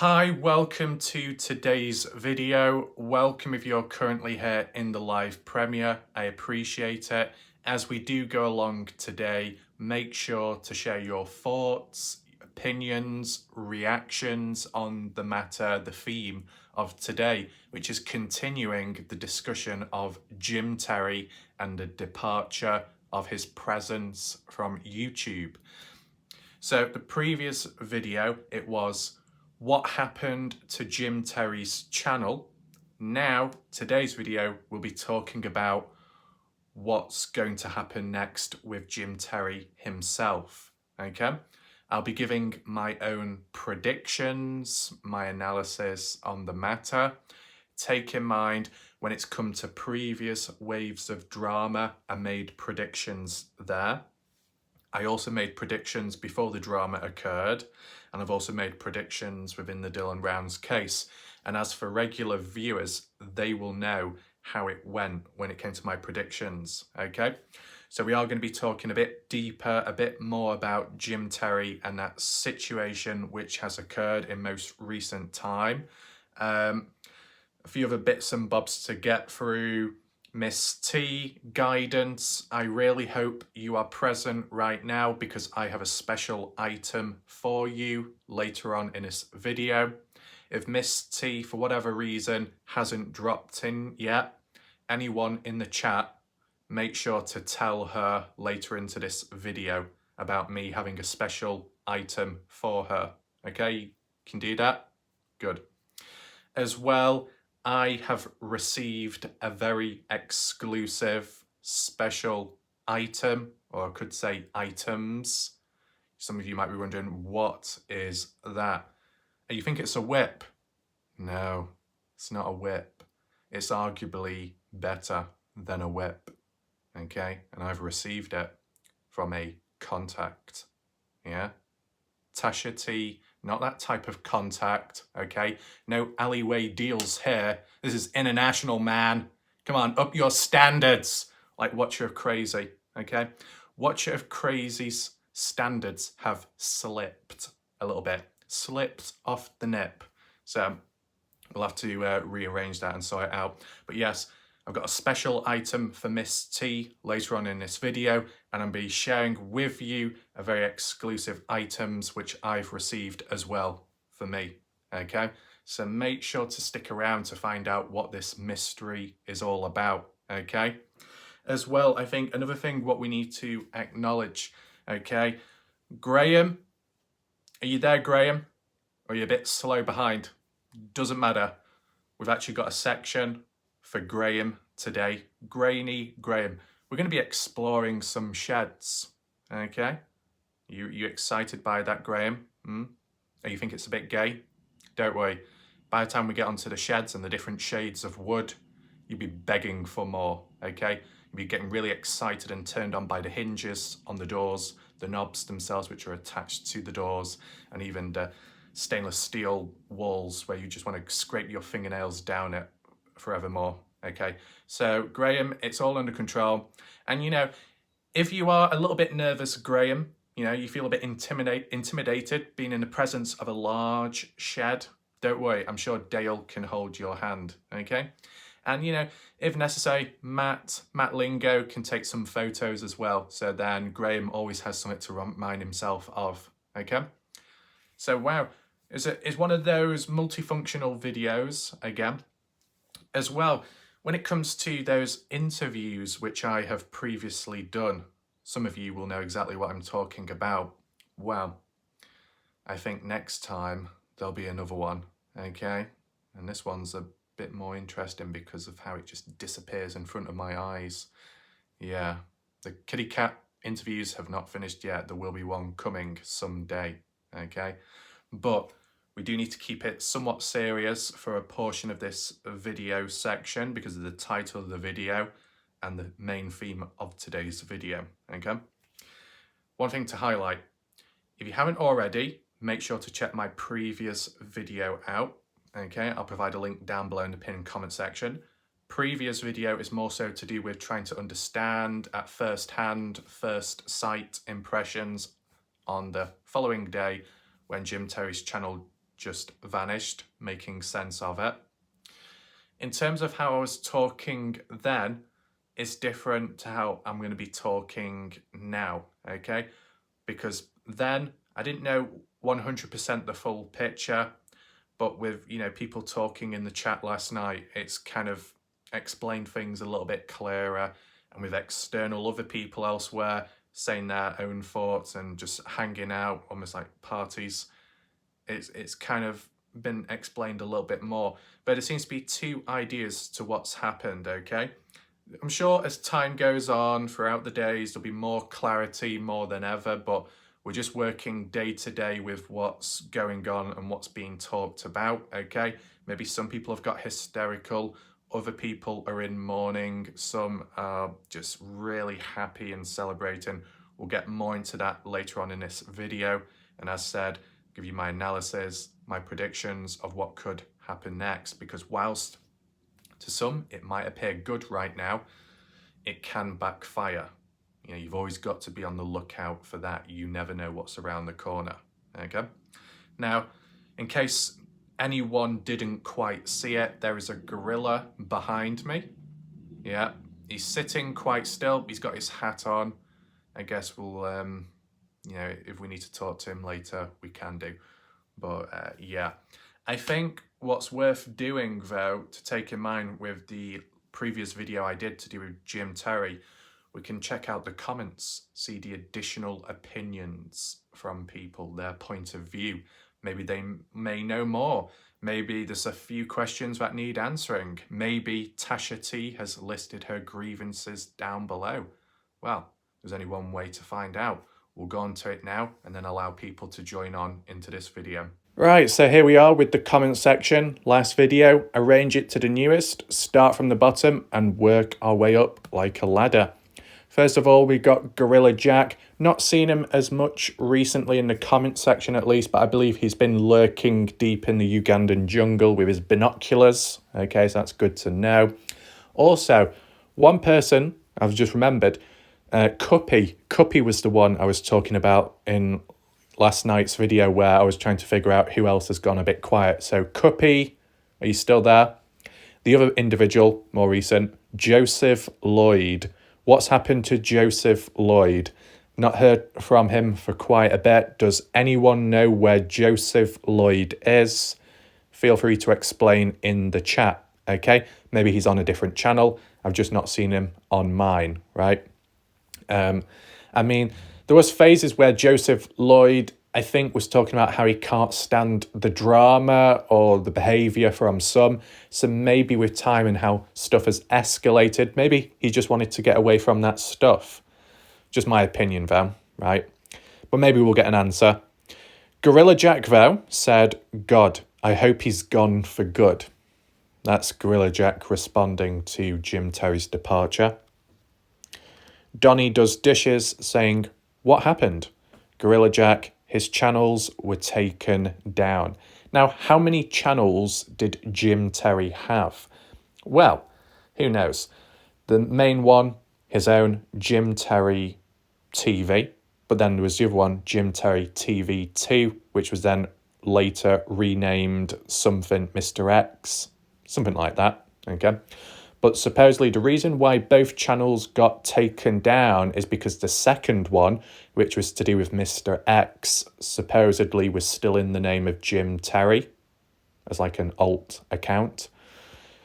Hi, welcome to today's video. Welcome if you're currently here in the live premiere. I appreciate it. As we do go along today, make sure to share your thoughts, opinions, reactions on the matter, the theme of today, which is continuing the discussion of Jim Terry and the departure of his presence from YouTube. So the previous video, it was what happened to Jim Terry's channel. Now, today's video, we'll be talking about what's going to happen next with Jim Terry himself, okay? I'll be giving my own predictions, my analysis on the matter. Take in mind, when it's come to previous waves of drama, I made predictions there. I also made predictions before the drama occurred, and I've also made predictions within the Dylan Rounds case. And as for regular viewers, they will know how it went when it came to my predictions, okay? So we are going to be talking a bit deeper, a bit more about Jim Terry and that situation which has occurred in most recent time. A few other bits and bobs to get through. Miss T, guidance. I really hope you are present right now because I have a special item for you later on in this video. If Miss T, for whatever reason, hasn't dropped in yet, anyone in the chat, make sure to tell her later into this video about me having a special item for her. Okay, you can do that? Good. As well, I have received a very exclusive special item, or I could say items. Some of you might be wondering, what is that? And you think it's a whip? No, it's not a whip. It's arguably better than a whip, okay? And I've received it from a contact, yeah? Tasha T, not that type of contact, okay? No alleyway deals here. This is international, man. Come on, up your standards. Like Watcher of Crazy, okay? Watcher of Crazy's standards have slipped a little bit. Slipped off the nip. So we'll have to rearrange that and sort it out. But yes, I've got a special item for Miss T later on in this video, and I'll be sharing with you a very exclusive items which I've received as well for me, okay? So make sure to stick around to find out what this mystery is all about, okay? As well, I think another thing what we need to acknowledge, okay? Graham, are you there, Graham? Or are you a bit slow behind? Doesn't matter. We've actually got a section for Graham today. Grainy Graham. We're going to be exploring some sheds, okay? You excited by that, Graham? Or you think it's a bit gay? Don't worry. By the time we get onto the sheds and the different shades of wood, you'll be begging for more, okay? You'll be getting really excited and turned on by the hinges on the doors, the knobs themselves which are attached to the doors, and even the stainless steel walls where you just want to scrape your fingernails down it forevermore, okay? So Graham, it's all under control. And you know, if you are a little bit nervous, Graham, you know, you feel a bit intimidated being in the presence of a large shed, don't worry, I'm sure Dale can hold your hand, okay? And you know, if necessary, Matt Lingo can take some photos as well. So then Graham always has something to remind himself of, okay? So wow, it's one of those multifunctional videos again. As well, when it comes to those interviews which I have previously done, some of you will know exactly what I'm talking about. Well, I think next time there'll be another one, okay? And this one's a bit more interesting because of how it just disappears in front of my eyes. Yeah, the kitty cat interviews have not finished yet. There will be one coming someday, okay? But we do need to keep it somewhat serious for a portion of this video section because of the title of the video and the main theme of today's video, okay? One thing to highlight, if you haven't already, make sure to check my previous video out, okay? I'll provide a link down below in the pinned comment section. Previous video is more so to do with trying to understand at first hand, first sight impressions on the following day when Jim Terry's channel just vanished, making sense of it. In terms of how I was talking then, it's different to how I'm going to be talking now, okay? Because then I didn't know 100% the full picture, but with, you know, people talking in the chat last night, it's kind of explained things a little bit clearer, and with external other people elsewhere saying their own thoughts and just hanging out, almost like parties, it's kind of been explained a little bit more. But there seems to be two ideas to what's happened, okay? I'm sure as time goes on throughout the days, there'll be more clarity more than ever, but we're just working day to day with what's going on and what's being talked about, okay? Maybe some people have got hysterical, other people are in mourning, some are just really happy and celebrating. We'll get more into that later on in this video. And as said, give you my analysis, my predictions of what could happen next, because whilst to some it might appear good right now, it can backfire. You know, you've always got to be on the lookout for that. You never know what's around the corner, okay? Now, in case anyone didn't quite see it, there is a gorilla behind me. Yeah, he's sitting quite still. He's got his hat on. I guess we'll, you know, if we need to talk to him later, we can do. But yeah, I think what's worth doing though, to take in mind with the previous video I did to do with Jim Terry, we can check out the comments, see the additional opinions from people, their point of view. Maybe they may know more. Maybe there's a few questions that need answering. Maybe Tasha T has listed her grievances down below. Well, there's only one way to find out. We'll go on to it now and then allow people to join on into this video. Right, so here we are with the comment section. Last video, arrange it to the newest, start from the bottom and work our way up like a ladder. First of all, we got Gorilla Jack. Not seen him as much recently in the comment section at least, but I believe he's been lurking deep in the Ugandan jungle with his binoculars. Okay, so that's good to know. Also, one person I've just remembered, Cuppy. Cuppy was the one I was talking about in last night's video where I was trying to figure out who else has gone a bit quiet. So Cuppy, are you still there? The other individual, more recent, Joseph Lloyd. What's happened to Joseph Lloyd? Not heard from him for quite a bit. Does anyone know where Joseph Lloyd is? Feel free to explain in the chat, okay? Maybe he's on a different channel. I've just not seen him on mine, right? I mean, there was phases where Joseph Lloyd, I think, was talking about how he can't stand the drama or the behaviour from some. So maybe with time and how stuff has escalated, maybe he just wanted to get away from that stuff. Just my opinion, though, right? But maybe we'll get an answer. Gorilla Jack, though, said, God, I hope he's gone for good. That's Gorilla Jack responding to Jim Terry's departure. Donnie Does Dishes saying, what happened? Gorilla Jack, his channels were taken down. Now, how many channels did Jim Terry have? Well, who knows? The main one, his own Jim Terry TV, but then there was the other one, Jim Terry TV 2, which was then later renamed something Mr. X, something like that, okay? But supposedly the reason why both channels got taken down is because the second one, which was to do with Mr. X, supposedly was still in the name of Jim Terry as like an alt account.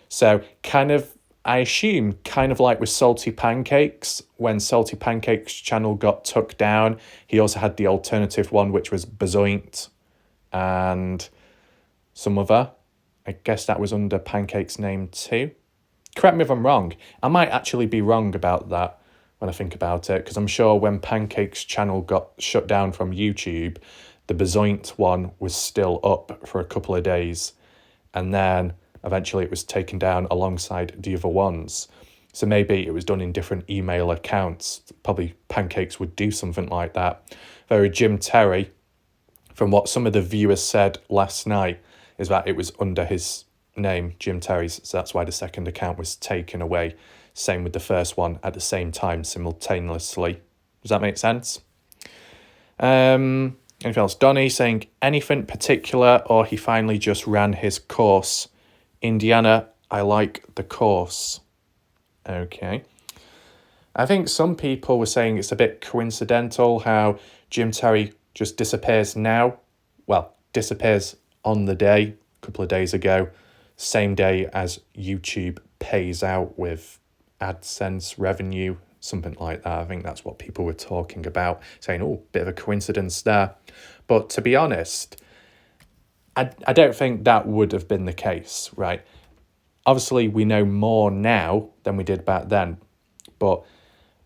So kind of, I assume, kind of like with Salty Pancakes, when Salty Pancakes channel got took down, he also had the alternative one, which was Bazoint and some other. I guess that was under Pancake's name too. Correct me if I'm wrong. I might actually be wrong about that when I think about it, because I'm sure when Pancake's channel got shut down from YouTube, the Bazoint one was still up for a couple of days, and then eventually it was taken down alongside the other ones. So maybe it was done in different email accounts. Probably Pancakes would do something like that. Though Jim Terry, from what some of the viewers said last night, is that it was under his name, Jim Terry's, so that's why the second account was taken away. Same with the first one at the same time, simultaneously. Does that make sense? Anything else? Donny saying anything particular, or he finally just ran his course. Indiana, I like the course. Okay. I think some people were saying it's a bit coincidental how Jim Terry just disappears now. Well, disappears on the day, a couple of days ago, same day as YouTube pays out with AdSense revenue, something like that. I think that's what people were talking about, saying, oh, bit of a coincidence there. But to be honest, I don't think that would have been the case, right? Obviously, we know more now than we did back then, but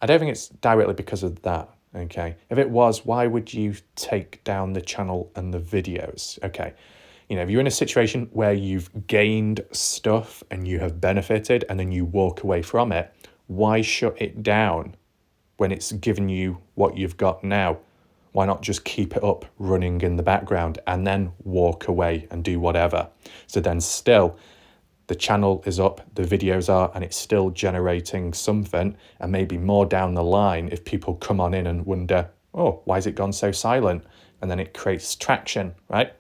I don't think it's directly because of that, okay? If it was, why would you take down the channel and the videos? Okay, if you're in a situation where you've gained stuff and you have benefited and then you walk away from it, why shut it down when it's given you what you've got now? Why not just keep it up running in the background and then walk away and do whatever? So then still, the channel is up, the videos are, and it's still generating something, and maybe more down the line if people come on in and wonder, oh, why has it gone so silent? And then it creates traction, right?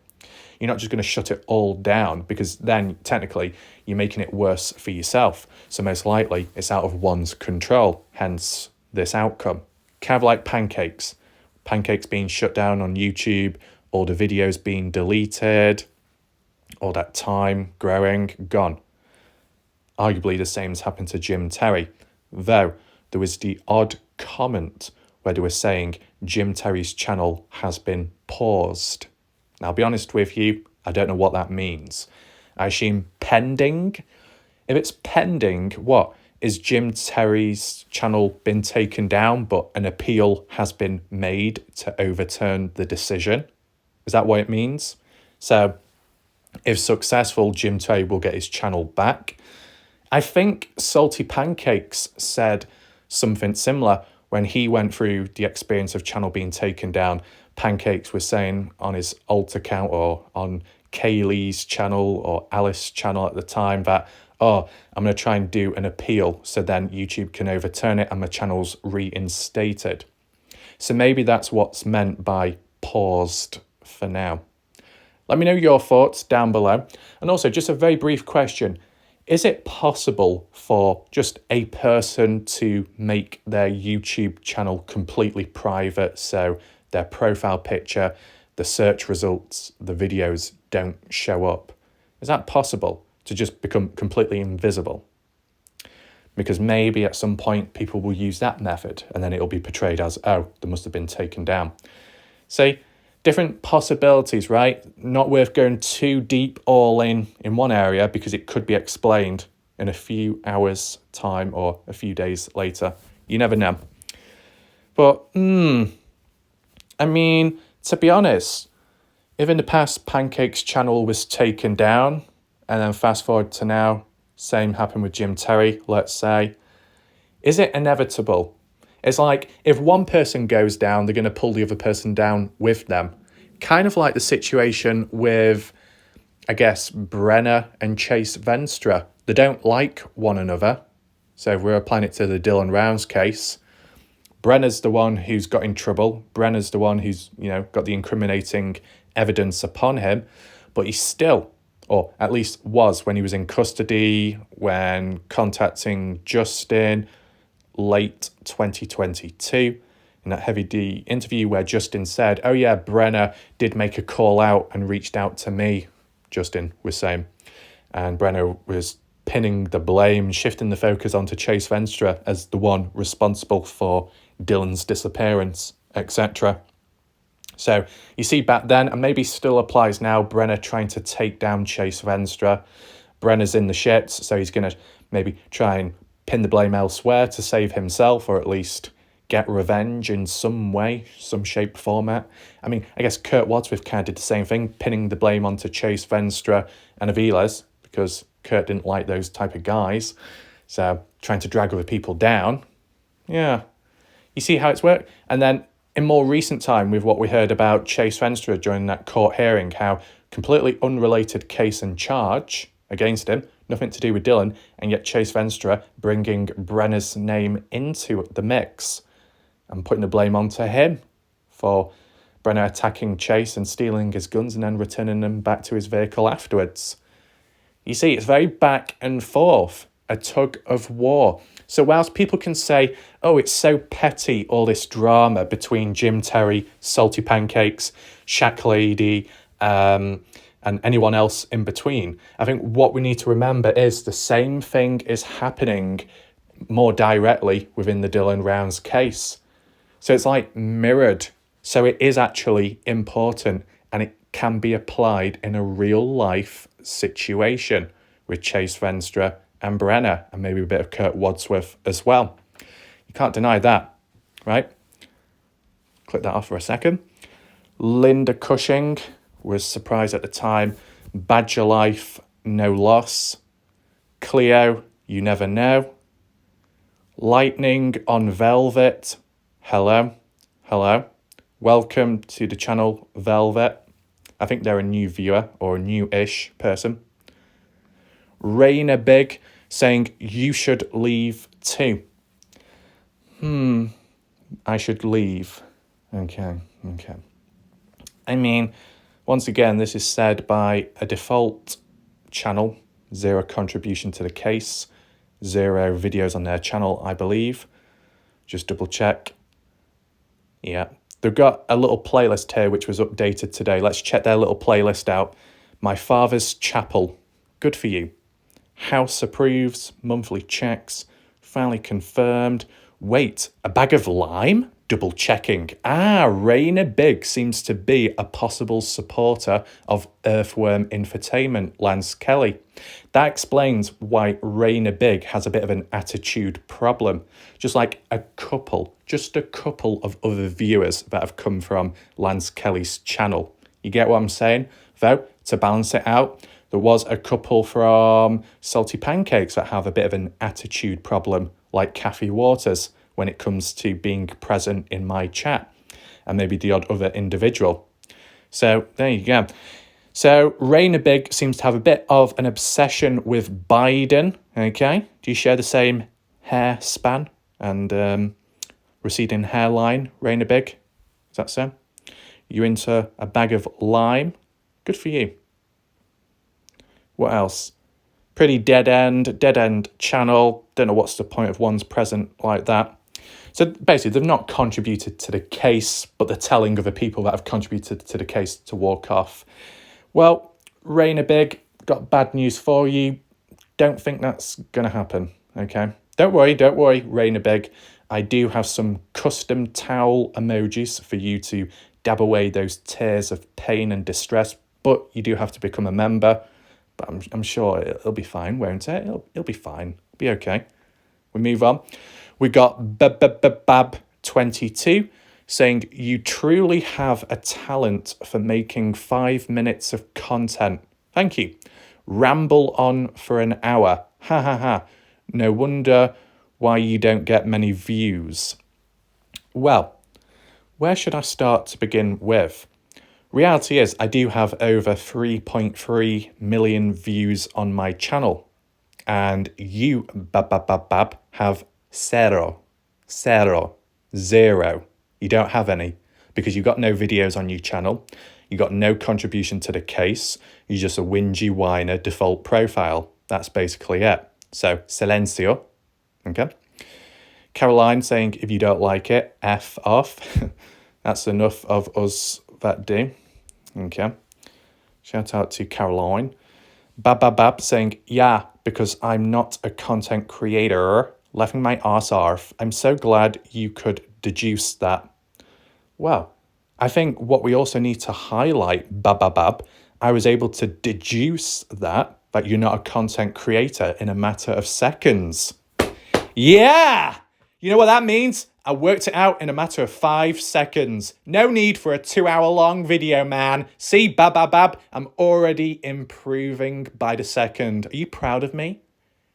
You're not just going to shut it all down, because then technically you're making it worse for yourself. So most likely it's out of one's control, hence this outcome. Kind of like pancakes being shut down on YouTube, all the videos being deleted, all that time growing, gone. Arguably the same has happened to Jim Terry, though there was the odd comment where they were saying Jim Terry's channel has been paused. Now, I'll be honest with you, I don't know what that means. I assume pending. If it's pending, what? Is Jim Terry's channel been taken down, but an appeal has been made to overturn the decision? Is that what it means? So, if successful, Jim Terry will get his channel back. I think Salty Pancakes said something similar when he went through the experience of channel being taken down. Pancakes was saying on his alt account or on Kaylee's channel or Alice's channel at the time that, oh, I'm going to try and do an appeal so then YouTube can overturn it and my channel's reinstated. So maybe that's what's meant by paused for now. Let me know your thoughts down below. And also, just a very brief question. Is it possible for just a person to make their YouTube channel completely private, so their profile picture, the search results, the videos don't show up? Is that possible, to just become completely invisible? Because maybe at some point people will use that method and then it'll be portrayed as, oh, they must have been taken down. See, different possibilities, right? Not worth going too deep all in one area because it could be explained in a few hours' time or a few days later. You never know. But, I mean, to be honest, if in the past Pancake's channel was taken down and then fast forward to now, same happened with Jim Terry, let's say, is it inevitable? It's like if one person goes down, they're going to pull the other person down with them. Kind of like the situation with, I guess, Brenner and Chase Venstra. They don't like one another. So if we're applying it to the Dylan Rounds case, Brenner's the one who's got in trouble. Brenner's the one who's, got the incriminating evidence upon him. But he's still, or at least was when he was in custody, when contacting Justin, late 2022, in that Heavy D interview where Justin said, oh yeah, Brenner did make a call out and reached out to me, Justin was saying. And Brenner was pinning the blame, shifting the focus onto Chase Venstra as the one responsible for Dylan's disappearance, etc. So you see back then, and maybe still applies now, Brenner trying to take down Chase Venstra. Brenner's in the shits, so he's going to maybe try and pin the blame elsewhere to save himself, or at least get revenge in some way, some shape, format. I mean, I guess Kurt Wadsworth kind of did the same thing, pinning the blame onto Chase Venstra and Aviles, because Kurt didn't like those type of guys. So trying to drag other people down. Yeah. You see how it's worked? And then in more recent time, with what we heard about Chase Venstra during that court hearing, how completely unrelated case and charge against him, nothing to do with Dylan, and yet Chase Venstra bringing Brenner's name into the mix and putting the blame onto him for Brenner attacking Chase and stealing his guns and then returning them back to his vehicle afterwards. You see, it's very back and forth, a tug of war. So whilst people can say, oh, it's so petty, all this drama between Jim Terry, Salty Pancakes, Shack Lady, and anyone else in between, I think what we need to remember is the same thing is happening more directly within the Dylan Rounds case. So it's like mirrored. So it is actually important and it can be applied in a real life situation with Chase Venstra and Brenner, and maybe a bit of Kurt Wadsworth as well. You can't deny that, right? Click that off for a second. Linda Cushing was surprised at the time. Badger Life, no loss. Cleo, you never know. Lightning on Velvet, hello. Welcome to the channel, Velvet. I think they're a new viewer or a new-ish person. Raina Big saying, you should leave too. I should leave. Okay. I mean, once again, this is said by a default channel, 0 contribution to the case, 0 videos on their channel, I believe. Just double check. Yeah. They've got a little playlist here which was updated today. Let's check their little playlist out. My Father's Chapel. Good for you. House approves. Monthly checks. Finally confirmed. Wait, a bag of lime? Double checking. Raina Big seems to be a possible supporter of Earthworm Infotainment, Lance Kelly. That explains why Raina Big has a bit of an attitude problem. Just like just a couple of other viewers that have come from Lance Kelly's channel. You get what I'm saying? Though, to balance it out, there was a couple from Salty Pancakes that have a bit of an attitude problem, like Kathy Waters, when it comes to being present in my chat, and maybe the odd other individual. So there you go. So Raina Big seems to have a bit of an obsession with Biden, okay? Do you share the same hair span and receding hairline, Raina Big? Is that so? You into a bag of lime? Good for you. What else? Pretty dead end channel. Don't know what's the point of one's present like that. So basically, they've not contributed to the case, but they're telling other people that have contributed to the case to walk off. Well, Raina Big, got bad news for you. Don't think that's going to happen, okay? Don't worry, Raina Big. I do have some custom towel emojis for you to dab away those tears of pain and distress, but you do have to become a member. But I'm sure it'll be fine, won't it? It'll be fine. Be okay. We move on. We got Bab22 saying, you truly have a talent for making 5 minutes of content. Thank you. Ramble on for an hour. Ha ha ha. No wonder why you don't get many views. Well, where should I start to begin with? Reality is, I do have over 3.3 million views on my channel. And you, Bab, have zero. You don't have any because you've got no videos on your channel. You got no contribution to the case. You're just a whingy whiner default profile. That's basically it. So, silencio. Okay. Caroline saying, if you don't like it, F off. That's enough of us that do. Okay. Shout out to Caroline. Bab saying, yeah, because I'm not a content creator. Laughing my arse off. I'm so glad you could deduce that. Well, I think what we also need to highlight, Bab, I was able to deduce that you're not a content creator in a matter of seconds. Yeah! You know what that means? I worked it out in a matter of 5 seconds. No need for a 2-hour-long video, man. See, Bab, I'm already improving by the second. Are you proud of me?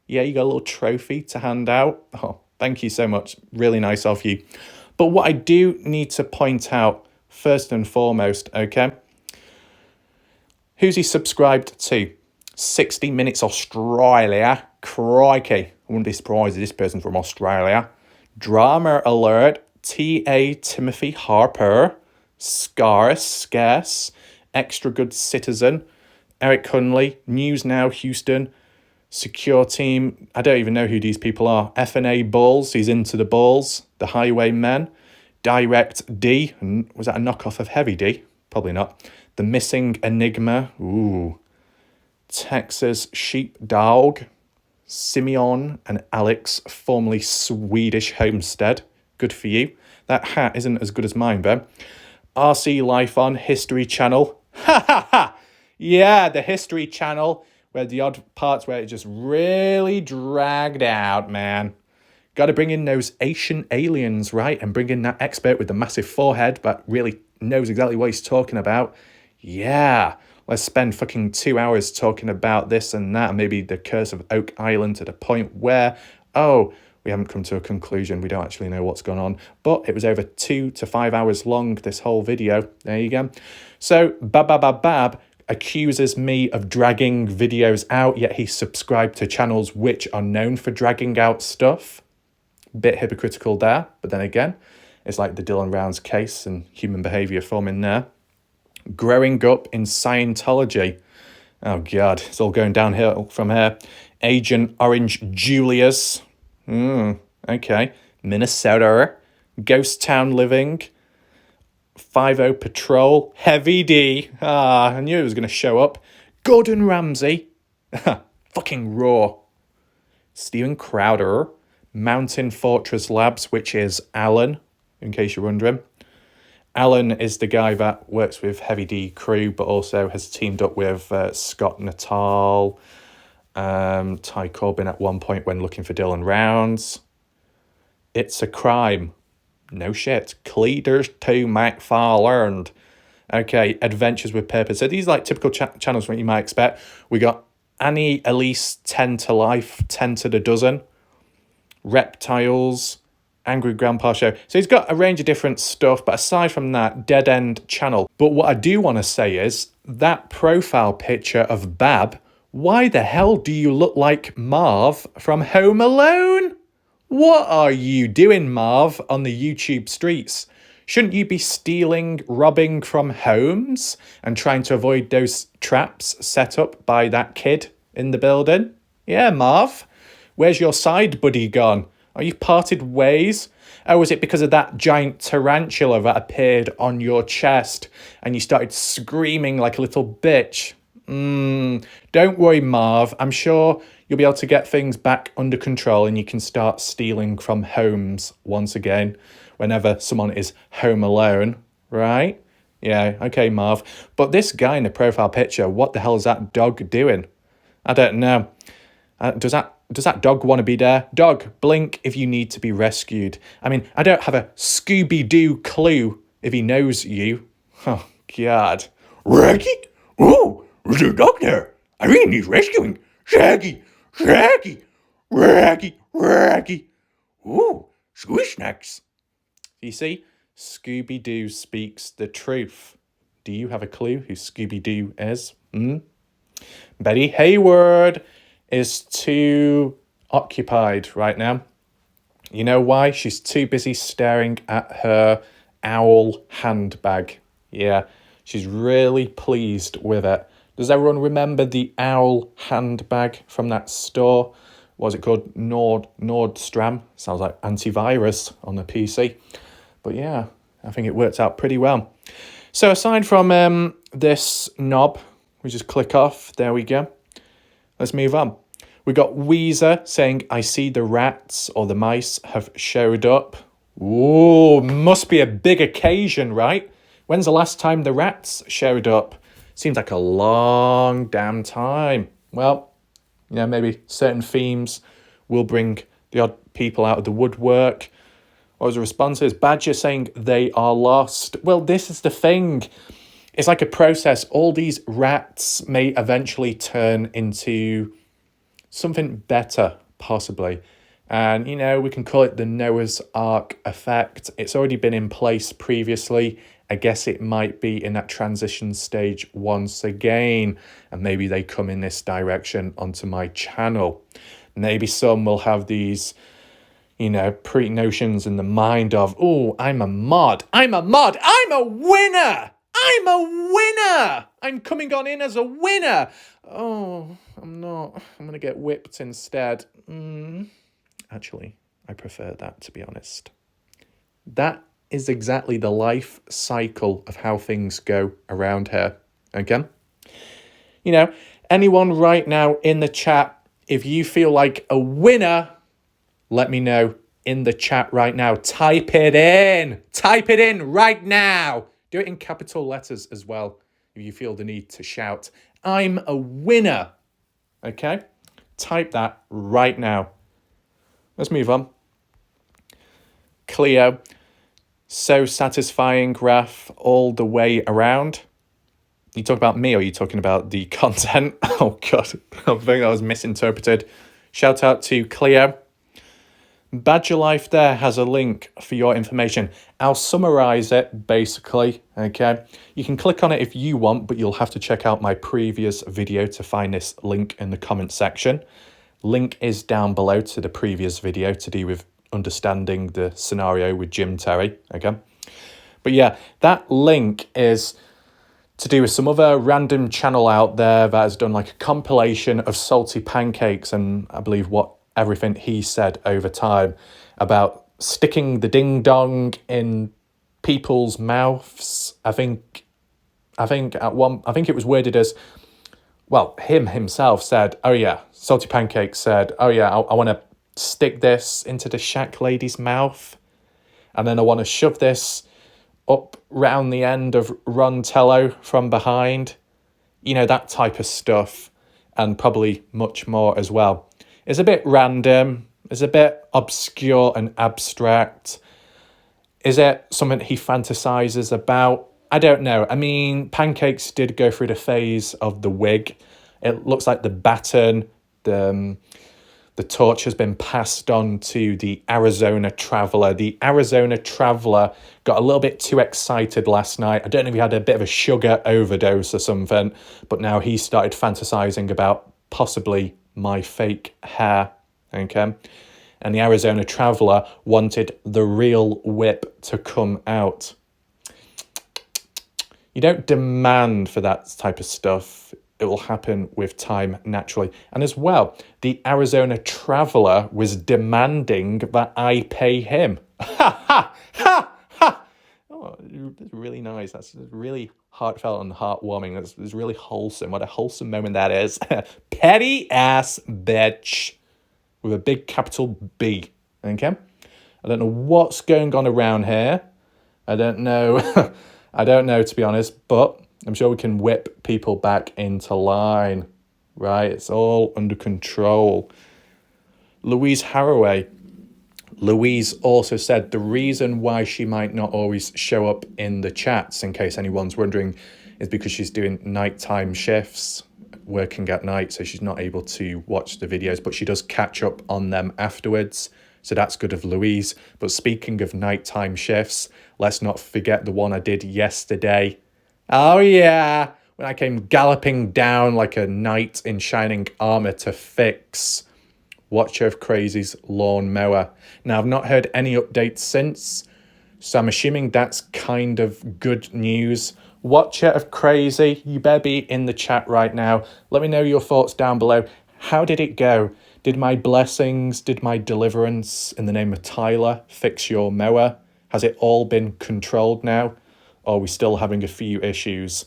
Yeah, you got a little trophy to hand out. Oh, thank you so much. Really nice of you. But what I do need to point out, first and foremost, okay? Who's he subscribed to? 60 Minutes Australia. Crikey. I wouldn't be surprised if this person's from Australia. Drama alert. T.A. Timothy Harper. Scarce, Extra Good Citizen, Eric Hunley, News Now Houston, Secure Team, I don't even know who these people are, F&A Balls, he's into the balls, The Highwaymen, Direct D, was that a knockoff of Heavy D? Probably not. The Missing Enigma, ooh, Texas Sheepdog, Simeon and Alex, formerly Swedish Homestead, good for you. That hat isn't as good as mine, Ben. RC Life On, History Channel, ha ha ha, yeah, the History Channel, where the odd parts where it just really dragged out, man. Got to bring in those Asian aliens, right? And bring in that expert with the massive forehead but really knows exactly what he's talking about. Yeah, let's spend fucking 2 hours talking about this and that, and maybe the Curse of Oak Island to the point where, oh, we haven't come to a conclusion. We don't actually know what's going on. But it was over 2 to 5 hours long, this whole video. There you go. So, Bab accuses me of dragging videos out, yet he subscribed to channels which are known for dragging out stuff. Bit hypocritical there, but then again, it's like the Dylan Rounds case and human behaviour forming there. Growing up in Scientology. Oh God, it's all going downhill from here. Agent Orange Julius. Okay. Minnesota. Ghost Town Living. 5-0 Patrol. Heavy D. I knew it was going to show up. Gordon Ramsay. Fucking raw. Steven Crowder. Mountain Fortress Labs, which is Alan, in case you're wondering. Alan is the guy that works with Heavy D crew, but also has teamed up with Scott Natal, Ty Corbin at one point when looking for Dylan Rounds. It's a Crime. No shit. Cleaters to McFarland. Okay, Adventures with Purpose. So these are like typical channels what you might expect. We got Annie Elise 10 to Life, 10 to the Dozen. Reptiles, Angry Grandpa Show. So he's got a range of different stuff, but aside from that, dead end channel. But what I do want to say is that profile picture of Bab, why the hell do you look like Marv from Home Alone? What are you doing, Marv, on the YouTube streets? Shouldn't you be stealing, robbing from homes and trying to avoid those traps set up by that kid in the building? Yeah, Marv. Where's your side buddy gone? Are you parted ways? Oh, was it because of that giant tarantula that appeared on your chest and you started screaming like a little bitch? Don't worry, Marv. I'm sure you'll be able to get things back under control and you can start stealing from homes once again whenever someone is home alone, right? Yeah, okay, Marv. But this guy in the profile picture, what the hell is that dog doing? I don't know. Does that dog want to be there? Dog, blink if you need to be rescued. I mean, I don't have a Scooby-Doo clue if he knows you. Oh, God. Raggy? Oh, there's a dog there. I really need rescuing. Shaggy, Shaggy, Raggy, Raggy. Ooh, squish snacks. You see, Scooby-Doo speaks the truth. Do you have a clue who Scooby-Doo is? Betty Hayward is too occupied right now. You know why? She's too busy staring at her owl handbag. Yeah, she's really pleased with it. Does everyone remember the owl handbag from that store? What was it called? Nordstrom. Sounds like antivirus on the PC. But yeah, I think it worked out pretty well. So aside from this knob, we just click off. There we go. Let's move on. We got Weezer saying, I see the rats or the mice have showed up. Ooh, must be a big occasion, right? When's the last time the rats showed up? Seems like a long damn time. Well, you know, maybe certain themes will bring the odd people out of the woodwork. What was the responses? Badger saying they are lost. Well, this is the thing. It's like a process. All these rats may eventually turn into something better, possibly. And, you know, we can call it the Noah's Ark effect. It's already been in place previously. I guess it might be in that transition stage once again. And maybe they come in this direction onto my channel. Maybe some will have these, pre-notions in the mind of, oh, I'm a mod. I'm a mod. I'm a winner. I'm a winner. I'm coming on in as a winner. Oh, I'm not. I'm going to get whipped instead. Actually, I prefer that, to be honest. That is exactly the life cycle of how things go around here. Okay? Anyone right now in the chat, if you feel like a winner, let me know in the chat right now. Type it in. Type it in right now. Do it in capital letters as well if you feel the need to shout, I'm a winner. Okay? Type that right now. Let's move on. Cleo. So satisfying, Raf, all the way around. You talk about me or are you talking about the content? Oh, God. I think that was misinterpreted. Shout out to Cleo. Badger Life there has a link for your information. I'll summarize it, basically, okay? You can click on it if you want, but you'll have to check out my previous video to find this link in the comment section. Link is down below to the previous video to do with understanding the scenario with Jim Terry, okay? But yeah, that link is to do with some other random channel out there that has done like a compilation of salty pancakes and I believe everything he said over time about sticking the ding dong in people's mouths. I think it was worded as, well, him himself said, oh yeah, salty pancakes said, oh yeah, I want to stick this into the shack lady's mouth and then I want to shove this up round the end of Ron Tello from behind, that type of stuff, and probably much more as well. It's a bit random, it's a bit obscure and abstract. Is it something he fantasizes about? I don't know. I mean, pancakes did go through the phase of the wig. It looks like the baton, the torch has been passed on to the Arizona Traveler. The Arizona Traveler got a little bit too excited last night. I don't know if he had a bit of a sugar overdose or something, but now he started fantasizing about possibly my fake hair, okay? And the Arizona Traveler wanted the real whip to come out. You don't demand for that type of stuff. It will happen with time naturally. And as well, the Arizona Traveler was demanding that I pay him. Ha, ha, ha, ha. Oh, that's really nice. That's really heartfelt and heartwarming. That's really wholesome. What a wholesome moment that is. Petty ass bitch. With a big capital B. Okay? I don't know what's going on around here. I don't know. I don't know, to be honest, but I'm sure we can whip people back into line, right? It's all under control. Louise Haraway. Louise also said the reason why she might not always show up in the chats, in case anyone's wondering, is because she's doing nighttime shifts, working at night, so she's not able to watch the videos, but she does catch up on them afterwards. So that's good of Louise. But speaking of nighttime shifts, let's not forget the one I did yesterday. Oh yeah, when I came galloping down like a knight in shining armour to fix Watcher of Crazy's lawnmower. Now, I've not heard any updates since, so I'm assuming that's kind of good news. Watcher of Crazy, you better be in the chat right now. Let me know your thoughts down below. How did it go? Did my blessings, did my deliverance in the name of Tyler fix your mower? Has it all been controlled now? Or are we still having a few issues?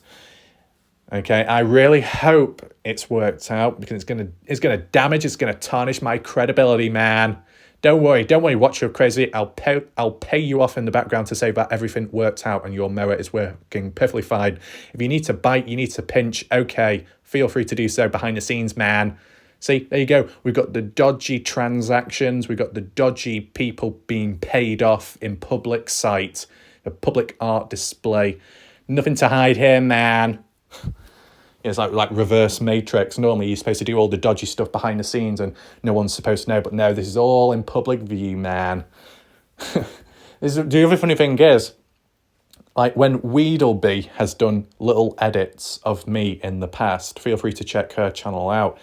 Okay, I really hope it's worked out because it's gonna damage, it's gonna tarnish my credibility, man. Don't worry, Watch Your Crazy. I'll pay you off in the background to say that everything worked out and your mower is working perfectly fine. If you need to bite, you need to pinch, okay, feel free to do so behind the scenes, man. See, there you go. We've got the dodgy transactions. We've got the dodgy people being paid off in public sight, a public art display. Nothing to hide here, man. It's like reverse Matrix. Normally you're supposed to do all the dodgy stuff behind the scenes and no one's supposed to know. But no, this is all in public view, man. The other funny thing is, like when Weedleby has done little edits of me in the past, feel free to check her channel out.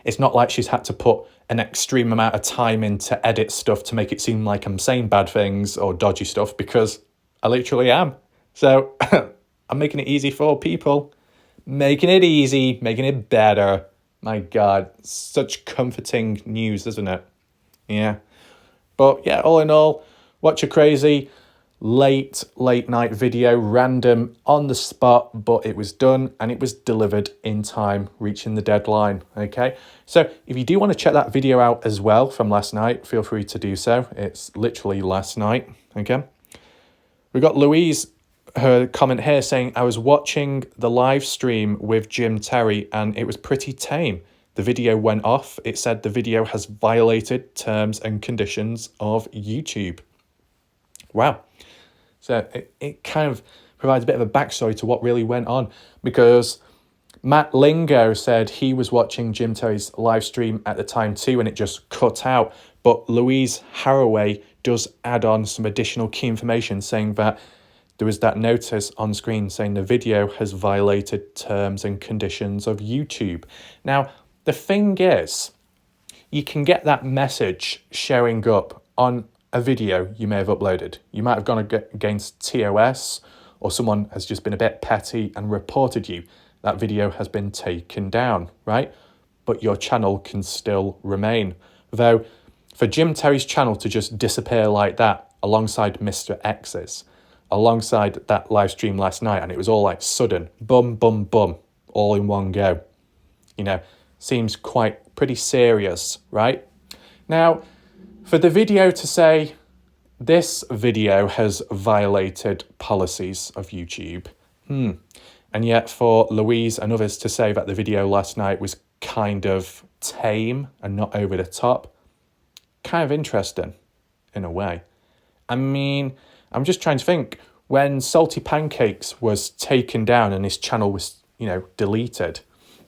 It's not like she's had to put an extreme amount of time in to edit stuff to make it seem like I'm saying bad things or dodgy stuff, because I literally am. So I'm making it easy for people. Making it easy, making it better. My God, such comforting news, isn't it? Yeah. But yeah, all in all, watch a crazy late night video, random, on the spot, but it was done and it was delivered in time, reaching the deadline. Okay, so if you do want to check that video out as well from last night, feel free to do so. It's literally last night. Okay, we got Louise, her comment here saying, I was watching the live stream with Jim Terry and it was pretty tame. The video went off. It said the video has violated terms and conditions of YouTube. Wow. So it kind of provides a bit of a backstory to what really went on, because Matt Lingo said he was watching Jim Terry's live stream at the time too and it just cut out. But Louise Haraway does add on some additional key information saying that there was that notice on screen saying the video has violated terms and conditions of YouTube. Now, the thing is, you can get that message showing up on a video you may have uploaded. You might have gone against TOS, or someone has just been a bit petty and reported you. That video has been taken down, right? But your channel can still remain. Though, for Jim Terry's channel to just disappear like that, alongside Mr. X's, alongside that live stream last night, and it was all like sudden, bum, bum, bum, all in one go, you know, seems pretty serious, right? Now, for the video to say, this video has violated policies of YouTube, and yet for Louise and others to say that the video last night was kind of tame and not over the top, kind of interesting in a way. I mean, I'm just trying to think, when Salty Pancakes was taken down and his channel was, deleted,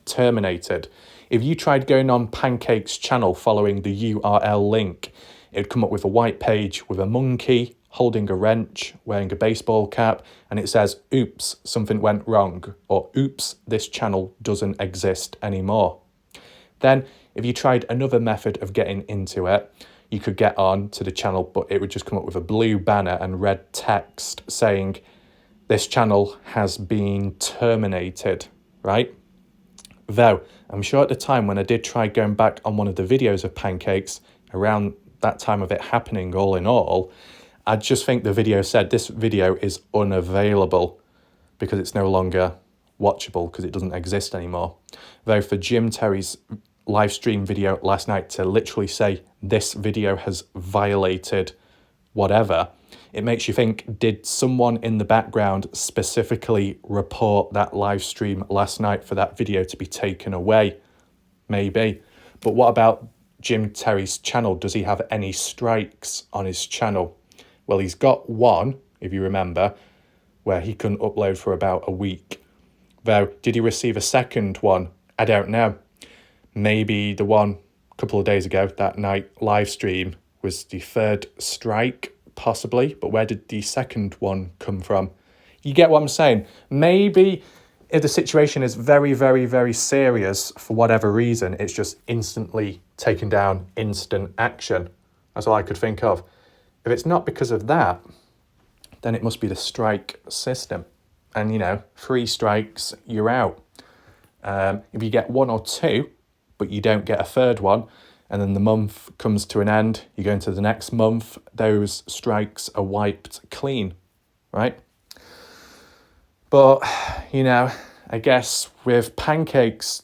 terminated, if you tried going on Pancake's channel following the URL link, it would come up with a white page with a monkey holding a wrench, wearing a baseball cap, and it says, oops, something went wrong, or oops, this channel doesn't exist anymore. Then, if you tried another method of getting into it, you could get on to the channel, but it would just come up with a blue banner and red text saying, this channel has been terminated, right? Though, I'm sure at the time when I did try going back on one of the videos of Pancakes, around that time of it happening all in all, I just think the video said this video is unavailable because it's no longer watchable because it doesn't exist anymore. Though for Jim Terry's live stream video last night to literally say this video has violated whatever, it makes you think, did someone in the background specifically report that live stream last night for that video to be taken away? Maybe. But what about Jim Terry's channel? Does he have any strikes on his channel? Well, he's got one, if you remember, where he couldn't upload for about a week. Though, did he receive a second one? I don't know. Maybe the one a couple of days ago, that night live stream, was the third strike, possibly. But where did the second one come from? You get what I'm saying? Maybe if the situation is very, very, very serious for whatever reason, it's just instantly taken down, instant action. That's all I could think of. If it's not because of that, then it must be the strike system. And, 3 strikes, you're out. If you get 1 or 2, but you don't get a third one, and then the month comes to an end, you go into the next month, those strikes are wiped clean, right? But, I guess with Pancake's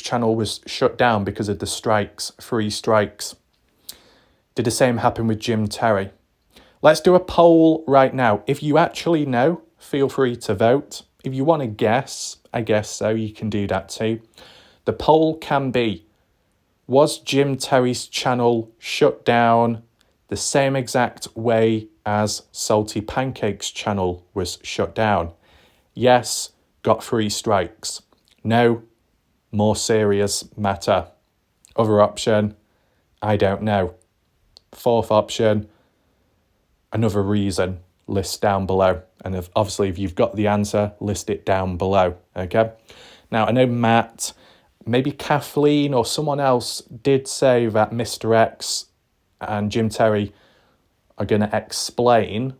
channel was shut down because of the strikes, 3 strikes. Did the same happen with Jim Terry? Let's do a poll right now. If you actually know, feel free to vote. If you want to guess, I guess so, you can do that too. The poll can be, was Jim Terry's channel shut down the same exact way as Salty Pancake's channel was shut down? Yes, got 3 strikes. No, more serious matter. Other option, I don't know. 4th option, another reason, list down below. And obviously, if you've got the answer, list it down below, okay? Now, I know Matt maybe Kathleen or someone else did say that Mr. X and Jim Terry are going to explain,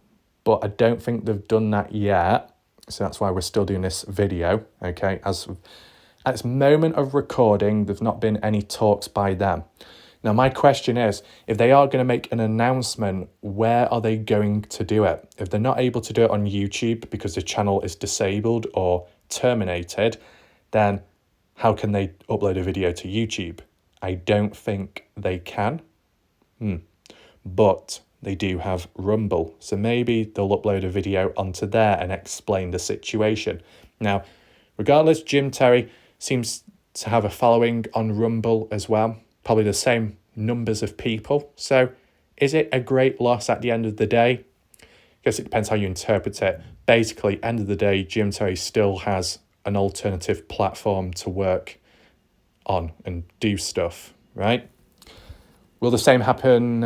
but I don't think they've done that yet. So that's why we're still doing this video, okay? As at this moment of recording, there's not been any talks by them. Now, my question is, if they are going to make an announcement, where are they going to do it? If they're not able to do it on YouTube because the channel is disabled or terminated, then how can they upload a video to YouTube? I don't think they can. But they do have Rumble. So maybe they'll upload a video onto there and explain the situation. Now, regardless, Jim Terry seems to have a following on Rumble as well. Probably the same numbers of people. So is it a great loss at the end of the day? I guess it depends how you interpret it. Basically, end of the day, Jim Terry still has an alternative platform to work on and do stuff, right? Will the same happen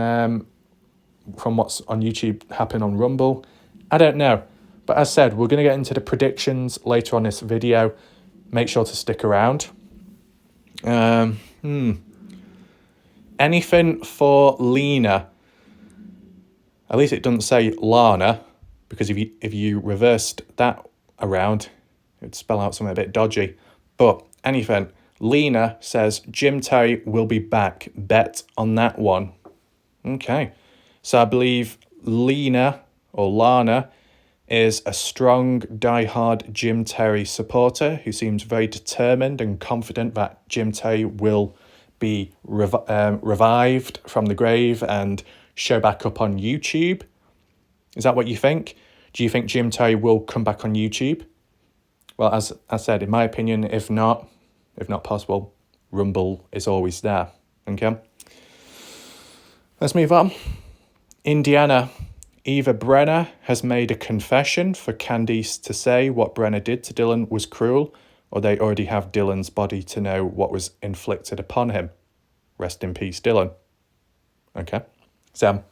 from what's on YouTube happen on Rumble? I don't know. But as said, we're going to get into the predictions later on this video. Make sure to stick around. Anything for Lena? At least it doesn't say Lana, because if you reversed that around, it would spell out something a bit dodgy. But anything. Lena says Jim Terry will be back. Bet on that one. Okay. So I believe Lena or Lana is a strong, die-hard Jim Terry supporter who seems very determined and confident that Jim Terry will be revived from the grave and show back up on YouTube. Is that what you think? Do you think Jim Terry will come back on YouTube? Well, as I said, in my opinion, if not possible, Rumble is always there. Okay? Let's move on. Indiana. Eva Brenner has made a confession for Candice to say what Brenner did to Dylan was cruel, or they already have Dylan's body to know what was inflicted upon him. Rest in peace, Dylan. Okay. So,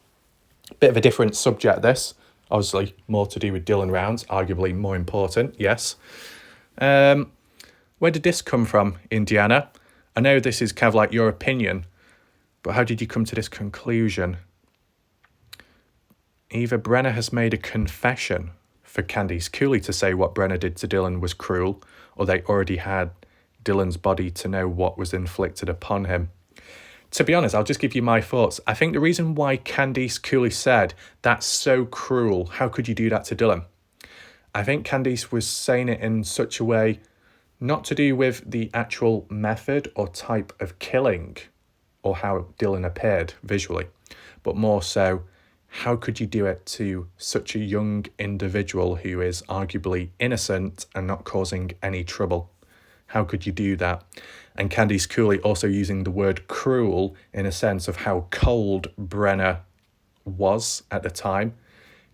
a bit of a different subject, this. Obviously, more to do with Dylan rounds, arguably more important, yes. Where did this come from, Indiana? I know this is kind of like your opinion, but how did you come to this conclusion? Eva Brenner has made a confession for Candice Cooley to say what Brenner did to Dylan was cruel, or they already had Dylan's body to know what was inflicted upon him. To be honest, I'll just give you my thoughts. I think the reason why Candice Cooley said, that's so cruel, how could you do that to Dylan? I think Candice was saying it in such a way, not to do with the actual method or type of killing or how Dylan appeared visually, but more so, how could you do it to such a young individual who is arguably innocent and not causing any trouble? How could you do that? And Candice Cooley also using the word cruel in a sense of how cold Brenner was at the time.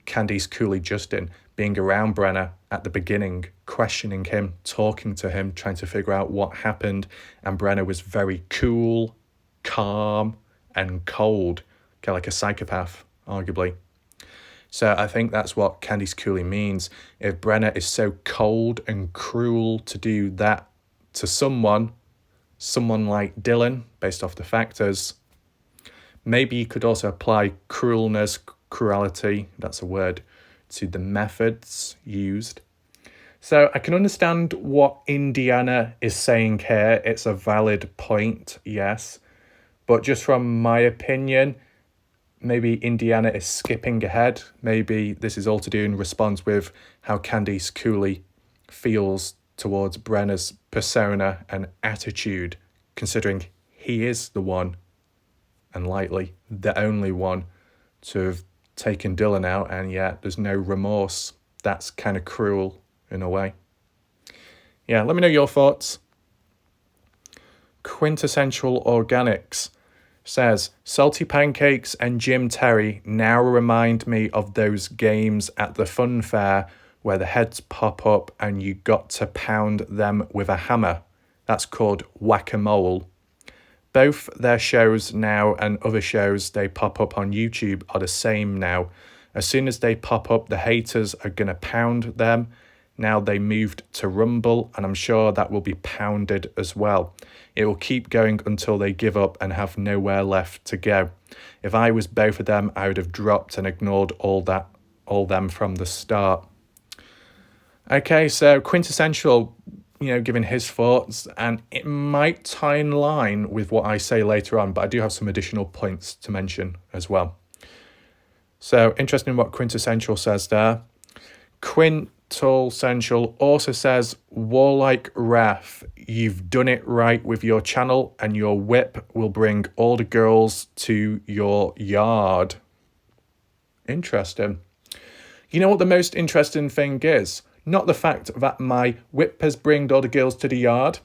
Candice Cooley Justin being around Brenner at the beginning, questioning him, talking to him, trying to figure out what happened. And Brenner was very cool, calm, and cold, kind of like a psychopath, arguably. So I think that's what Candice Cooley means. If Brenner is so cold and cruel to do that to someone like Dylan, based off the factors, maybe you could also apply cruelty, that's a word, to the methods used. So I can understand what Indiana is saying here. It's a valid point, yes. But just from my opinion, maybe Indiana is skipping ahead. Maybe this is all to do in response with how Candice Cooley feels towards Brenner's persona and attitude, considering he is the one, and likely the only one, to have taken Dylan out, and yet there's no remorse. That's kind of cruel in a way. Yeah, let me know your thoughts. Quintessential Organics says, salty pancakes and Jim Terry now remind me of those games at the fun fair where the heads pop up and you got to pound them with a hammer. That's called whack-a-mole. Both their shows now and other shows they pop up on YouTube are the same now. As soon as they pop up, the haters are going to pound them. Now they moved to Rumble, and I'm sure that will be pounded as well. It will keep going until they give up and have nowhere left to go. If I was both of them, I would have dropped and ignored all them from the start. Okay, so Quintessential, giving his thoughts, and it might tie in line with what I say later on, but I do have some additional points to mention as well. So, interesting what Quintessential says there. Quintessential also says, Warlike Ref, you've done it right with your channel, and your whip will bring all the girls to your yard. Interesting. You know what the most interesting thing is? Not the fact that my whip has brought all the girls to the yard.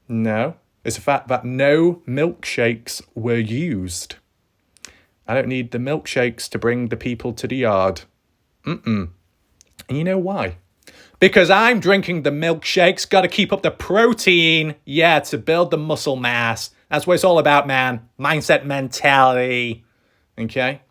No, it's the fact that no milkshakes were used. I don't need the milkshakes to bring the people to the yard. And you know why? Because I'm drinking the milkshakes, got to keep up the protein. Yeah, to build the muscle mass. That's what it's all about, man. Mindset, mentality. Okay?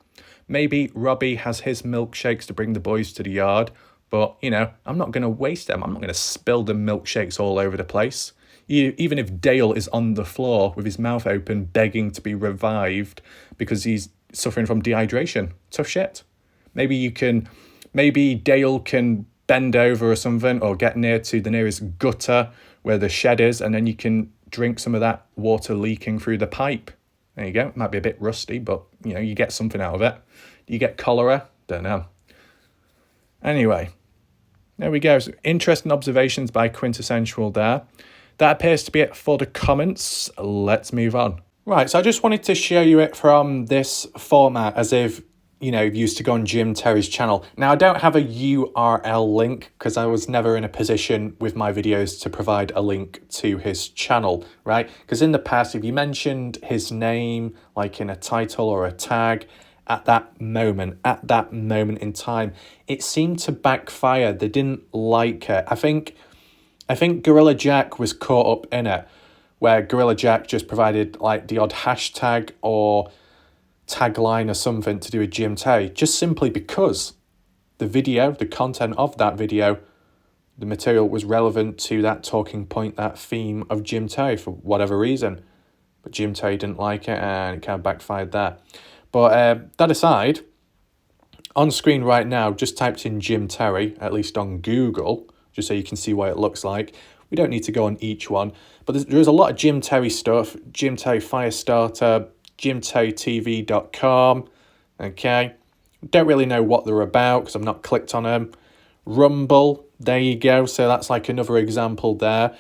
Maybe Robbie has his milkshakes to bring the boys to the yard. But, I'm not going to waste them. I'm not going to spill the milkshakes all over the place. Even if Dale is on the floor with his mouth open, begging to be revived because he's suffering from dehydration. Tough shit. Maybe Dale can bend over or something, or get near to the nearest gutter where the shed is, and then you can drink some of that water leaking through the pipe. There you go. It might be a bit rusty, but, you get something out of it. You get cholera? Don't know. Anyway. There we go. So interesting observations by Quintessential there. That appears to be it for the comments. Let's move on. Right, so I just wanted to show you it from this format as if, you used to go on Jim Terry's channel. Now, I don't have a URL link because I was never in a position with my videos to provide a link to his channel, right? Because in the past, if you mentioned his name, like in a title or a tag, at that moment in time, it seemed to backfire. They didn't like it. I think Gorilla Jack was caught up in it, where Gorilla Jack just provided like the odd hashtag or tagline or something to do with Jim Terry, just simply because the content of that video, the material was relevant to that talking point, that theme of Jim Terry for whatever reason. But Jim Terry didn't like it, and it kind of backfired there. But that aside, on screen right now, just typed in Jim Terry, at least on Google, just so you can see what it looks like. We don't need to go on each one, but there is a lot of Jim Terry stuff. Jim Terry Firestarter, JimTerryTV.com, okay? Don't really know what they're about because I've not clicked on them. Rumble, there you go. So that's like another example there.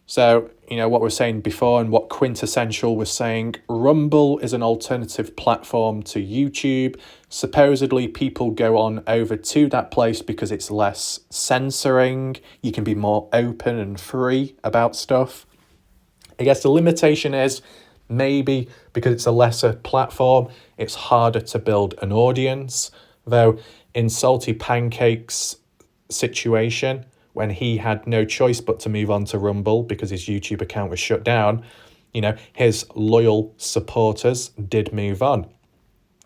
So, what we're saying before and what Quintessential was saying, Rumble is an alternative platform to YouTube. Supposedly, people go on over to that place because it's less censoring. You can be more open and free about stuff. I guess the limitation is maybe because it's a lesser platform, it's harder to build an audience. Though in Salty Pancake's situation, when he had no choice but to move on to Rumble because his YouTube account was shut down, his loyal supporters did move on.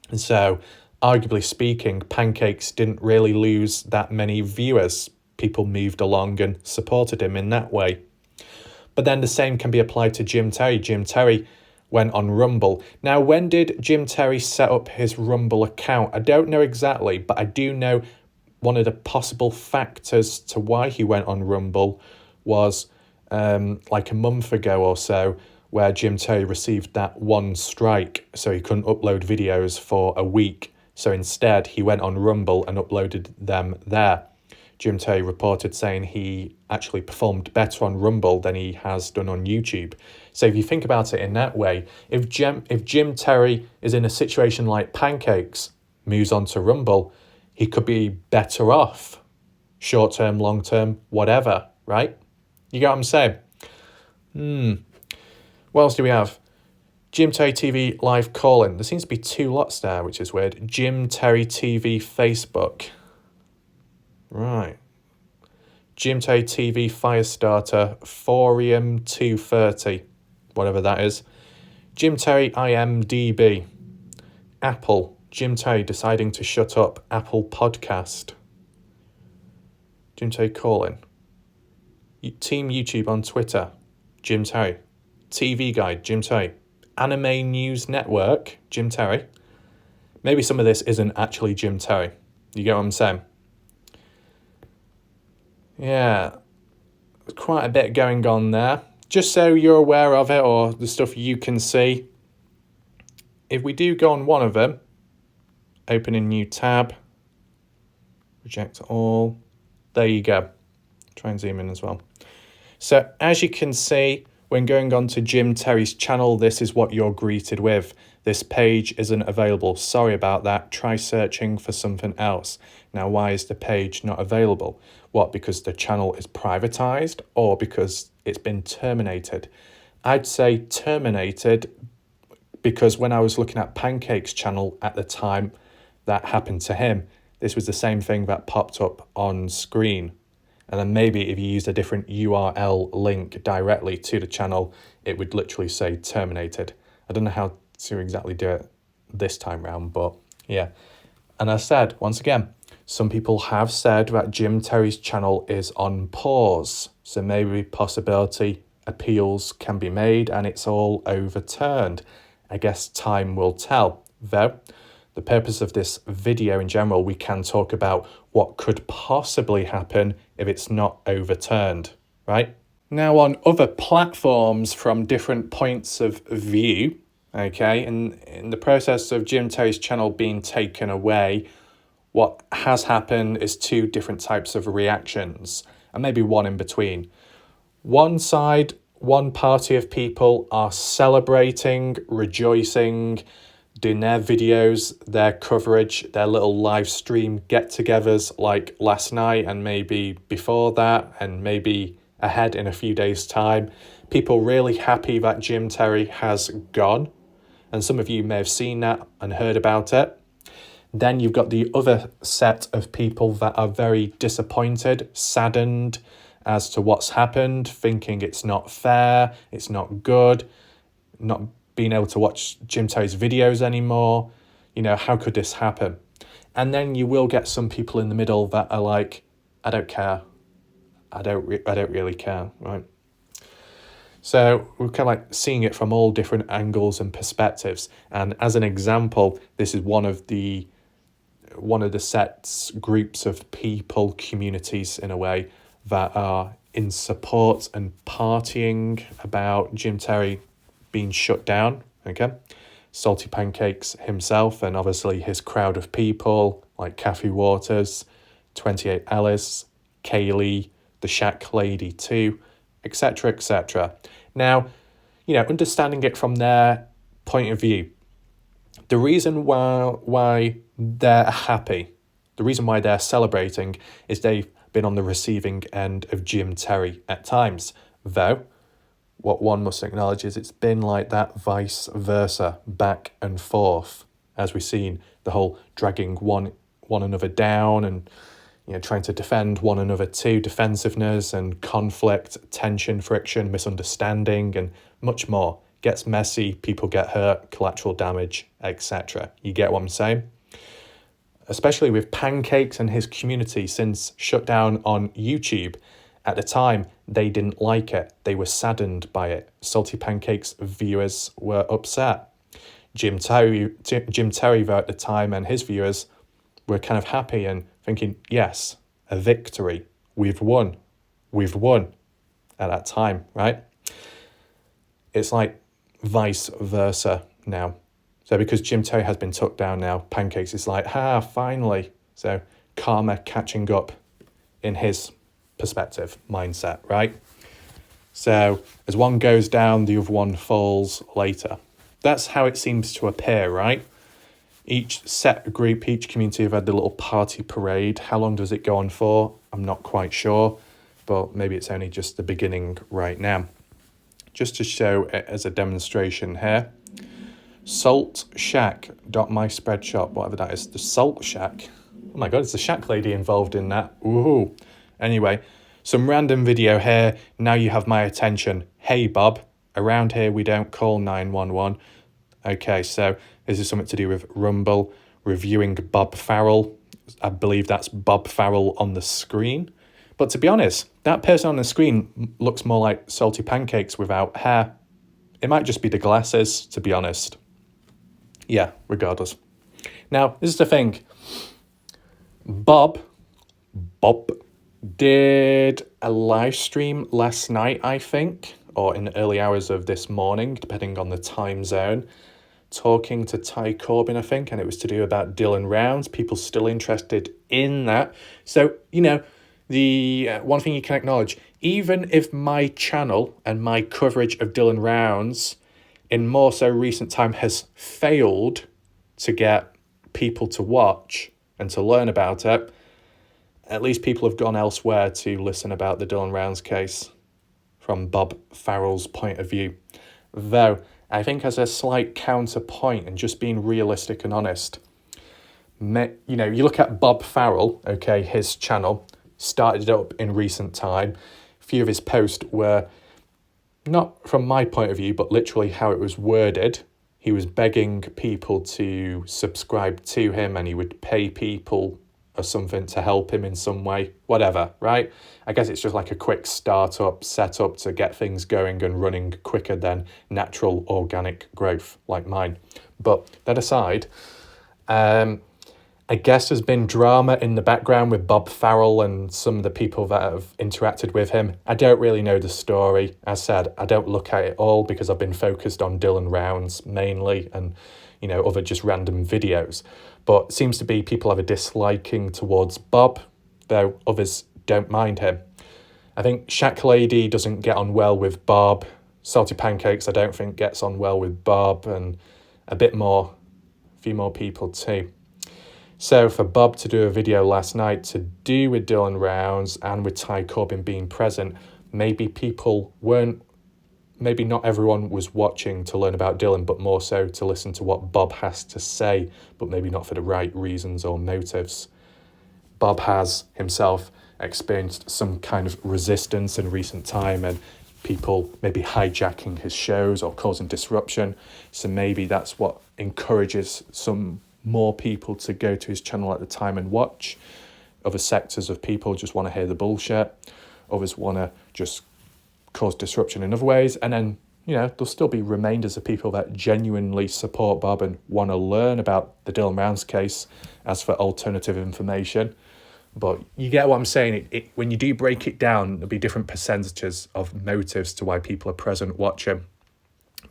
And so, arguably speaking, Pancakes didn't really lose that many viewers. People moved along and supported him in that way. But then the same can be applied to Jim Terry. Jim Terry went on Rumble. Now, when did Jim Terry set up his Rumble account? I don't know exactly, but I do know one of the possible factors to why he went on Rumble was like a month ago or so, where Jim Terry received that one strike, so he couldn't upload videos for a week. So instead, he went on Rumble and uploaded them there. Jim Terry reported saying he actually performed better on Rumble than he has done on YouTube. So if you think about it in that way, if Jim Terry is in a situation like Pancakes, moves on to Rumble, he could be better off, short-term, long-term, whatever, right? You get what I'm saying? What else do we have? Jim Terry TV live call-in. There seems to be two lots there, which is weird. Jim Terry TV Facebook. Right. Jim Terry TV Firestarter Forium 230, whatever that is. Jim Terry IMDb. Apple. Jim Terry deciding to shut up Apple Podcast. Jim Terry calling. Team YouTube on Twitter, Jim Terry. TV Guide, Jim Terry. Anime News Network, Jim Terry. Maybe some of this isn't actually Jim Terry. You get what I'm saying? Yeah, quite a bit going on there. Just so you're aware of it, or the stuff you can see. If we do go on one of them, open a new tab, reject all. There you go. Try and zoom in as well. So as you can see, when going on to Jim Terry's channel, this is what you're greeted with. This page isn't available. Sorry about that. Try searching for something else. Now, why is the page not available? What, because the channel is privatized or because it's been terminated? I'd say terminated because when I was looking at Pancake's channel at the time that happened to him, this was the same thing that popped up on screen. And then maybe if you used a different URL link directly to the channel, it would literally say terminated. I don't know how to exactly do it this time round, but yeah. And I said, once again, some people have said that Jim Terry's channel is on pause. So maybe possibility appeals can be made and it's all overturned. I guess time will tell. Though, the purpose of this video in general, we can talk about what could possibly happen if it's not overturned, right? Now on other platforms from different points of view, okay, and in the process of Jim Terry's channel being taken away, what has happened is two different types of reactions, and maybe one in between. One side, one party of people are celebrating, rejoicing, doing their videos, their coverage, their little live stream get-togethers like last night and maybe before that and maybe ahead in a few days' time. People really happy that Jim Terry has gone. And some of you may have seen that and heard about it. Then you've got the other set of people that are very disappointed, saddened as to what's happened, thinking it's not fair, it's not good, not being able to watch Jim Terry's videos anymore. You know, how could this happen? And then you will get some people in the middle that are like, I don't care. I don't really care, right? So we're kind of like seeing it from all different angles and perspectives. And as an example, this is one of the sets, groups of people, communities in a way, that are in support and partying about Jim Terry being shut down, okay? Salty Pancakes himself and obviously his crowd of people like Kathy Waters, 28 Alice, Kaylee, the Shack Lady too, etc., etc. Now, you know, understanding it from their point of view, the reason why they're happy, the reason why they're celebrating is they've been on the receiving end of Jim Terry at times, though what one must acknowledge is it's been like that vice versa, back and forth, as we've seen the whole dragging one another down and, you know, trying to defend one another too, defensiveness and conflict, tension, friction, misunderstanding, and much more. Gets messy, people get hurt, collateral damage, etc. You get what I'm saying? Especially with Pancakes and his community since shut down on YouTube. At the time, they didn't like it. They were saddened by it. Salty Pancakes viewers were upset. Jim Terry though, at the time, and his viewers were kind of happy and thinking, yes, a victory. We've won. We've won at that time, right? It's like vice versa now. So because Jim Terry has been took down now, Pancakes is like, finally. So karma catching up in his perspective, mindset, right? So as one goes down, the other one falls later. That's how it seems to appear, right? Each set group, each community have had the little party parade. How long does it go on for? I'm not quite sure, but maybe it's only just the beginning right now. Just to show it as a demonstration here, Salt Shack, my spreadshop, whatever that is, the Salt Shack. Oh my God, it's the Shack Lady involved in that. Ooh. Anyway, some random video here. Now you have my attention. Hey, Bob. Around here, we don't call 911. Okay, so this is something to do with Rumble, reviewing Bob Farrell. I believe that's Bob Farrell on the screen. But to be honest, that person on the screen looks more like Salty Pancakes without hair. It might just be the glasses, to be honest. Yeah, regardless. Now, this is the thing. Bob did a live stream last night, I think, or in the early hours of this morning, depending on the time zone, talking to Ty Corbin, I think, and it was to do about Dylan Rounds. People still interested in that. So, the one thing you can acknowledge, even if my channel and my coverage of Dylan Rounds in more so recent time has failed to get people to watch and to learn about it, at least people have gone elsewhere to listen about the Dylan Rounds case from Bob Farrell's point of view. Though, I think as a slight counterpoint and just being realistic and honest, you look at Bob Farrell, okay, his channel started up in recent time. A few of his posts were not from my point of view, but literally how it was worded. He was begging people to subscribe to him and he would pay people or something to help him in some way, whatever, right? I guess it's just like a quick startup setup to get things going and running quicker than natural organic growth like mine. But that aside, I guess there's been drama in the background with Bob Farrell and some of the people that have interacted with him. I don't really know the story. As said, I don't look at it all because I've been focused on Dylan Rounds mainly and, other just random videos. But it seems to be people have a disliking towards Bob, though others don't mind him. I think Shack Lady doesn't get on well with Bob. Salty Pancakes I don't think gets on well with Bob, and a few more people too. So for Bob to do a video last night to do with Dylan Rounds and with Ty Corbin being present, maybe not everyone was watching to learn about Dylan, but more so to listen to what Bob has to say, but maybe not for the right reasons or motives. Bob has himself experienced some kind of resistance in recent time and people maybe hijacking his shows or causing disruption. So maybe that's what encourages some more people to go to his channel at the time and watch. Other sectors of people just want to hear the bullshit. Others want to just cause disruption in other ways. And then, there'll still be remainders of people that genuinely support Bob and want to learn about the Dylan Rounds case as for alternative information. But you get what I'm saying. When you do break it down, there'll be different percentages of motives to why people are present watching.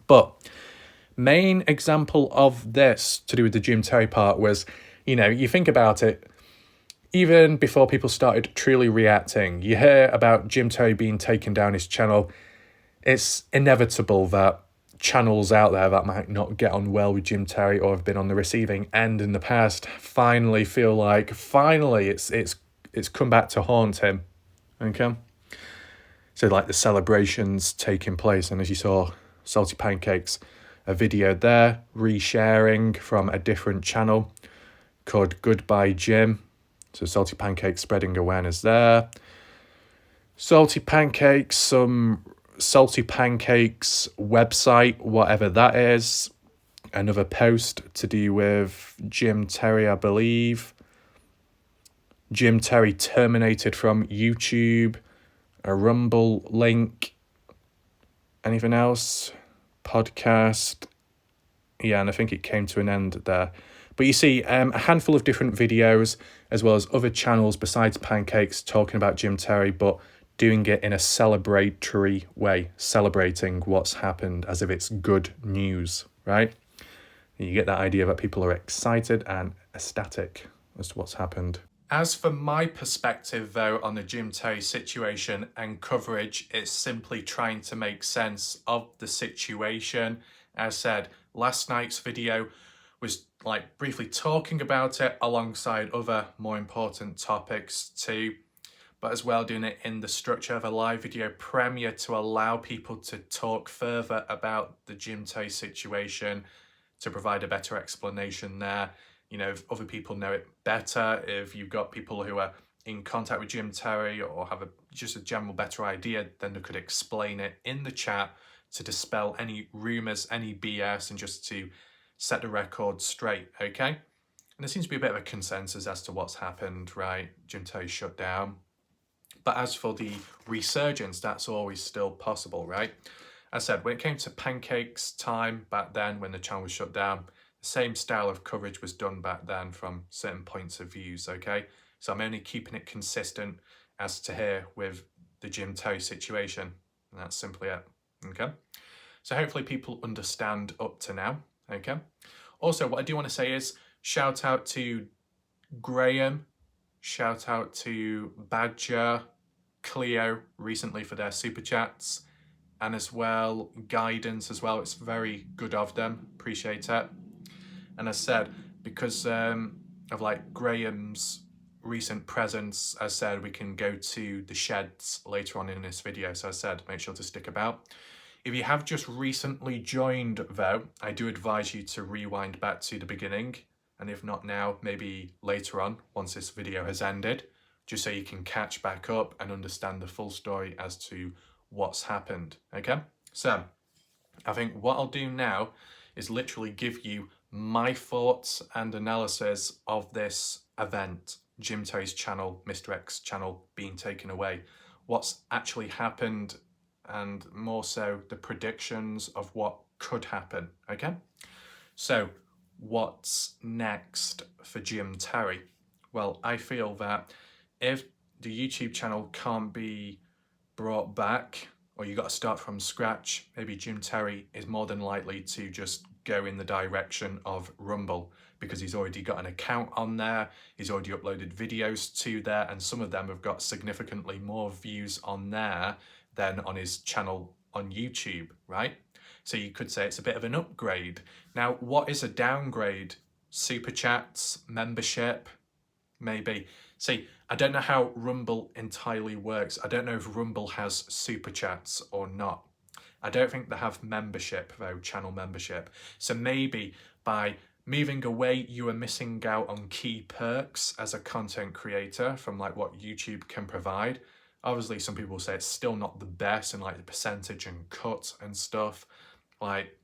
But main example of this to do with the Jim Terry part was, you think about it, even before people started truly reacting, you hear about Jim Terry being taken down his channel. It's inevitable that channels out there that might not get on well with Jim Terry or have been on the receiving end in the past finally feel like it's come back to haunt him. Okay? So like the celebrations taking place, and as you saw, Salty Pancakes, a video there, resharing from a different channel called Goodbye Jim. So Salty Pancakes spreading awareness there. Salty Pancakes, some Salty Pancakes website, whatever that is. Another post to do with Jim Terry, I believe. Jim Terry terminated from YouTube. A Rumble link. Anything else? Podcast. Yeah, and I think it came to an end there. But you see a handful of different videos as well as other channels besides Pancakes talking about Jim Terry, but doing it in a celebratory way, celebrating what's happened as if it's good news, right? And you get that idea that people are excited and ecstatic as to what's happened. As for my perspective, though, on the Jim Terry situation and coverage, it's simply trying to make sense of the situation. As said, last night's video was like briefly talking about it alongside other more important topics too, but as well doing it in the structure of a live video premiere to allow people to talk further about the Jim Terry situation, to provide a better explanation there. If other people know it better, if you've got people who are in contact with Jim Terry or have just a general better idea, then they could explain it in the chat to dispel any rumours, any BS, and just to set the record straight, okay? And there seems to be a bit of a consensus as to what's happened, right? Jim Terry shut down. But as for the resurgence, that's always still possible, right? As I said, when it came to Pancakes time back then, when the channel was shut down, the same style of coverage was done back then from certain points of views, okay? So I'm only keeping it consistent as to here with the Jim Terry situation, and that's simply it, okay? So hopefully people understand up to now, okay? Also, what I do want to say is shout out to Graham, shout out to Badger, Cleo recently for their super chats, and as well Guidance as well. It's very good of them, appreciate it. And as said, because of like Graham's recent presence, as said, we can go to the sheds later on in this video. So as said, make sure to stick about. If you have just recently joined though, I do advise you to rewind back to the beginning, and if not now, maybe later on once this video has ended, just so you can catch back up and understand the full story as to what's happened, okay? So I think what I'll do now is literally give you my thoughts and analysis of this event, Jim Terry's channel, Mr. X channel being taken away, what's actually happened, and more so the predictions of what could happen, okay? So what's next for Jim Terry? Well, I feel that if the YouTube channel can't be brought back, or you got to start from scratch, maybe Jim Terry is more than likely to just go in the direction of Rumble, because he's already got an account on there, he's already uploaded videos to there, and some of them have got significantly more views on there than on his channel on YouTube, right? So you could say it's a bit of an upgrade. Now, what is a downgrade? Super chats, membership, maybe. See, I don't know how Rumble entirely works. I don't know if Rumble has super chats or not. I don't think they have membership though, channel membership. So maybe by moving away, you are missing out on key perks as a content creator from like what YouTube can provide. Obviously, some people say it's still not the best, and like the percentage and cut and stuff. Like,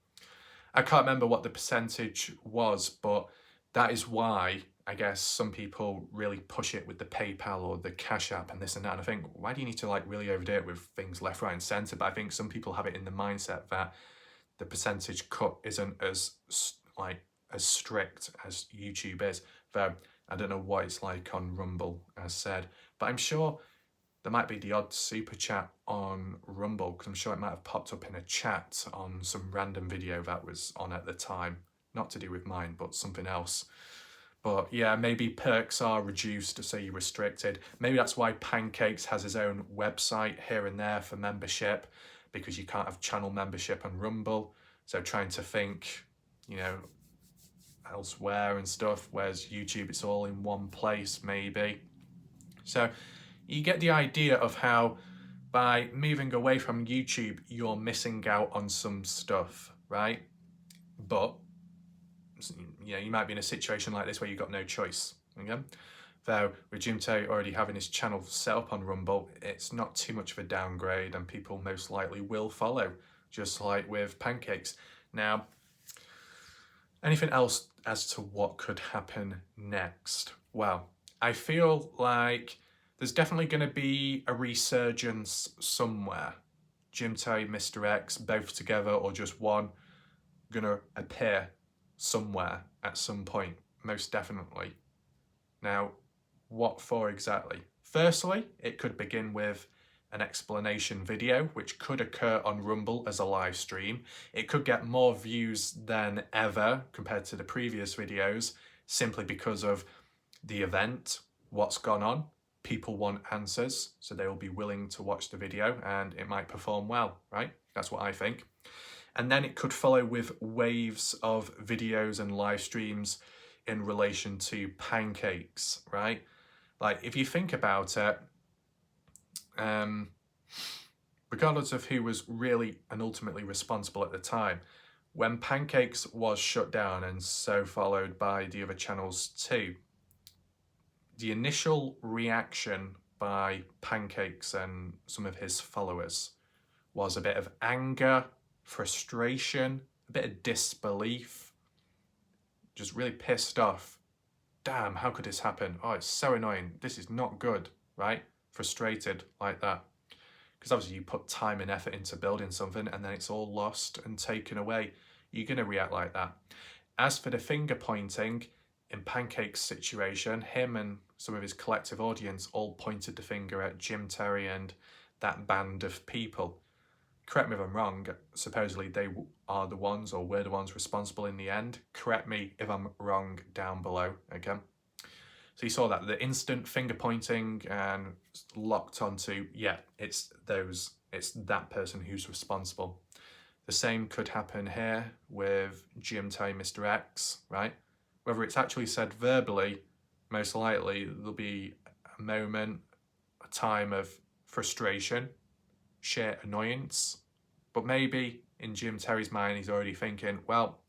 I can't remember what the percentage was, but that is why I guess some people really push it with the PayPal or the Cash App and this and that. And I think, why do you need to like really overdo it with things left, right, and centre? But I think some people have it in the mindset that the percentage cut isn't as like as strict as YouTube is. Though I don't know what it's like on Rumble, as said, but I'm sure there might be the odd super chat on Rumble, because I'm sure it might have popped up in a chat on some random video that was on at the time. Not to do with mine, but something else. But yeah, maybe perks are reduced, so you're restricted. Maybe that's why Pancakes has his own website here and there for membership, because you can't have channel membership on Rumble. So trying to think, you know, elsewhere and stuff, whereas YouTube, it's all in one place maybe. So you get the idea of how by moving away from YouTube, you're missing out on some stuff, right? But you know, you might be in a situation like this where you've got no choice, okay? Though with Jim Terry already having his channel set up on Rumble, it's not too much of a downgrade, and people most likely will follow, just like with Pancakes. Now, anything else as to what could happen next? Well, I feel like there's definitely going to be a resurgence somewhere. Jim Terry, Mr. X, both together or just one, going to appear somewhere at some point, most definitely. Now, what for exactly? Firstly, it could begin with an explanation video, which could occur on Rumble as a live stream. It could get more views than ever compared to the previous videos, simply because of the event, what's gone on. People want answers, so they will be willing to watch the video, and it might perform well, right? That's what I think. And then it could follow with waves of videos and live streams in relation to Pancakes, right? Like, if you think about it, regardless of who was really and ultimately responsible at the time, when Pancakes was shut down, and so followed by the other channels too, the initial reaction by Pancakes and some of his followers was a bit of anger, frustration, a bit of disbelief, just really pissed off. Damn, how could this happen? Oh, it's so annoying. This is not good, right? frustrated like that. Because obviously you put time and effort into building something and then it's all lost and taken away. You're going to react like that. As for the finger pointing, in Pancake's situation, him and some of his collective audience all pointed the finger at Jim Terry and that band of people. Correct me if I'm wrong, supposedly they are the ones or were the ones responsible in the end. Correct me if I'm wrong down below again. So you saw that, the instant finger pointing and locked onto, yeah, it's that person who's responsible. The same could happen here with Jim Terry, Mr. X, right? Whether it's actually said verbally, most likely there'll be a moment, a time of frustration, sheer annoyance, but maybe in Jim Terry's mind he's already thinking, well,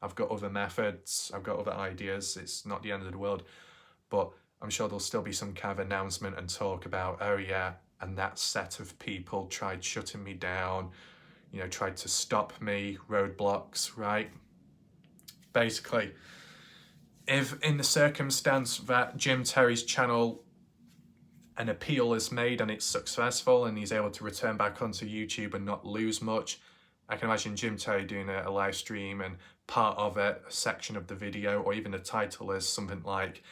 I've got other methods, I've got other ideas, it's not the end of the world, but I'm sure there'll still be some kind of announcement and talk about, oh yeah, and that set of people tried shutting me down, you know, tried to stop me, roadblocks, right? Basically, if in the circumstance that Jim Terry's channel, an appeal is made and it's successful and he's able to return back onto YouTube and not lose much, I can imagine Jim Terry doing a live stream and part of it, a section of the video, or even the title is something like,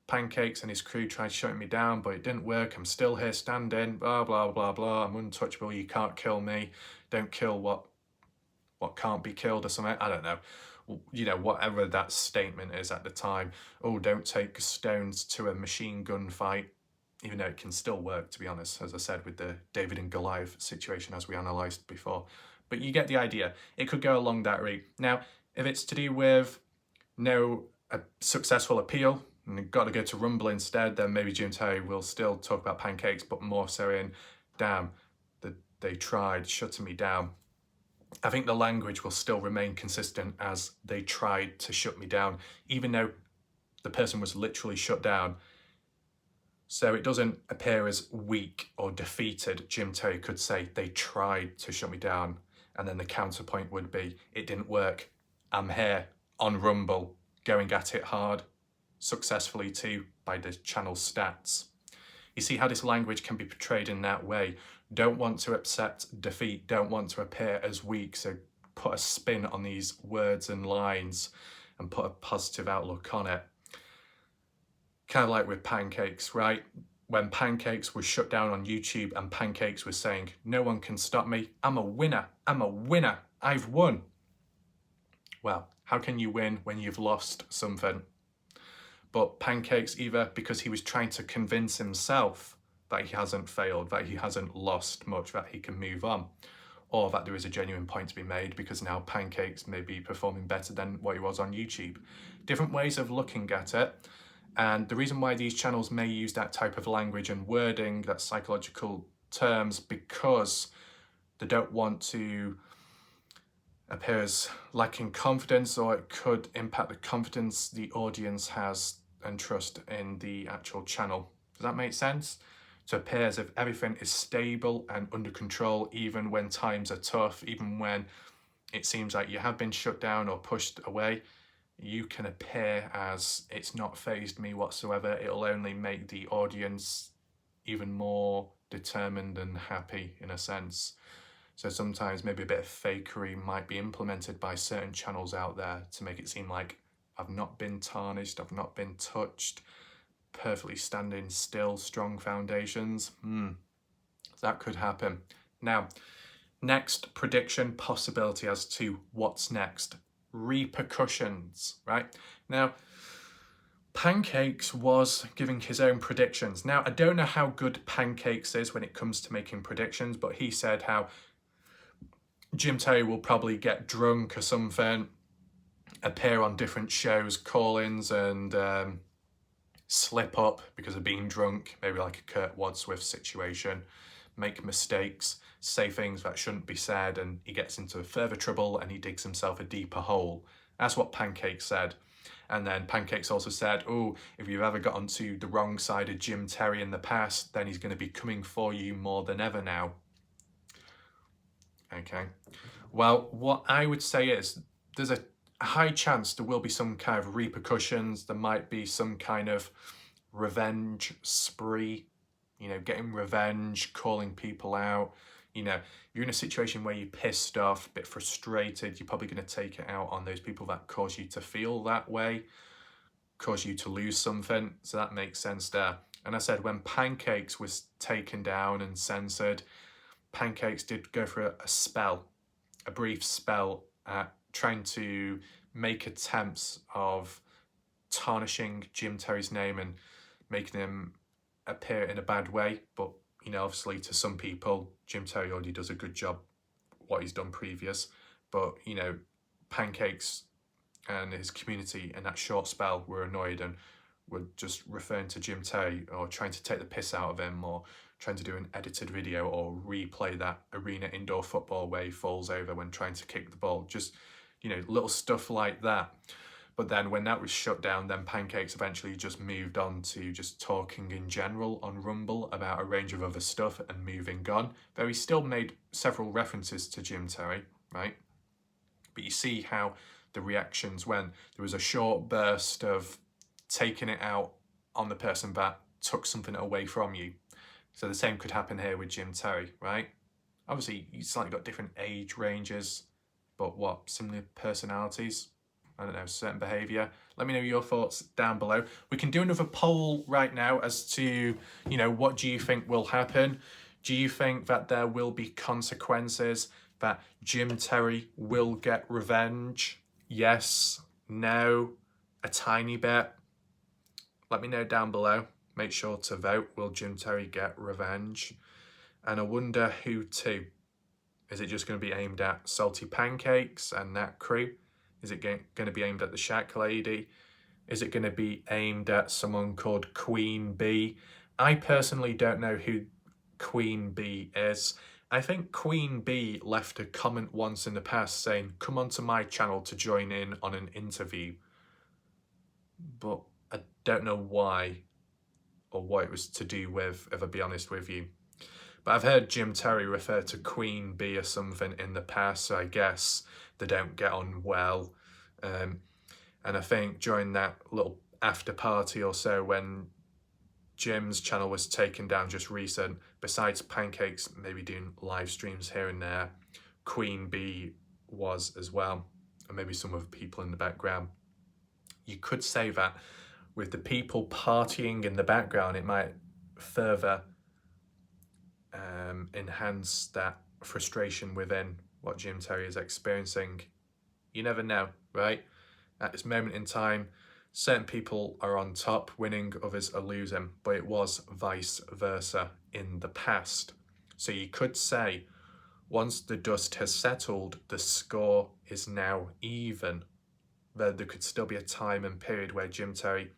Pancakes and his crew tried shutting me down, but it didn't work. I'm still here standing, blah, blah, blah, blah. I'm untouchable. You can't kill me. Don't kill what can't be killed or something. I don't know. You know, whatever that statement is at the time. Oh, don't take stones to a machine gun fight. Even though it can still work, to be honest, as I said, with the David and Goliath situation as we analysed before. But you get the idea. It could go along that route. Now, if it's to do with a successful appeal, and you've got to go to Rumble instead, then maybe Jim Terry will still talk about Pancakes, but more so in, damn, they tried shutting me down. I think the language will still remain consistent as they tried to shut me down, even though the person was literally shut down. So it doesn't appear as weak or defeated. Jim Terry could say, they tried to shut me down. And then the counterpoint would be, it didn't work. I'm here on Rumble, going at it hard, successfully too, by the channel stats. You see how this language can be portrayed in that way. Don't want to accept defeat, don't want to appear as weak, so put a spin on these words and lines and put a positive outlook on it. Kind of like with Pancakes, right? When Pancakes was shut down on YouTube and Pancakes was saying, no one can stop me, I'm a winner, I've won. Well, how can you win when you've lost something? But Pancakes, either because he was trying to convince himself that he hasn't failed, that he hasn't lost much, that he can move on, or that there is a genuine point to be made because now Pancakes may be performing better than what he was on YouTube. Different ways of looking at it. And the reason why these channels may use that type of language and wording, that psychological terms, because they don't want to appear as lacking confidence, or it could impact the confidence the audience has and trust in the actual channel. Does that make sense? To appear as if everything is stable and under control, even when times are tough, even when it seems like you have been shut down or pushed away, you can appear as it's not fazed me whatsoever. It'll only make the audience even more determined and happy in a sense. So sometimes maybe a bit of fakery might be implemented by certain channels out there to make it seem like I've not been tarnished, I've not been touched, perfectly standing still, strong foundations. That could happen. Now, next prediction possibility as to what's next. Repercussions, right? Now, Pancakes was giving his own predictions. Now, I don't know how good Pancakes is when it comes to making predictions, but he said how Jim Terry will probably get drunk or something, appear on different shows, call-ins, and slip up because of being drunk, maybe like a Kurt Wadsworth situation, make mistakes, say things that shouldn't be said, and he gets into further trouble and he digs himself a deeper hole. That's what Pancakes said. And then Pancakes also said, oh, if you've ever got onto the wrong side of Jim Terry in the past, then he's going to be coming for you more than ever now. Okay. Well, what I would say is there's a high chance there will be some kind of repercussions. There might be some kind of revenge spree you know, getting revenge, calling people out. You know, you're in a situation where you're pissed off, a bit frustrated, you're probably going to take it out on those people that cause you to feel that way, cause you to lose something. So that makes sense there. And I said when Pancakes was taken down and censored, Pancakes did go for a spell, a brief spell at trying to make attempts of tarnishing Jim Terry's name and making him appear in a bad way. But, you know, obviously to some people, Jim Terry already does a good job what he's done previous. But, you know, Pancakes and his community in that short spell were annoyed and were just referring to Jim Terry or trying to take the piss out of him or trying to do an edited video or replay that arena indoor football where he falls over when trying to kick the ball. Just, you know, little stuff like that. But then when that was shut down, then Pancakes eventually just moved on to just talking in general on Rumble about a range of other stuff and moving on. Though he still made several references to Jim Terry, right? But you see how the reactions when there was a short burst of taking it out on the person that took something away from you. So the same could happen here with Jim Terry, right? Obviously, you slightly got different age ranges, but what, similar personalities? I don't know, certain behaviour. Let me know your thoughts down below. We can do another poll right now as to, you know, what do you think will happen? Do you think that there will be consequences, that Jim Terry will get revenge? Yes, no, a tiny bit. Let me know down below. Make sure to vote. Will Jim Terry get revenge? And I wonder who to. Is it just going to be aimed at Salty Pancakes and that crew? Is it going to be aimed at the Shack Lady? Is it going to be aimed at someone called Queen Bee? I personally don't know who Queen Bee is. I think Queen Bee left a comment once in the past saying, come onto my channel to join in on an interview. But I don't know why or what it was to do with, if I'll be honest with you. But I've heard Jim Terry refer to Queen Bee or something in the past, so I guess they don't get on well. And I think during that little after party or so when Jim's channel was taken down just recent, besides Pancakes maybe doing live streams here and there, Queen Bee was as well, and maybe some other people in the background. You could say that with the people partying in the background, it might further enhance that frustration within what Jim Terry is experiencing. You never know, right? At this moment in time, certain people are on top, winning, others are losing, but it was vice versa in the past. So you could say, once the dust has settled, the score is now even. There could still be a time and period where Jim Terry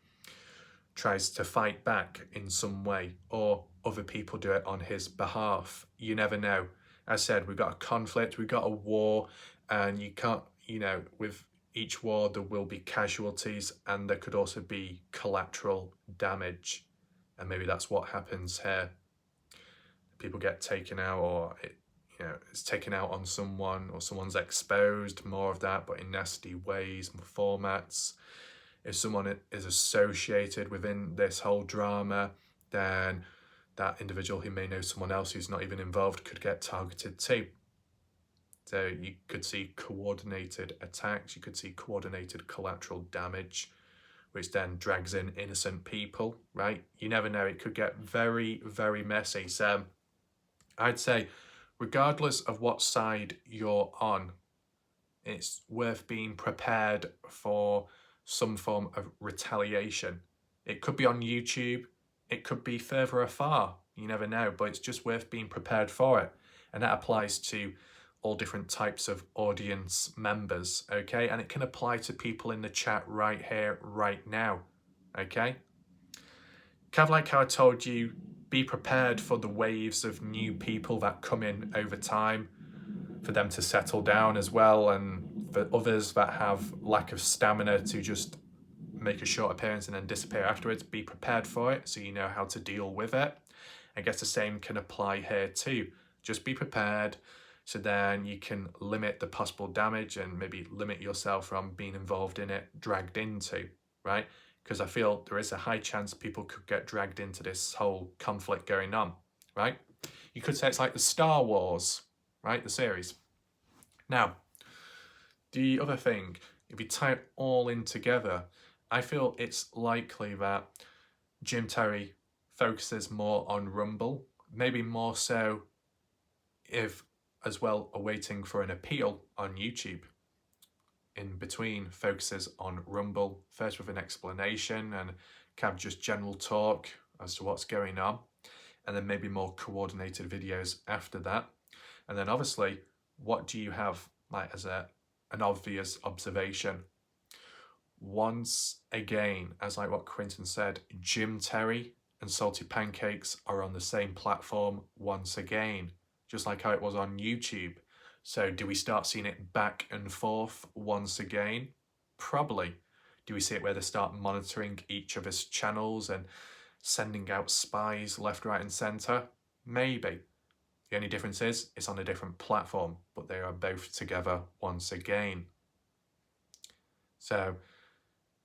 tries to fight back in some way, or other people do it on his behalf. You never know. As I said, we've got a conflict, we've got a war, and you can't, you know, with each war there will be casualties and there could also be collateral damage. And maybe that's what happens here. People get taken out, or it's taken out on someone, or someone's exposed, more of that, but in nasty ways, formats. If someone is associated within this whole drama, then that individual who may know someone else who's not even involved could get targeted too. So you could see coordinated attacks, you could see coordinated collateral damage, which then drags in innocent people, right? You never know, it could get very, very messy. So I'd say, regardless of what side you're on, it's worth being prepared for some form of retaliation. It could be on YouTube, it could be further afar, you never know, but it's just worth being prepared for it. And that applies to all different types of audience members, okay? And it can apply to people in the chat right here, right now, okay? Kind of like how I told you, be prepared for the waves of new people that come in over time, for them to settle down as well, and for others that have lack of stamina to just make a short appearance and then disappear afterwards. Be prepared for it so you know how to deal with it. I guess the same can apply here too. Just be prepared so then you can limit the possible damage and maybe limit yourself from being involved in it, dragged into, right? because I feel there is a high chance people could get dragged into this whole conflict going on, right? You could say it's like the Star Wars, right? The series. Now, the other thing, if you tie it all in together, I feel it's likely that Jim Terry focuses more on Rumble, maybe more so if as well awaiting for an appeal on YouTube. In between, focuses on Rumble, first with an explanation and kind of just general talk as to what's going on, and then maybe more coordinated videos after that. And then obviously, what do you have like as an obvious observation? Once again, as like what Quinton said, Jim Terry and Salty Pancakes are on the same platform once again, just like how it was on YouTube. So do we start seeing it back and forth once again? Probably. Do we see it where they start monitoring each of his channels and sending out spies left, right and centre? Maybe. The only difference is it's on a different platform, but they are both together once again. So,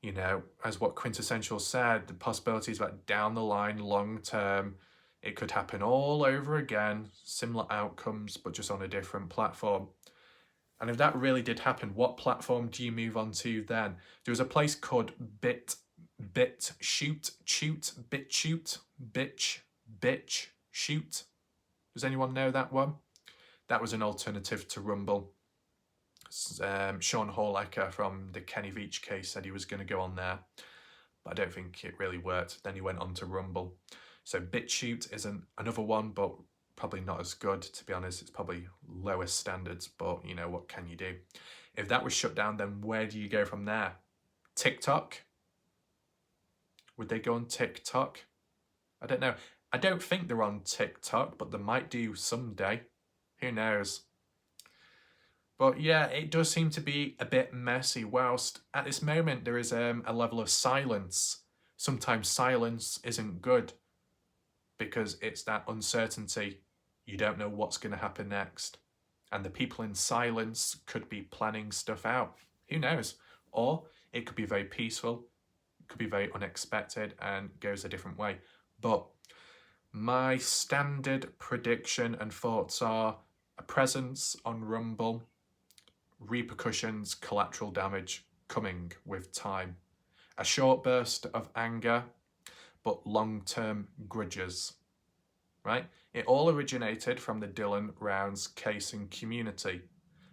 you know, as what Quintessential said, the possibilities that down the line, long term, it could happen all over again, similar outcomes, but just on a different platform. And if that really did happen, what platform do you move on to then? There was a place called BitChute. Does anyone know that one? That was an alternative to Rumble. Sean Horlecker from the Kenny Veach case said he was going to go on there, but I don't think it really worked. Then he went on to Rumble. So BitChute is another one, but probably not as good, to be honest. It's probably lower standards, but you know, what can you do? If that was shut down, then where do you go from there? TikTok? Would they go on TikTok? I don't know. I don't think they're on TikTok, but they might do someday. Who knows? But yeah, it does seem to be a bit messy, whilst at this moment there is a level of silence. Sometimes silence isn't good because it's that uncertainty. You don't know what's going to happen next. And the people in silence could be planning stuff out. Who knows? Or it could be very peaceful, it could be very unexpected and goes a different way. But my standard prediction and thoughts are a presence on Rumble, repercussions, collateral damage coming with time. A short burst of anger, but long-term grudges, right? It all originated from the Dylan Rounds case and community.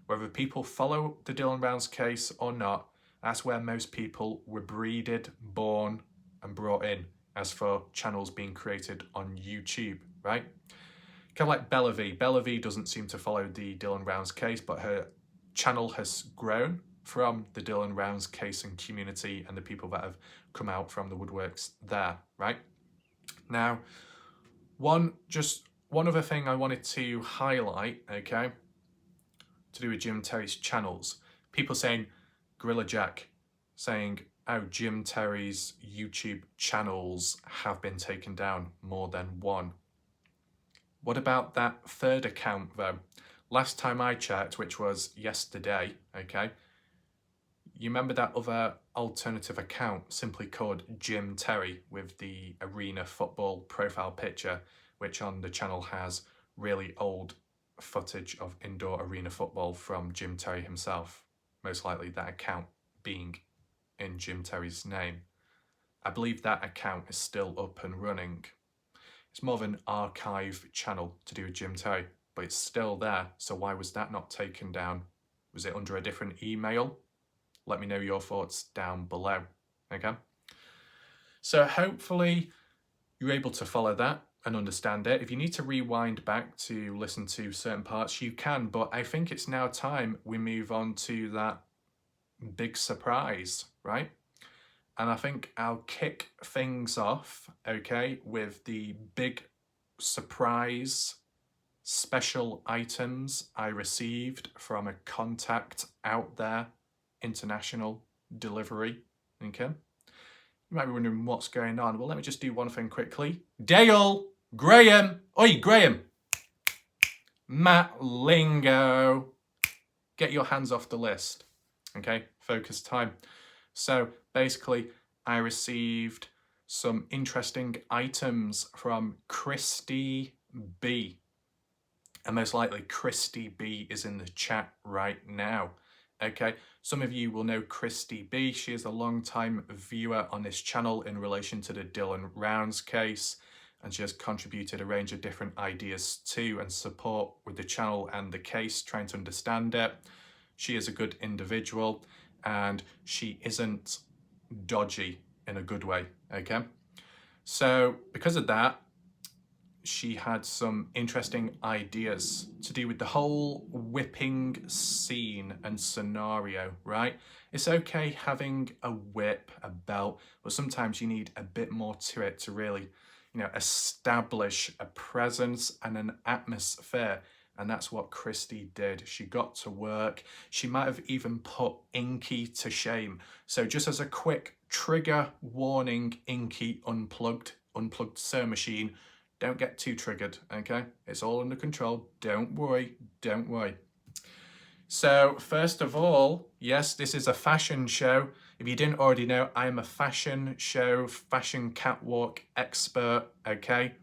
Whether people follow the Dylan Rounds case or not, that's where most people were breeded, born and brought in, as for channels being created on YouTube, right? Kind of like Bella V. Bella V doesn't seem to follow the Dylan Rounds case, but her channel has grown from the Dylan Rounds case and community and the people that have come out from the woodworks there, right? Now, one other thing I wanted to highlight, okay, to do with Jim Terry's channels. People saying, Gorilla Jack, saying, oh, Jim Terry's YouTube channels have been taken down, more than one. What about that third account though? Last time I checked, which was yesterday, okay, you remember that other alternative account simply called Jim Terry with the arena football profile picture, which on the channel has really old footage of indoor arena football from Jim Terry himself, most likely that account being in Jim Terry's name. I believe that account is still up and running. It's more of an archive channel to do with Jim Terry, but it's still there, so why was that not taken down? Was it under a different email? Let me know your thoughts down below, okay? So hopefully you're able to follow that and understand it. If you need to rewind back to listen to certain parts, you can, but I think it's now time we move on to that big surprise, right? And I think I'll kick things off, okay, with the big surprise special items I received from a contact out there, international delivery, okay? You might be wondering what's going on. Well, let me just do one thing quickly. Dale, Graham, oi, Graham, Matt Lingo, get your hands off the list, okay? Focus time. So basically, I received some interesting items from Christy B. And most likely Christy B is in the chat right now. Okay, some of you will know Christy B. She is a long-time viewer on this channel in relation to the Dylan Rounds case, and she has contributed a range of different ideas to and support with the channel and the case, trying to understand it. She is a good individual, and she isn't dodgy in a good way, okay? So because of that, she had some interesting ideas to do with the whole whipping scene and scenario, right? It's okay having a whip, a belt, but sometimes you need a bit more to it to really, establish a presence and an atmosphere. And that's what Christy did. She got to work. She might have even put Inky to shame. So just as a quick trigger warning, Inky unplugged sewing machine. Don't get too triggered, okay? It's all under control. Don't worry, don't worry. So first of all, yes, this is a fashion show. If you didn't already know, I am a fashion show, fashion catwalk expert, okay?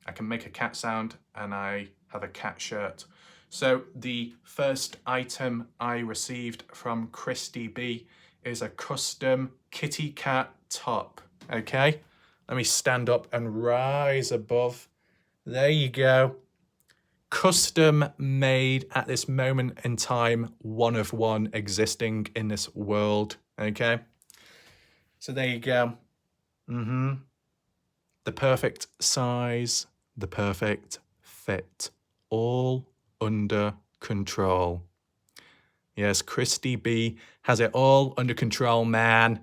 I can make a cat sound and I have a cat shirt. So the first item I received from Christy B is a custom kitty cat top, okay? Let me stand up and rise above. There you go. Custom made at this moment in time, one of one existing in this world, okay? So there you go. The perfect size, the perfect fit, all under control. Yes, Christy B has it all under control, man.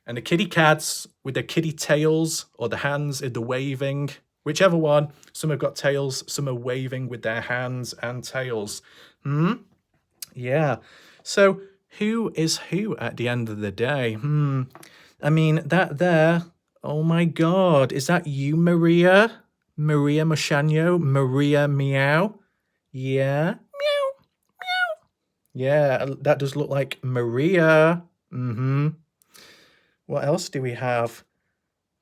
And the kitty cats with their kitty tails or the hands in the waving, whichever one. Some have got tails, some are waving with their hands and tails. Yeah. So who is who at the end of the day? I mean, that there, oh my God, is that you, Maria? Maria Moshano? Maria Meow? Yeah. Meow. Meow. Yeah, that does look like Maria. What else do we have?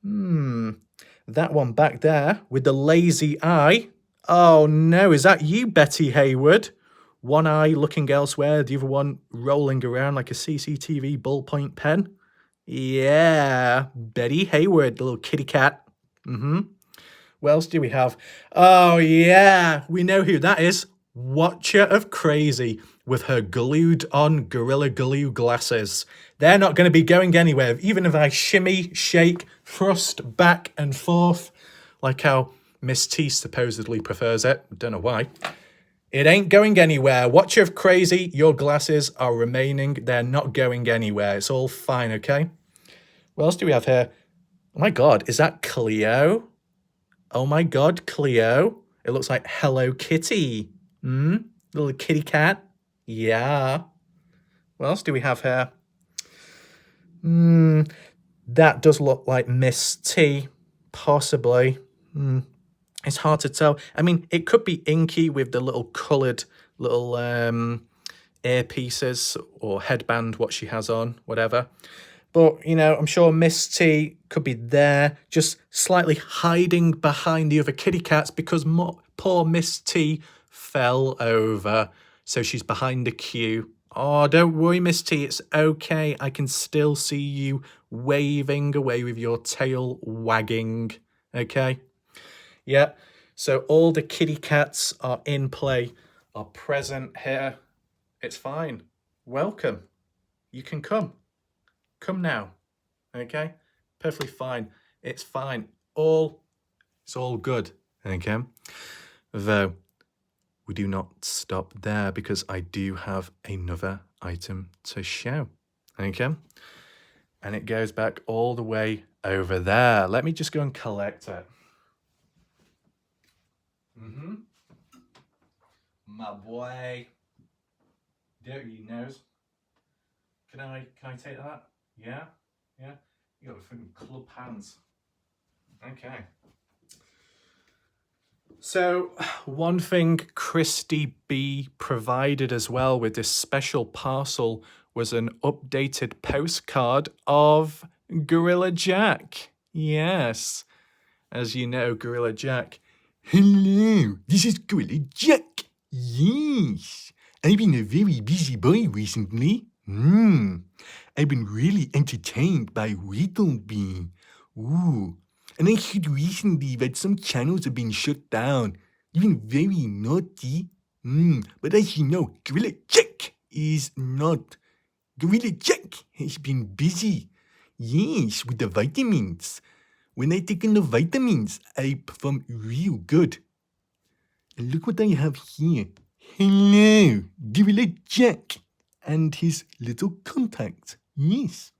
That one back there with the lazy eye. Oh no, is that you, Betty Hayward? One eye looking elsewhere, the other one rolling around like a CCTV ballpoint pen. Yeah, Betty Hayward, the little kitty cat. What else do we have? Oh yeah, we know who that is. Watcher of Crazy with her glued on Gorilla Glue glasses. They're not going to be going anywhere. Even if I shimmy, shake, thrust back and forth, like how Miss T supposedly prefers it. Don't know why. It ain't going anywhere. Watcher of Crazy, your glasses are remaining. They're not going anywhere. It's all fine, okay? What else do we have here? Oh my God, is that Cleo? Oh my God, Cleo. It looks like Hello Kitty. Little kitty cat. Yeah. What else do we have here? That does look like Miss T, possibly. It's hard to tell. I mean, it could be Inky with the little coloured little earpieces or headband, what she has on, whatever. But, I'm sure Miss T could be there, just slightly hiding behind the other kitty cats because poor Miss T fell over. So she's behind the queue. Oh, don't worry, Miss T. It's okay. I can still see you waving away with your tail wagging. Okay? Yeah. So all the kitty cats are in play, are present here. It's fine. Welcome. You can come. Come now. Okay? Perfectly fine. It's fine. It's all good. Okay? Though we do not stop there because I do have another item to show. Okay? And it goes back all the way over there. Let me just go and collect it. My boy. Dirty nose. Can I take that? Yeah? Yeah? You got the fucking club hands. Okay. So, one thing Christy B provided as well with this special parcel was an updated postcard of Gorilla Jack. Yes. As you know, Gorilla Jack. Hello, this is Gorilla Jack. Yes. I've been a very busy boy recently. I've been really entertained by Whittleby. Ooh. And I heard recently that some channels have been shut down. Even very naughty. But as you know, Gorilla Jack is not. Gorilla Jack has been busy. Yes, with the vitamins. When I take in the vitamins, I perform real good. And look what I have here. Hello, Gorilla Jack and his little contact. Yes.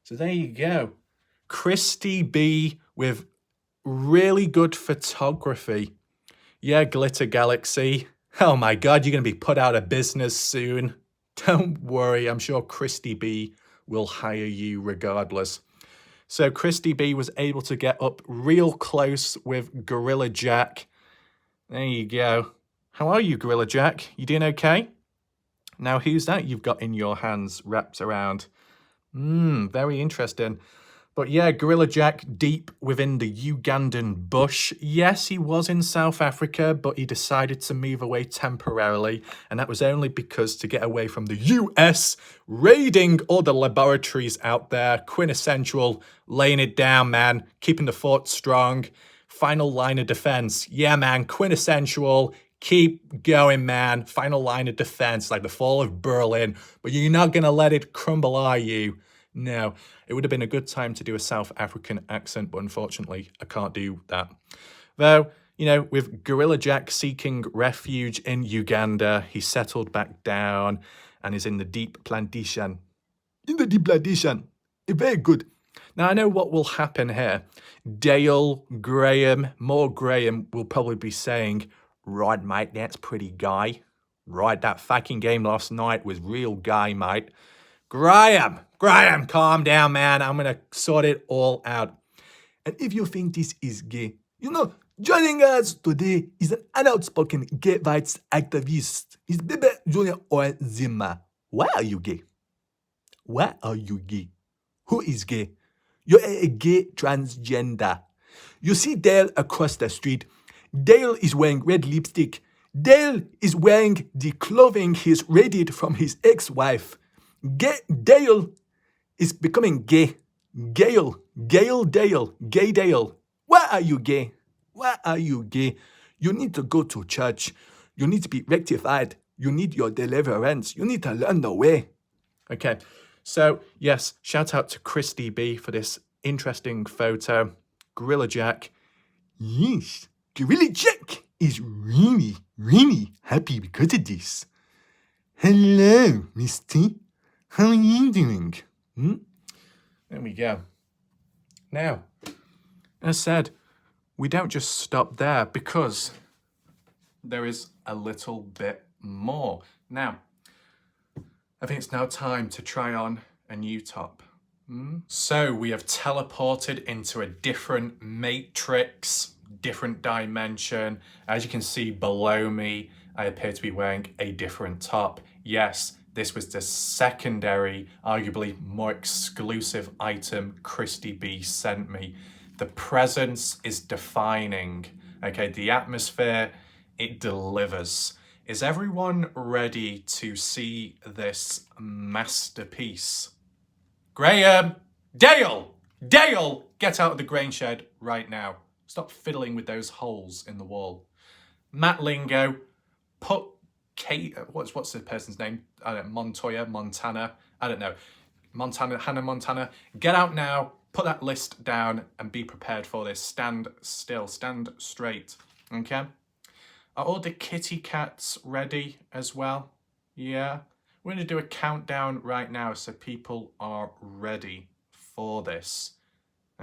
So there you go. Christy B with really good photography. Yeah, Glitter Galaxy. Oh my God, you're going to be put out of business soon. Don't worry, I'm sure Christy B will hire you regardless. So Christy B was able to get up real close with Gorilla Jack. There you go. How are you, Gorilla Jack? You doing okay? Now, who's that you've got in your hands wrapped around? Very interesting. But yeah, Gorilla Jack deep within the Ugandan bush. Yes, he was in South Africa, but he decided to move away temporarily. And that was only because to get away from the US, raiding all the laboratories out there, quintessential, laying it down, man, keeping the fort strong. Final line of defense. Yeah, man, quintessential. Keep going, man. Final line of defense, like the fall of Berlin. But you're not going to let it crumble, are you? No, it would have been a good time to do a South African accent, but unfortunately, I can't do that. Though, you know, with Gorilla Jack seeking refuge in Uganda, he settled back down and is in the deep plantation. In the deep plantation. Very good. Now, I know what will happen here. Dale, Graham, more Graham will probably be saying, right, mate, that's pretty guy. Right, that fucking game last night was real guy, mate. Graham, calm down, man. I'm going to sort it all out. And if you think this is gay, you know, joining us today is an outspoken gay rights activist. It's Bebe Junior Zima. Why are you gay? Why are you gay? Who is gay? You're a gay transgender. You see Dale across the street. Dale is wearing red lipstick. Dale is wearing the clothing he's raided from his ex-wife. Dale is becoming gay. Dale. Gay Dale. Why are you gay? Why are you gay? You need to go to church. You need to be rectified. You need your deliverance. You need to learn the way. Okay, so yes, shout out to Christy B for this interesting photo. Gorilla Jack. Yes, Gorilla Jack is really, really happy because of this. Hello, Misty. How are you doing? There we go. Now, as said, we don't just stop there because there is a little bit more. Now, I think it's now time to try on a new top. So we have teleported into a different matrix, different dimension. As you can see below me, I appear to be wearing a different top. Yes, this was the secondary, arguably more exclusive item Christy B sent me. The presence is defining. Okay, the atmosphere, it delivers. Is everyone ready to see this masterpiece? Graham! Dale! Get out of the grain shed right now. Stop fiddling with those holes in the wall. Matt Lingo, put Kate, what's the person's name? I don't know, Montoya, Montana, I don't know. Hannah Montana. Get out now, put that list down and be prepared for this. Stand still, stand straight, okay? Are all the kitty cats ready as well? Yeah? We're going to do a countdown right now so people are ready for this,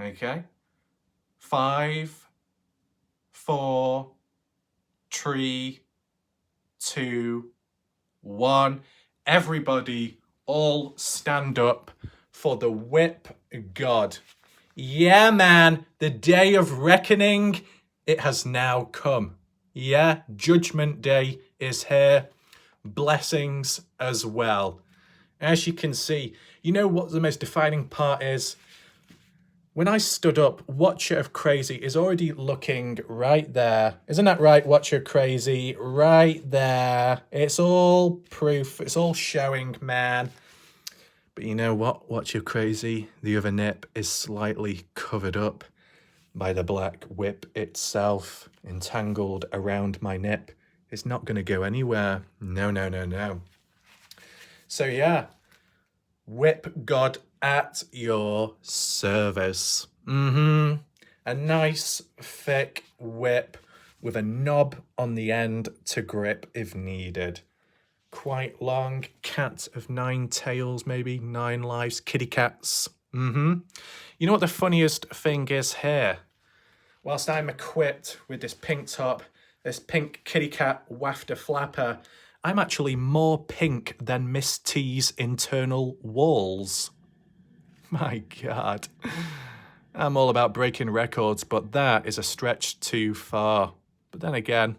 okay? 5, 4, 3, 2, 1. Everybody all stand up for the whip god. Yeah, man, the day of reckoning, it has now come. Yeah, Judgment Day is here. Blessings as well. As you can see, you know what the most defining part is? When I stood up, Watcher of Crazy is already looking right there. Isn't that right, Watcher of Crazy? Right there. It's all proof. It's all showing, man. But you know what, Watcher of Crazy? The other nip is slightly covered up by the black whip itself, entangled around my nip. It's not going to go anywhere. No, no, no, no. So yeah, whip god at your service. A nice thick whip with a knob on the end to grip if needed. Quite long, cat of 9 tails, maybe 9 lives, kitty cats. You know what the funniest thing is here? Whilst I'm equipped with this pink top, this pink kitty cat wafter flapper, I'm actually more pink than Miss T's internal walls. My God. I'm all about breaking records, but that is a stretch too far. But then again,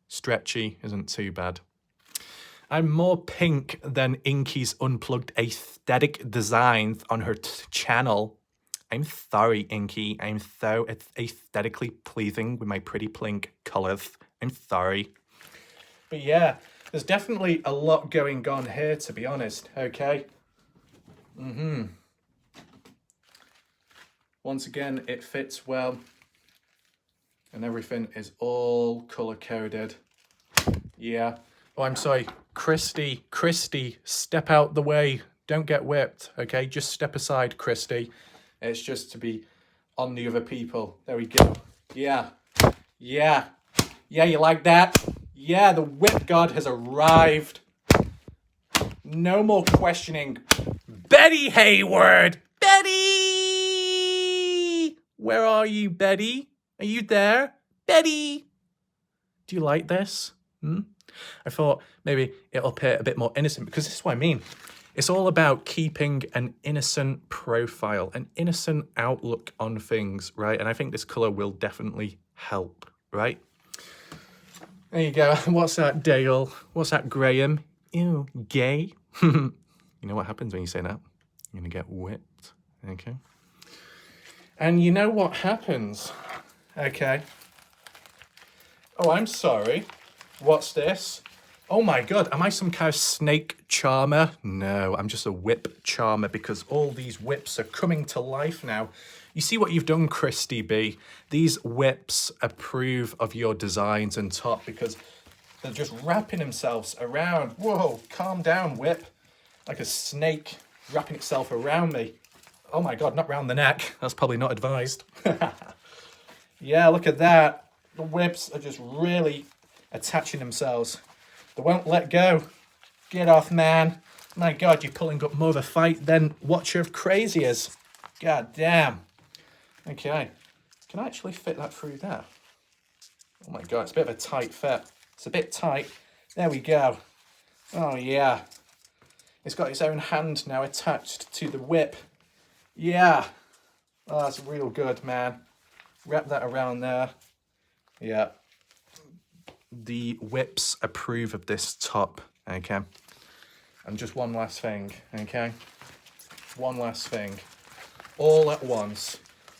stretchy isn't too bad. I'm more pink than Inky's unplugged aesthetic designs on her channel. I'm sorry, Inky. I'm so aesthetically pleasing with my pretty pink colours. I'm sorry. But yeah, there's definitely a lot going on here, to be honest, okay? Once again, it fits well. And everything is all colour-coded. Yeah. Oh, I'm sorry. Christy, step out the way. Don't get whipped, okay? Just step aside, Christy. It's just to be on the other people. There we go. Yeah. Yeah. Yeah, you like that? Yeah, the whip god has arrived. No more questioning. Betty Hayward! Betty! Where are you, Betty? Are you there? Betty! Do you like this? I thought maybe it'll appear a bit more innocent, because this is what I mean. It's all about keeping an innocent profile, an innocent outlook on things, right? And I think this colour will definitely help, right? There you go. What's that, Dale? What's that, Graham? Ew, gay? You know what happens when you say that? You're going to get whipped, okay? And you know what happens, okay? Oh, I'm sorry. What's this? Oh my God, am I some kind of snake charmer? No, I'm just a whip charmer, because all these whips are coming to life now. You see what you've done, Christy B? These whips approve of your designs and top, because they're just wrapping themselves around. Whoa, calm down, whip. Like a snake wrapping itself around me. Oh my God, not round the neck. That's probably not advised. Yeah, look at that. The whips are just really attaching themselves. They won't let go. Get off, man. My God, you're pulling up more of a fight than Watcher of Crazy is. God damn. Okay. Can I actually fit that through there? Oh my God, it's a bit of a tight fit. It's a bit tight. There we go. Oh yeah. It's got its own hand now attached to the whip. Yeah. Oh, that's real good, man. Wrap that around there. Yeah. The whips approve of this top, okay? And just one last thing, okay? One last thing. All at once.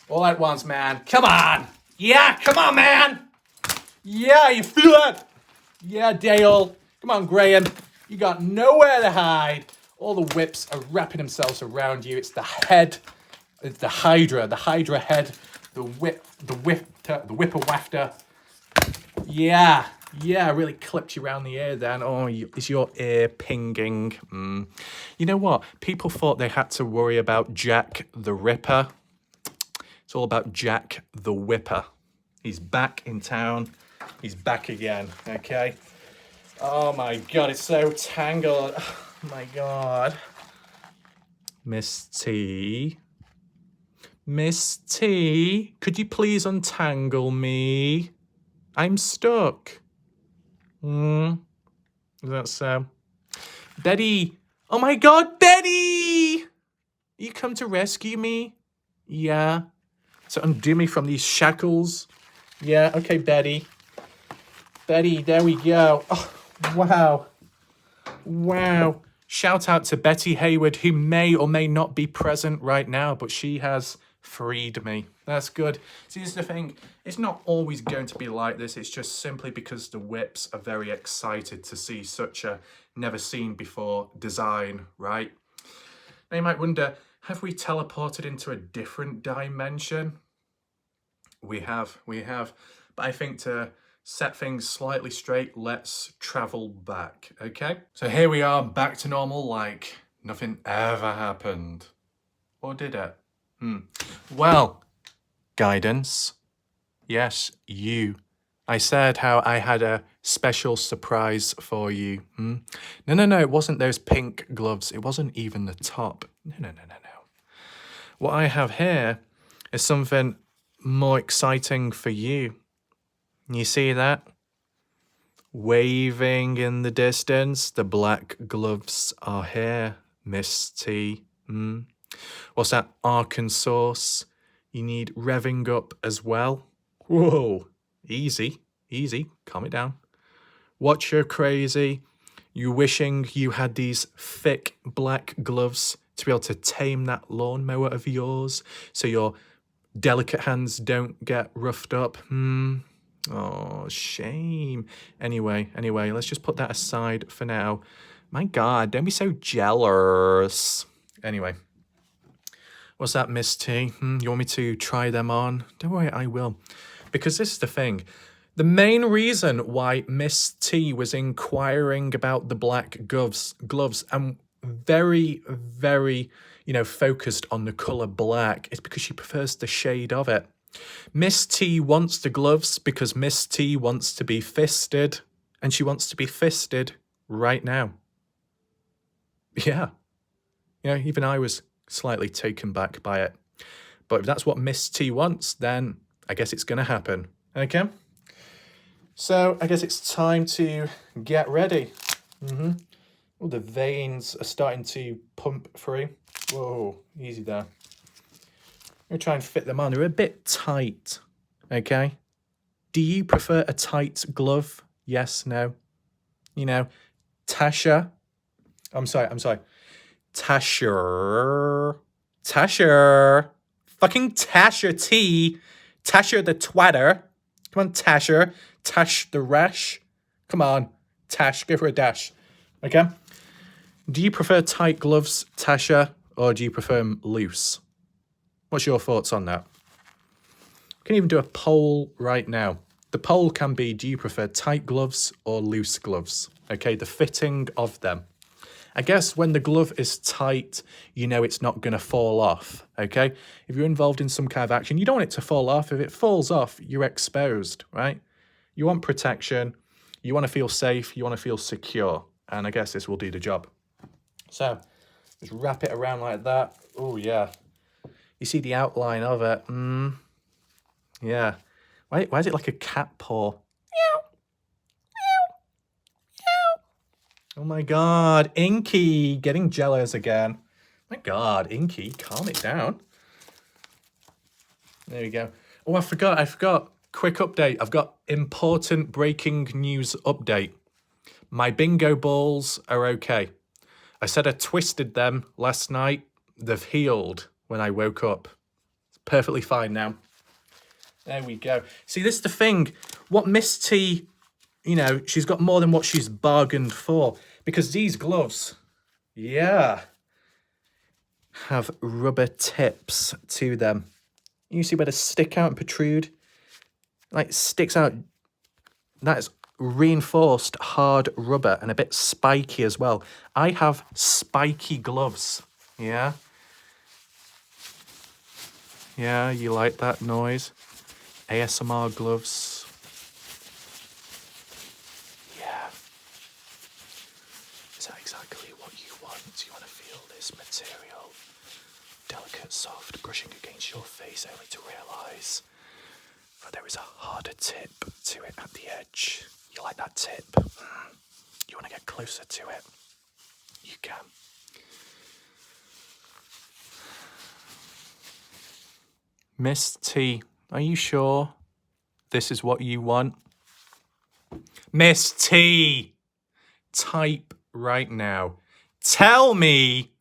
All at once, man. Come on! Yeah, come on, man! Yeah, you feel it? Yeah, Dale. Come on, Graham. You got nowhere to hide. All the whips are wrapping themselves around you. It's the head. It's the Hydra head. The whipper wafter. Yeah. Yeah, really clipped you around the ear then. Oh, is your ear pinging? You know what? People thought they had to worry about Jack the Ripper. It's all about Jack the Whipper. He's back in town. He's back again, okay? Oh my God, it's so tangled. Oh my God. Miss T. Miss T, could you please untangle me? I'm stuck. Is that so? Betty! Oh my God, Betty! You come to rescue me? Yeah. To undo me from these shackles? Yeah, okay, Betty. Betty, there we go. Oh, wow. Wow. Shout out to Betty Hayward, who may or may not be present right now, but she has freed me. That's good. See, this is the thing. It's not always going to be like this. It's just simply because the whips are very excited to see such a never seen before design, right? Now you might wonder, have we teleported into a different dimension? We have. But I think to set things slightly straight, let's travel back, okay? So here we are, back to normal, like nothing ever happened. Or did it? Well, guidance. Yes, you. I said how I had a special surprise for you. No, it wasn't those pink gloves. It wasn't even the top. No. What I have here is something more exciting for you. You see that? Waving in the distance, the black gloves are here, Miss T. What's that? Arkansas? You need revving up as well. Whoa, easy, calm it down. Watch your crazy. You wishing you had these thick black gloves to be able to tame that lawnmower of yours so your delicate hands don't get roughed up. Oh, shame. Anyway, let's just put that aside for now. My God, don't be so jealous. Anyway, what's that, Miss T? You want me to try them on? Don't worry, I will. Because this is the thing. The main reason why Miss T was inquiring about the black gloves and very, very, focused on the colour black is because she prefers the shade of it. Miss T wants the gloves because Miss T wants to be fisted, and she wants to be fisted right now. Yeah. Even I was slightly taken back by it. But if that's what Miss T wants, then I guess it's going to happen. Okay? So I guess it's time to get ready. Oh, the veins are starting to pump through. Whoa, easy there. I'm going to try and fit them on. They're a bit tight, okay? Do you prefer a tight glove? Yes, no? Tasha. I'm sorry. Tasher. Fucking Tasha T. Tasha the twatter. Come on, Tasher. Tash the rash. Come on, Tash, give her a dash. Okay? Do you prefer tight gloves, Tasha, or do you prefer them loose? What's your thoughts on that? We can even do a poll right now. The poll can be, do you prefer tight gloves or loose gloves? Okay, the fitting of them. I guess when the glove is tight, it's not going to fall off, okay? If you're involved in some kind of action, you don't want it to fall off. If it falls off, you're exposed, right? You want protection, you want to feel safe, you want to feel secure, and I guess this will do the job. So, just wrap it around like that. Oh, yeah. You see the outline of it. Yeah. Why is it like a cat paw? Meow. Oh my God, Inky, getting jealous again. My God, Inky, calm it down. There we go. Oh, I forgot. Quick update. I've got important breaking news update. My bingo balls are okay. I said I twisted them last night. They've healed when I woke up. It's perfectly fine now. There we go. See, this is the thing. What Miss T, she's got more than what she's bargained for. Because these gloves, yeah, have rubber tips to them. You see where they stick out and protrude? Like, sticks out. That is reinforced hard rubber and a bit spiky as well. I have spiky gloves, yeah? Yeah, you like that noise? ASMR gloves. Yeah. Is that exactly what you want? You want to feel this material? Delicate, soft, brushing against your face, only to realise that there is a harder tip to it at the edge. You like that tip? You want to get closer to it? You can. Miss T, are you sure this is what you want? Miss T, type right now. Tell me,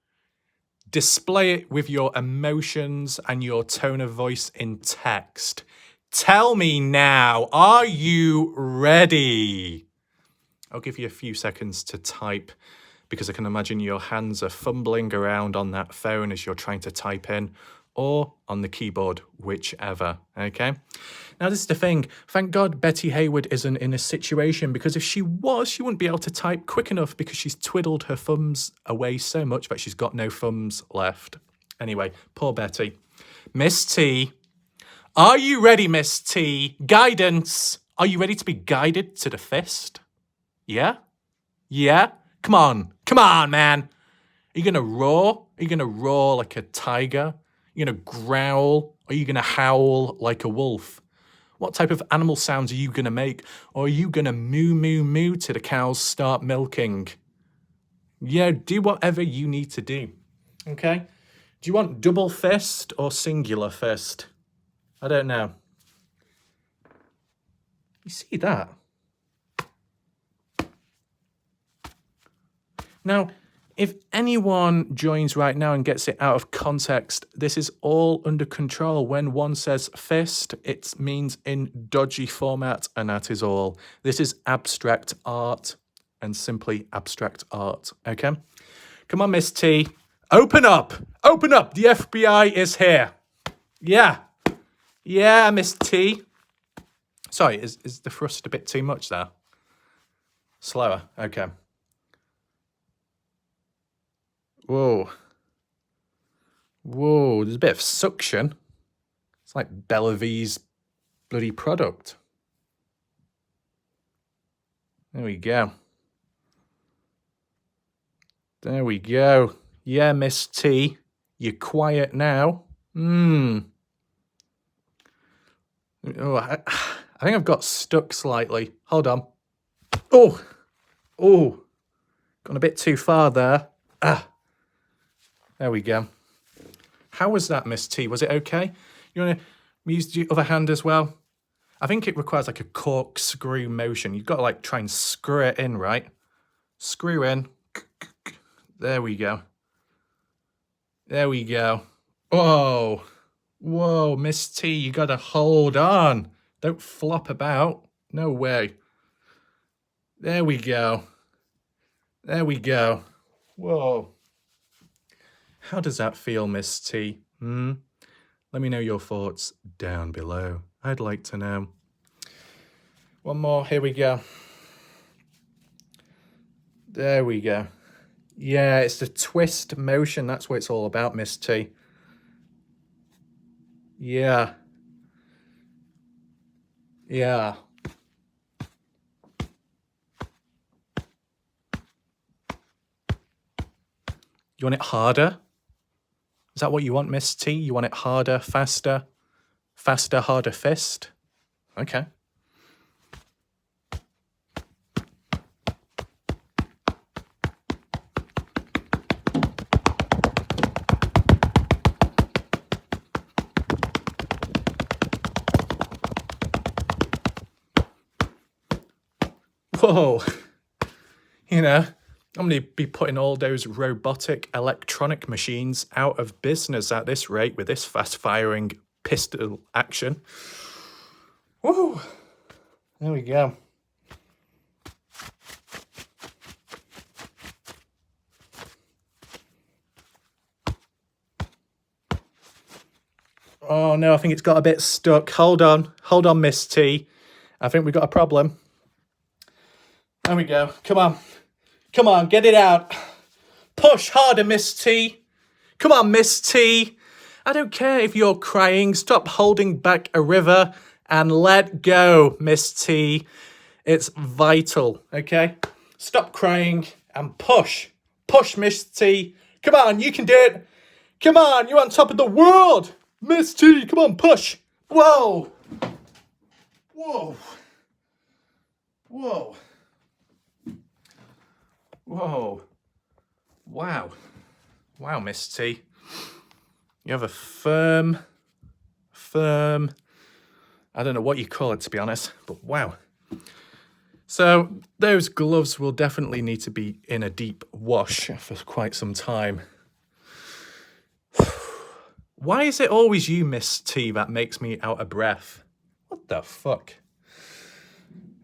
display it with your emotions and your tone of voice in text. Tell me now, are you ready? I'll give you a few seconds to type because I can imagine your hands are fumbling around on that phone as you're trying to type in, or on the keyboard, whichever, okay? Now, this is the thing. Thank God Betty Hayward isn't in a situation, because if she was, she wouldn't be able to type quick enough because she's twiddled her thumbs away so much that she's got no thumbs left. Anyway, poor Betty. Miss T, are you ready, Miss T? Guidance. Are you ready to be guided to the fist? Yeah? Yeah? Come on, man. Are you going to roar? Are you going to roar like a tiger? Are you going to growl? Or are you going to howl like a wolf? What type of animal sounds are you going to make? Or are you going to moo, moo, moo till the cows start milking? Yeah, do whatever you need to do. Okay? Do you want double fist or singular fist? I don't know. You see that? Now, if anyone joins right now and gets it out of context, this is all under control. When one says fist, it means in dodgy format, and that is all. This is abstract art, and simply abstract art, okay? Come on, Miss T. Open up! Open up! The FBI is here. Yeah. Yeah, Miss T. Sorry, is the thrust a bit too much there? Slower, okay. Whoa. Whoa, there's a bit of suction. It's like Bellavy's bloody product. There we go. There we go. Yeah, Miss T, you're quiet now. Oh, I think I've got stuck slightly. Hold on. Oh, gone a bit too far there. There we go. How was that, Miss T? Was it okay? You want to use the other hand as well? I think it requires like a corkscrew motion. You've got to like try and screw it in, right? Screw in. There we go. There we go. Whoa. Whoa, Miss T, you got to hold on. Don't flop about. No way. There we go. There we go. Whoa. How does that feel, Miss T? Let me know your thoughts down below. I'd like to know. One more. Here we go. There we go. Yeah, it's the twist motion. That's what it's all about, Miss T. Yeah. Yeah. You want it harder? Is that what you want, Miss T? You want it harder, faster? Faster, harder fist? Okay. Whoa. You know, I'm going to be putting all those robotic electronic machines out of business at this rate with this fast-firing pistol action. Woo! There we go. Oh no, I think it's got a bit stuck. Hold on, Miss T. I think we've got a problem. There we go. Come on, get it out. Push harder, Miss T. Come on, Miss T. I don't care if you're crying. Stop holding back a river and let go, Miss T. It's vital, okay? Stop crying and push. Push, Miss T. Come on, you can do it. Come on, you're on top of the world. Miss T, come on, push. Whoa. Whoa. Whoa. Whoa. Wow. Wow, Miss T. You have a firm, I don't know what you call it, to be honest, but wow. So those gloves will definitely need to be in a deep wash for quite some time. Why is it always you, Miss T, that makes me out of breath? What the fuck?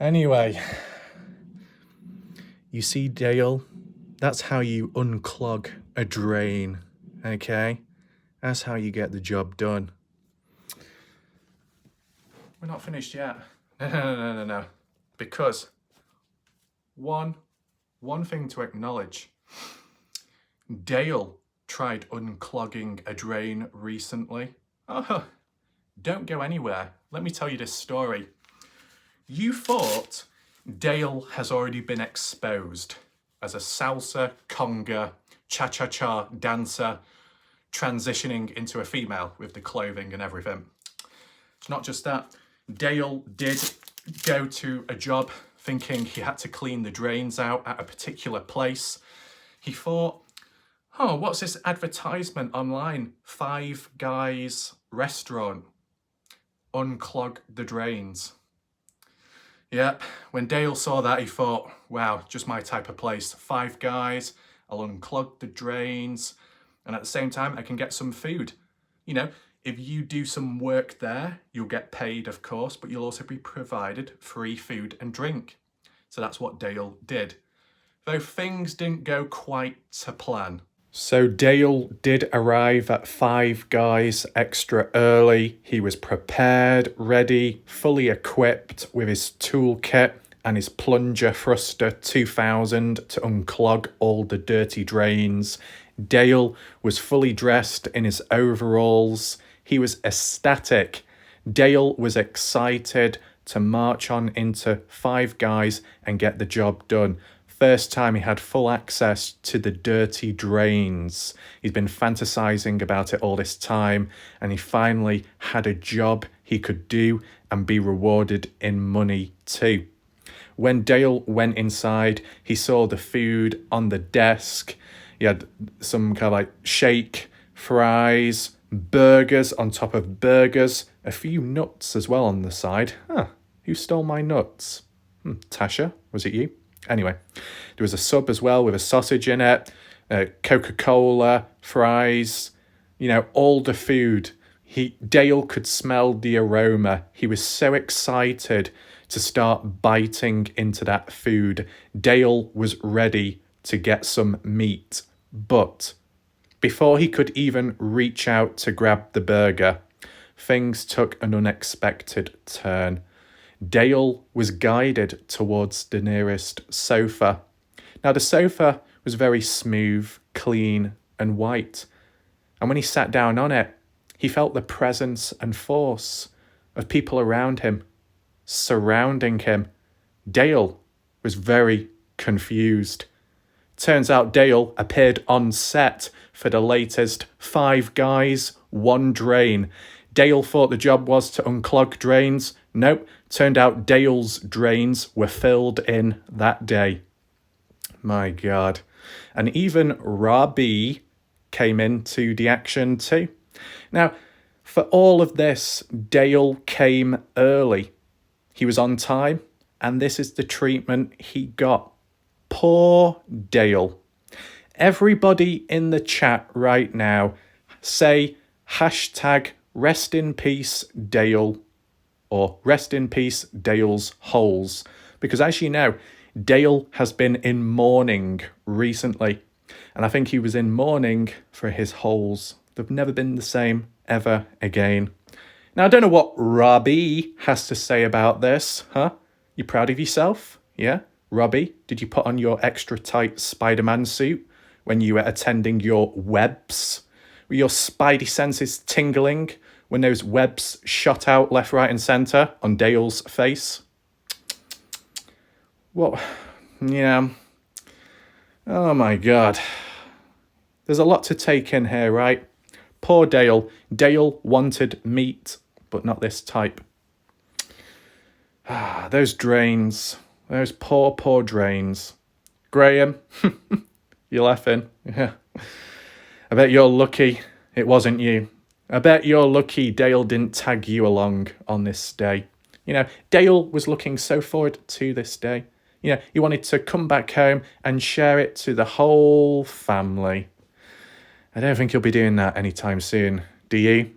Anyway, you see, Dale, that's how you unclog a drain, okay? That's how you get the job done. We're not finished yet. No. Because one thing to acknowledge, Dale tried unclogging a drain recently. Oh, don't go anywhere. Let me tell you this story. You thought Dale has already been exposed as a salsa, conga, cha-cha-cha dancer, transitioning into a female with the clothing and everything. It's not just that. Dale did go to a job thinking he had to clean the drains out at a particular place. He thought, oh, what's this advertisement online? Five Guys restaurant. Unclog the drains. Yep, when Dale saw that, he thought, wow, just my type of place. Five Guys, I'll unclog the drains, and at the same time, I can get some food. You know, if you do some work there, you'll get paid, of course, but you'll also be provided free food and drink. So that's what Dale did. Though things didn't go quite to plan. So Dale did arrive at Five Guys extra early. He was prepared, ready, fully equipped with his toolkit and his plunger thruster 2000 to unclog all the dirty drains. Dale was fully dressed in his overalls. He was ecstatic. Dale was excited to march on into Five Guys and get the job done. First time he had full access to the dirty drains. He's been fantasizing about it all this time, and he finally had a job he could do and be rewarded in money too. When Dale went inside, he saw the food on the desk. He had some kind of like shake, fries, burgers on top of burgers, a few nuts as well on the side. Who stole my nuts? Tasha, was it you? Anyway, there was a sub as well with a sausage in it, Coca-Cola, fries, you know, all the food. Dale could smell the aroma. He was so excited to start biting into that food. Dale was ready to get some meat, but before he could even reach out to grab the burger, things took an unexpected turn. Dale was guided towards the nearest sofa. Now, the sofa was very smooth, clean, and white. And when he sat down on it, he felt the presence and force of people around him, surrounding him. Dale was very confused. Turns out Dale appeared on set for the latest Five Guys, One Drain. Dale thought the job was to unclog drains. Nope, turned out Dale's drains were filled in that day. My God. And even Robbie came into the action too. Now, for all of this, Dale came early. He was on time, and this is the treatment he got. Poor Dale. Everybody in the chat right now, say hashtag rest in peace Dale, or rest in peace Dale's holes. Because as you know, Dale has been in mourning recently. And I think he was in mourning for his holes. They've never been the same ever again. Now, I don't know what Robbie has to say about this, huh? You proud of yourself? Yeah? Robbie, did you put on your extra tight Spider-Man suit when you were attending your webs? Were your spidey senses tingling when those webs shot out left, right and centre on Dale's face? What? Yeah. Oh my God. There's a lot to take in here, right? Poor Dale. Dale wanted meat, but not this type. Those drains. Those poor drains. Graham, you're laughing. Yeah. I bet you're lucky it wasn't you. I bet you're lucky Dale didn't tag you along on this day. You know, Dale was looking so forward to this day. You know, he wanted to come back home and share it to the whole family. I don't think he'll be doing that anytime soon, do you?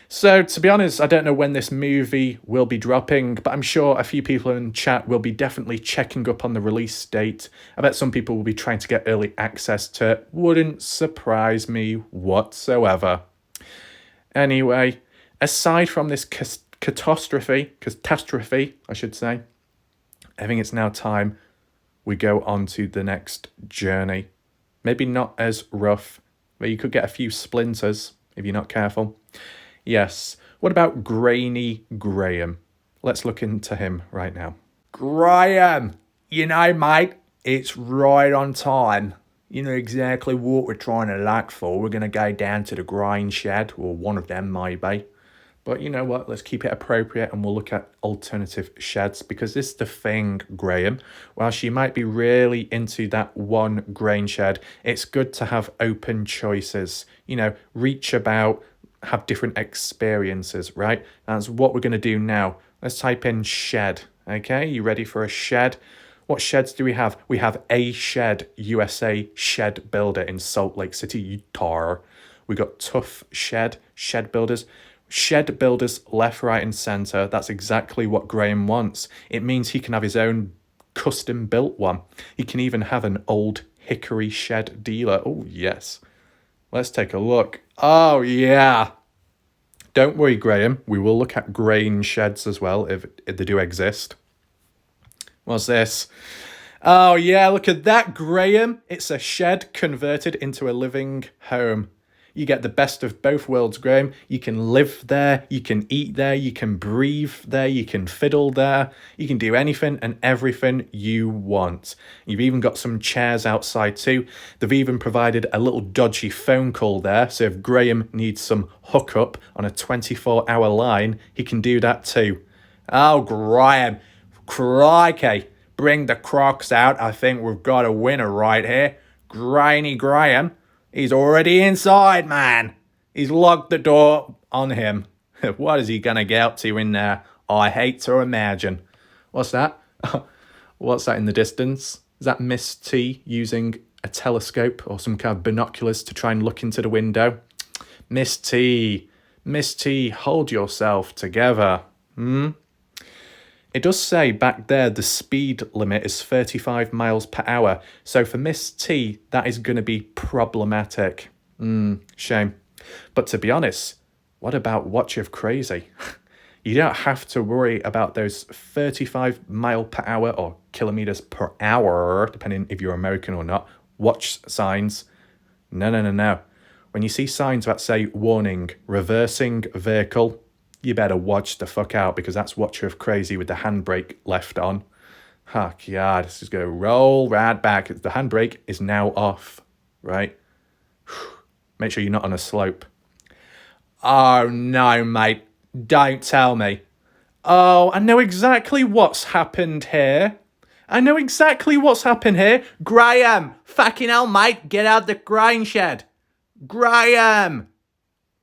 So, to be honest, I don't know when this movie will be dropping, but I'm sure a few people in chat will be definitely checking up on the release date. I bet some people will be trying to get early access to it. Wouldn't surprise me whatsoever. Anyway, aside from this catastrophe, I should say, I think it's now time we go on to the next journey. Maybe not as rough, but you could get a few splinters if you're not careful. Yes, what about Grainy Graham? Let's look into him right now. Graham, you know, mate, it's right on time. You know exactly what we're trying to look for. We're going to go down to the grain shed, or one of them maybe. But you know what, let's keep it appropriate and we'll look at alternative sheds, because this is the thing, Graham. Whilst you might be really into that one grain shed, it's good to have open choices. You know, reach about, have different experiences, right? That's what we're going to do now. Let's type in shed, okay? You ready for a shed? What sheds do we have? We have A Shed USA Shed Builder in Salt Lake City, Utah. We got Tough Shed Builders. Shed builders left, right and centre. That's exactly what Graham wants. It means he can have his own custom built one. He can even have an old hickory shed dealer. Oh, yes. Let's take a look. Oh, yeah. Don't worry, Graham. We will look at grain sheds as well, if they do exist. What's this? Oh, yeah, look at that, Graham. It's a shed converted into a living home. You get the best of both worlds, Graham. You can live there, you can eat there, you can breathe there, you can fiddle there. You can do anything and everything you want. You've even got some chairs outside too. They've even provided a little dodgy phone call there, so if Graham needs some hookup on a 24-hour line, he can do that too. Oh, Graham, crikey. Bring the crocs out. I think we've got a winner right here. Grainy Graham. He's already inside, man. He's locked the door on him. What is he going to get up to in there? I hate to imagine. What's that? What's that in the distance? Is that Miss T using a telescope or some kind of binoculars to try and look into the window? Miss T, hold yourself together. It does say back there the speed limit is 35 miles per hour. So for Miss T, that is going to be problematic. Shame. But to be honest, what about Watch of Crazy? You don't have to worry about those 35 mile per hour or kilometers per hour, depending if you're American or not, watch signs. No. When you see signs that say warning, reversing vehicle, you better watch the fuck out, because that's Watch of Crazy with the handbrake left on. Oh, God, this is going to roll right back. The handbrake is now off, right? Make sure you're not on a slope. Oh, no, mate. Don't tell me. Oh, I know exactly what's happened here. Graham! Fucking hell, mate. Get out the grain shed. Graham!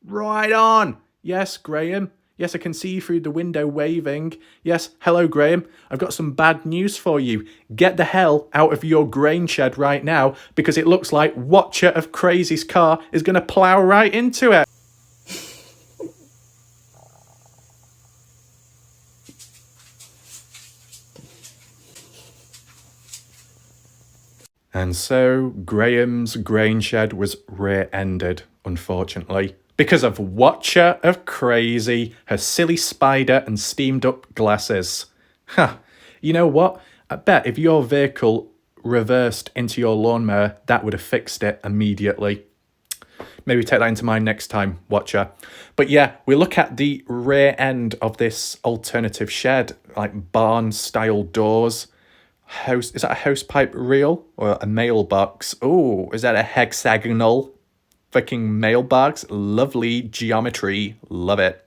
Right on. Yes, Graham. Yes, I can see you through the window waving. Yes, hello, Graham. I've got some bad news for you. Get the hell out of your grain shed right now, because it looks like Watcher of Crazy's car is going to plough right into it. And so Graham's grain shed was rear-ended, unfortunately, because of Watcher of Crazy, her silly spider and steamed up glasses. You know what? I bet if your vehicle reversed into your lawnmower, that would have fixed it immediately. Maybe take that into mind next time, Watcher. But yeah, we look at the rear end of this alternative shed, like barn-style doors. Is that a house pipe reel or a mailbox? Oh, is that a hexagonal fucking mailbox? Lovely geometry. Love it.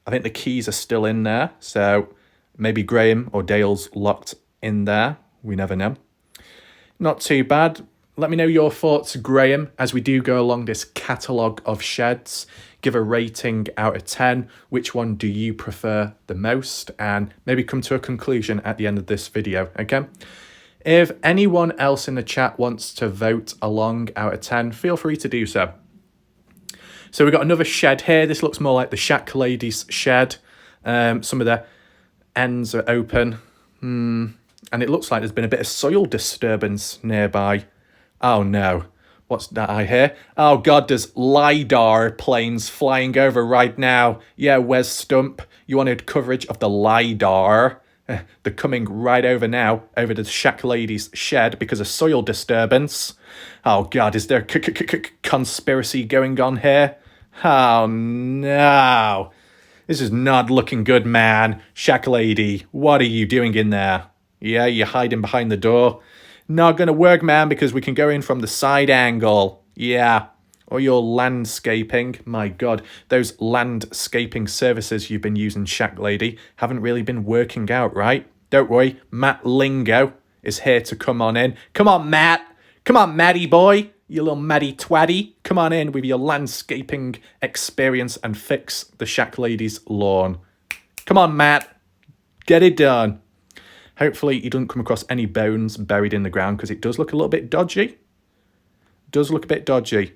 I think the keys are still in there, so maybe Graham or Dale's locked in there. We never know. Not too bad. let me know your thoughts, Graham, as we do go along this catalogue of sheds. Give a rating out of 10. Which one do you prefer the most? And maybe come to a conclusion at the end of this video, okay? If anyone else in the chat wants to vote along out of 10, feel free to do so. So we've got another shed here. This looks more like the Shack Lady's shed. Some of the ends are open. And it looks like there's been a bit of soil disturbance nearby. Oh no. What's that I hear? Oh God, there's LiDAR planes flying over right now. Yeah, Wes Stump, you wanted coverage of the LiDAR. They're coming right over now, over the Shack Lady's shed because of soil disturbance. Oh God, is there conspiracy going on here? Oh no. This is not looking good, man. Shack Lady, what are you doing in there? Yeah, you're hiding behind the door. Not gonna work, man, because we can go in from the side angle. Yeah. Or your landscaping. My God, those landscaping services you've been using, Shack Lady, haven't really been working out, right? Don't worry, Matt Lingo is here to come on in. Come on, Matt. Come on, Matty boy. You little Matty twatty. Come on in with your landscaping experience and fix the Shack Lady's lawn. Come on, Matt. Get it done. Hopefully you don't come across any bones buried in the ground because it does look a little bit dodgy. Does look a bit dodgy.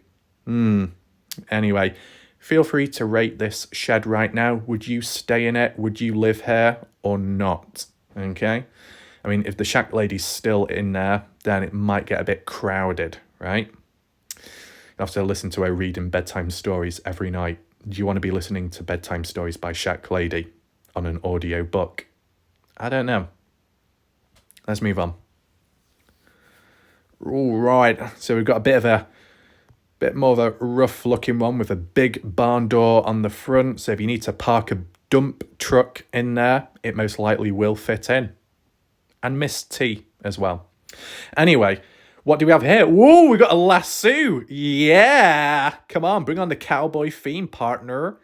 Anyway, feel free to rate this shed right now. Would you stay in it? Would you live here or not? Okay. I mean, if the Shack Lady's still in there, then it might get a bit crowded, right? You have to listen to her reading bedtime stories every night. Do you want to be listening to bedtime stories by Shack Lady on an audio book? I don't know. Let's move on. All right, so we've got a bit more of a rough looking one with a big barn door on the front. So if you need to park a dump truck in there, it most likely will fit in. And Miss T as well. Anyway, what do we have here? Whoa, we got a lasso. Yeah. Come on, bring on the cowboy theme, partner.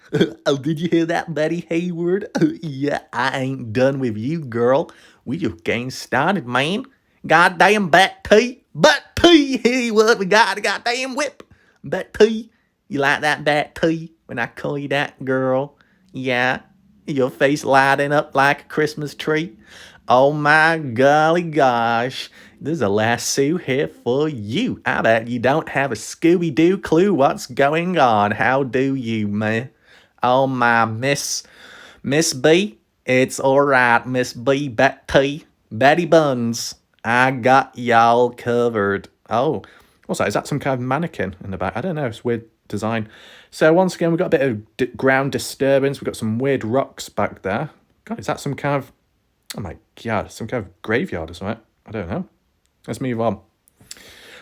Oh, did you hear that, Betty Hayward? Yeah, I ain't done with you, girl. We just getting started, man. Goddamn bat T. Bat T. Hey, what we got? A goddamn whip. Bat T. You like that bat T when I call you that, girl? Yeah. Your face lighting up like a Christmas tree. Oh my golly gosh. There's a lasso here for you. I bet you don't have a Scooby-Doo clue what's going on. How do you, man? Oh my Miss B. It's alright, Miss B. Betty Buns. I got y'all covered. Oh, what's that? Is that some kind of mannequin in the back? I don't know. It's weird design. So once again, we've got a bit of ground disturbance. We've got some weird rocks back there. God, is that some kind of... Oh my God, some kind of graveyard or something? I don't know. Let's move on.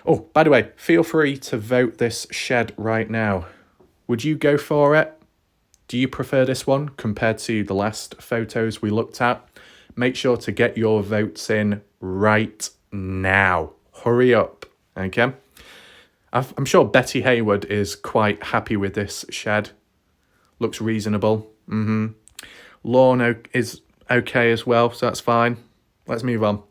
Oh, by the way, feel free to vote this shed right now. Would you go for it? Do you prefer this one compared to the last photos we looked at? Make sure to get your votes in right now. Hurry up, okay? I'm sure Betty Hayward is quite happy with this shed. Looks reasonable. Lawn is okay as well, so that's fine. Let's move on.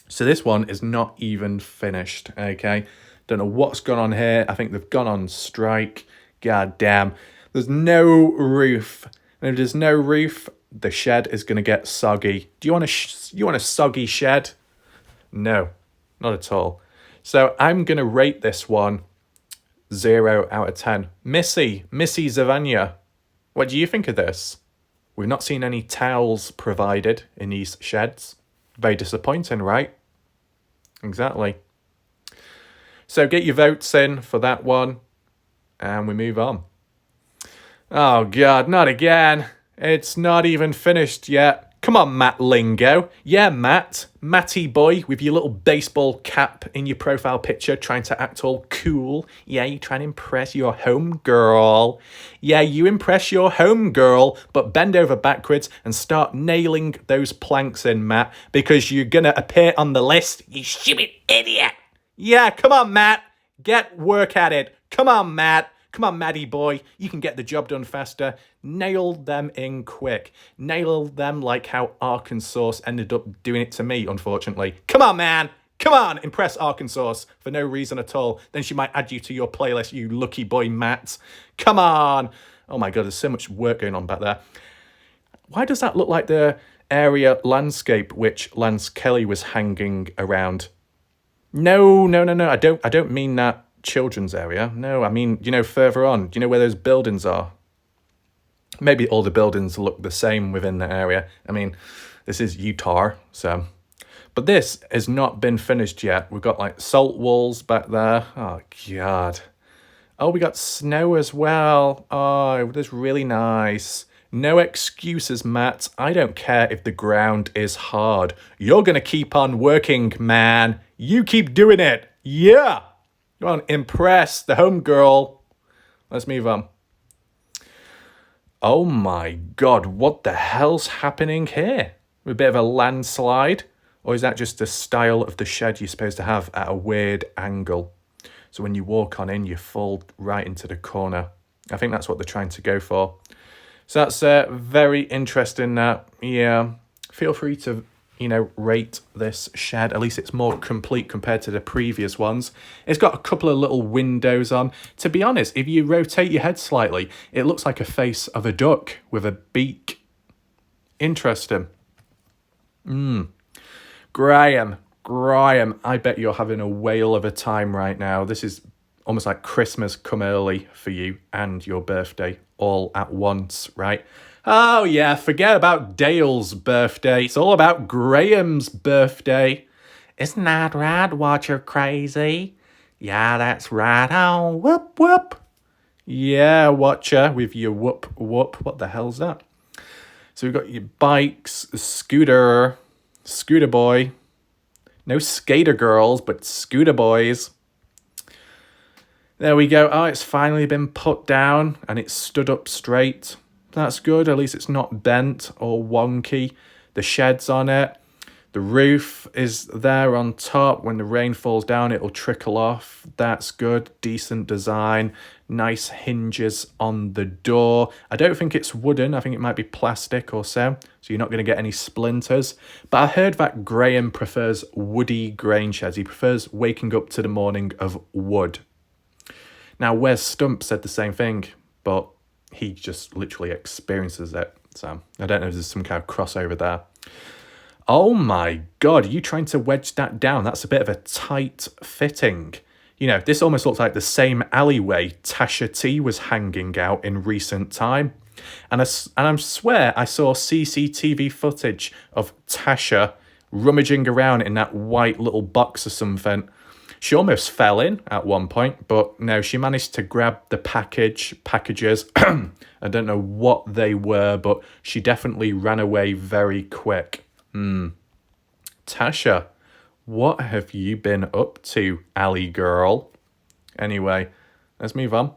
So this one is not even finished, okay? Don't know what's gone on here. I think they've gone on strike. God damn. There's no roof. And if there's no roof, the shed is going to get soggy. Do you want a soggy shed? No, not at all. So I'm going to rate this one 0 out of 10. Missy Zavanya, what do you think of this? We've not seen any towels provided in these sheds. Very disappointing, right? Exactly. So get your votes in for that one, and we move on. Oh God, not again. It's not even finished yet. Come on, Matt Lingo. Yeah, Matty boy with your little baseball cap in your profile picture trying to act all cool. Yeah, you trying to impress your home girl. Yeah, you impress your home girl, but bend over backwards and start nailing those planks in, Matt, because you're going to appear on the list, you stupid idiot. Yeah, come on, Matt. Get work at it. Come on, Matt. Come on, Maddie boy, you can get the job done faster. Nail them in quick. Nail them like how Arkansas ended up doing it to me, unfortunately. Come on, man. Come on, impress Arkansas for no reason at all. Then she might add you to your playlist, you lucky boy, Matt. Come on. Oh my God, there's so much work going on back there. Why does that look like the area landscape which Lance Kelly was hanging around? No. I don't mean that children's area. No, I mean, further on. Do you know where those buildings are? Maybe all the buildings look the same within the area. I mean, this is Utah, so. But this has not been finished yet. We've got like salt walls back there. Oh, God. Oh, we got snow as well. Oh, that's really nice. No excuses, Matt. I don't care if the ground is hard. You're going to keep on working, man. You keep doing it. Yeah. Come on, impress the home girl. Let's move on. Oh my God, what the hell's happening here? A bit of a landslide? Or is that just the style of the shed you're supposed to have at a weird angle? So when you walk on in, you fall right into the corner. I think that's what they're trying to go for. So that's very interesting. Yeah, feel free to, rate this shed. At least it's more complete compared to the previous ones. It's got a couple of little windows on. To be honest, if you rotate your head slightly, it looks like a face of a duck with a beak. Interesting. Graham, I bet you're having a whale of a time right now. This is almost like Christmas come early for you and your birthday all at once, right? Oh yeah, forget about Dale's birthday. It's all about Graham's birthday. Isn't that right, Watcher Crazy? Yeah, that's right. Oh, whoop, whoop. Yeah, Watcher, with your whoop, whoop. What the hell's that? So we've got your bikes, scooter boy. No skater girls, but scooter boys. There we go. Oh, it's finally been put down and it's stood up straight. That's good. At least it's not bent or wonky. The shed's on it. The roof is there on top. When the rain falls down, it'll trickle off. That's good. Decent design. Nice hinges on the door. I don't think it's wooden. I think it might be plastic or so. So you're not going to get any splinters. But I heard that Graham prefers woody grain sheds. He prefers waking up to the morning of wood. Now, Wes Stump said the same thing, but he just literally experiences it. So I don't know if there's some kind of crossover there. Oh my God, are you trying to wedge that down? That's a bit of a tight fitting. This almost looks like the same alleyway Tasha T was hanging out in recent time. And I swear I saw CCTV footage of Tasha rummaging around in that white little box or something. She almost fell in at one point, but no, she managed to grab the packages. I don't know what they were, but she definitely ran away very quick. Tasha, what have you been up to, alley girl? Anyway, let's move on.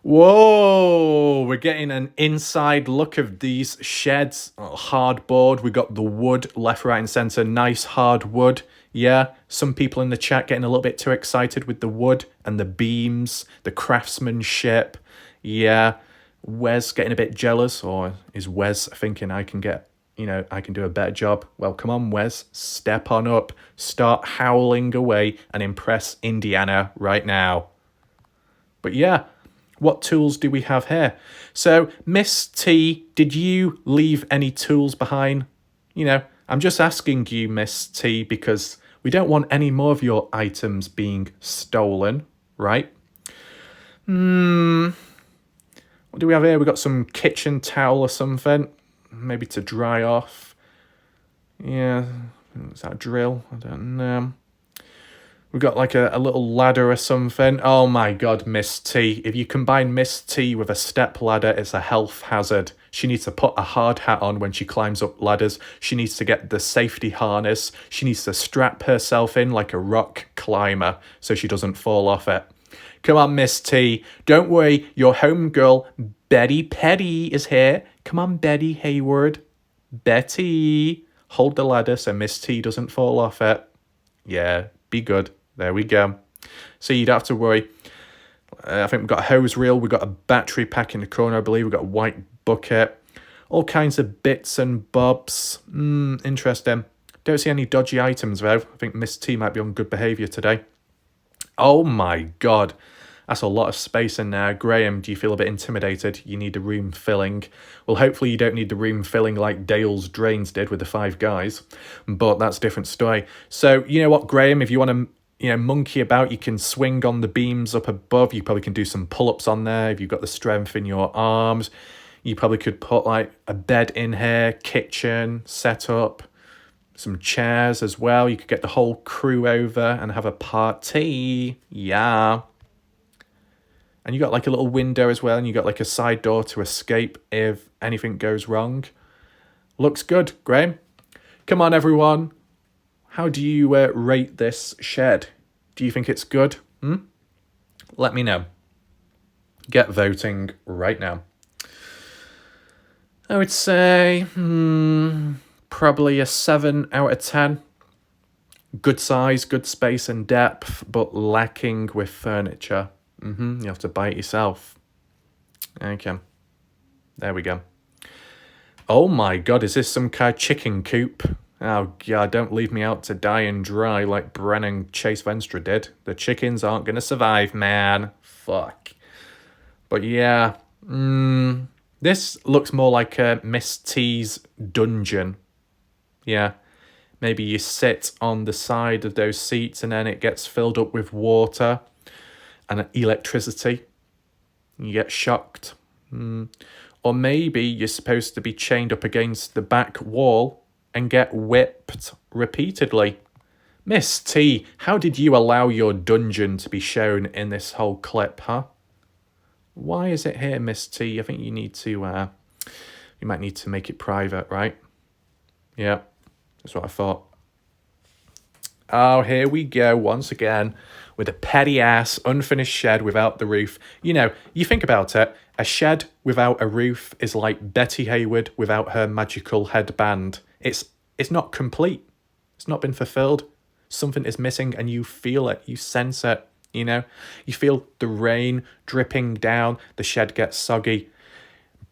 Whoa, we're getting an inside look of these sheds. Hardboard, we got the wood left, right and centre. Nice hard wood. Yeah, some people in the chat getting a little bit too excited with the wood and the beams, the craftsmanship. Yeah, Wes getting a bit jealous, or is Wes thinking I can do a better job? Well, come on, Wes, step on up, start howling away and impress Indiana right now. But yeah, what tools do we have here? So, Miss T, did you leave any tools behind? I'm just asking you, Miss T, because we don't want any more of your items being stolen, right? What do we have here? We got some kitchen towel or something, maybe to dry off. Yeah, is that a drill? I don't know. We've got like a little ladder or something. Oh my God, Miss T. If you combine Miss T with a step ladder, it's a health hazard. She needs to put a hard hat on when she climbs up ladders. She needs to get the safety harness. She needs to strap herself in like a rock climber so she doesn't fall off it. Come on, Miss T. Don't worry, your homegirl, Betty Petty, is here. Come on, Betty Hayward. Betty. Hold the ladder so Miss T doesn't fall off it. Yeah, be good. There we go. So you don't have to worry. I think we've got a hose reel. We've got a battery pack in the corner, I believe. We've got a white bucket. All kinds of bits and bobs. Interesting. Don't see any dodgy items, though. I think Miss T might be on good behaviour today. Oh my god. That's a lot of space in there. Graham, do you feel a bit intimidated? You need the room filling. Well, hopefully you don't need the room filling like Dale's drains did with the 5 guys. But that's a different story. So, you know what, Graham? If you want to, monkey about, you can swing on the beams up above. You probably can do some pull-ups on there if you've got the strength in your arms. You probably could put like a bed in here, kitchen, set up, some chairs as well. You could get the whole crew over and have a party. Yeah. And you got like a little window as well, and you got like a side door to escape if anything goes wrong. Looks good, Graham. Come on, everyone. How do you rate this shed? Do you think it's good? Let me know. Get voting right now. I would say probably a 7 out of 10. Good size, good space and depth, but lacking with furniture. You have to buy it yourself. Okay. There we go. Oh my god, is this some kind of chicken coop? Oh god, don't leave me out to die and dry like Bren and Chase Venstra did. The chickens aren't going to survive, man. Fuck. But yeah. This looks more like a Miss T's dungeon. Yeah. Maybe you sit on the side of those seats and then it gets filled up with water and electricity. You get shocked. Or maybe you're supposed to be chained up against the back wall and get whipped repeatedly. Miss T, how did you allow your dungeon to be shown in this whole clip, huh? Why is it here, Miss T? I think you need to, you might need to make it private, right? Yeah, that's what I thought. Oh, here we go once again with a petty ass unfinished shed without the roof. You know, you think about it, a shed without a roof is like Betty Hayward without her magical headband. It's not complete. It's not been fulfilled. Something is missing and you feel it. You sense it, you know. You feel the rain dripping down. The shed gets soggy.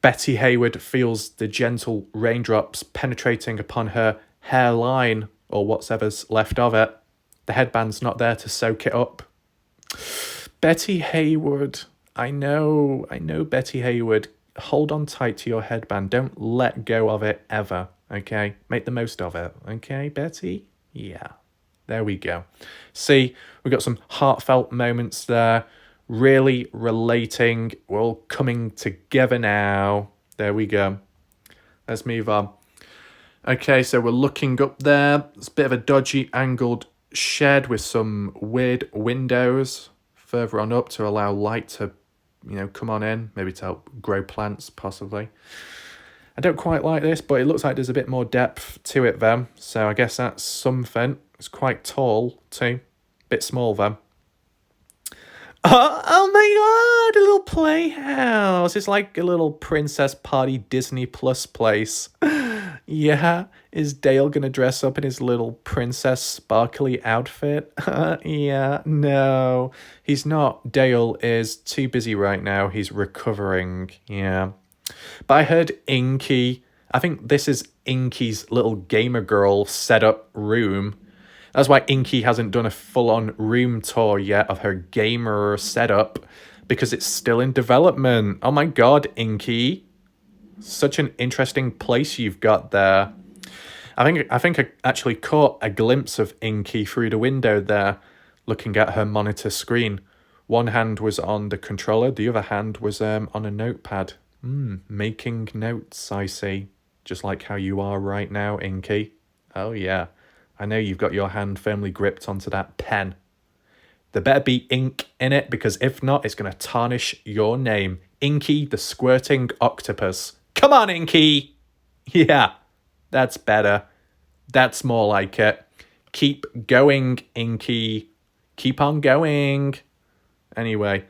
Betty Hayward feels the gentle raindrops penetrating upon her hairline or whatever's left of it. The headband's not there to soak it up. Betty Hayward. I know Betty Hayward. Hold on tight to your headband. Don't let go of it ever, okay? Make the most of it, okay, Betty? Yeah, there we go. See, we've got some heartfelt moments there. Really relating. We're all coming together now. There we go. Let's move on. Okay, so we're looking up there. It's a bit of a dodgy angled shed with some weird windows further on up to allow light to, come on in. Maybe to help grow plants, possibly. I don't quite like this, but it looks like there's a bit more depth to it, though. So I guess that's something. It's quite tall, too. Bit small, though. Oh my god, a little playhouse. It's like a little princess party Disney Plus place. Yeah, is Dale gonna dress up in his little princess sparkly outfit? Yeah, no, he's not. Dale is too busy right now. He's recovering, yeah. But I heard Inky, I think this is Inky's little gamer girl setup room. That's why Inky hasn't done a full-on room tour yet of her gamer setup, because it's still in development. Oh my god, Inky. Such an interesting place you've got there. I think I actually caught a glimpse of Inky through the window there, looking at her monitor screen. One hand was on the controller, the other hand was on a notepad. Making notes, I see. Just like how you are right now, Inky. Oh yeah. I know you've got your hand firmly gripped onto that pen. There better be ink in it, because if not, it's going to tarnish your name. Inky the Squirting Octopus. Come on, Inky! Yeah, that's better. That's more like it. Keep going, Inky. Keep on going. Anyway,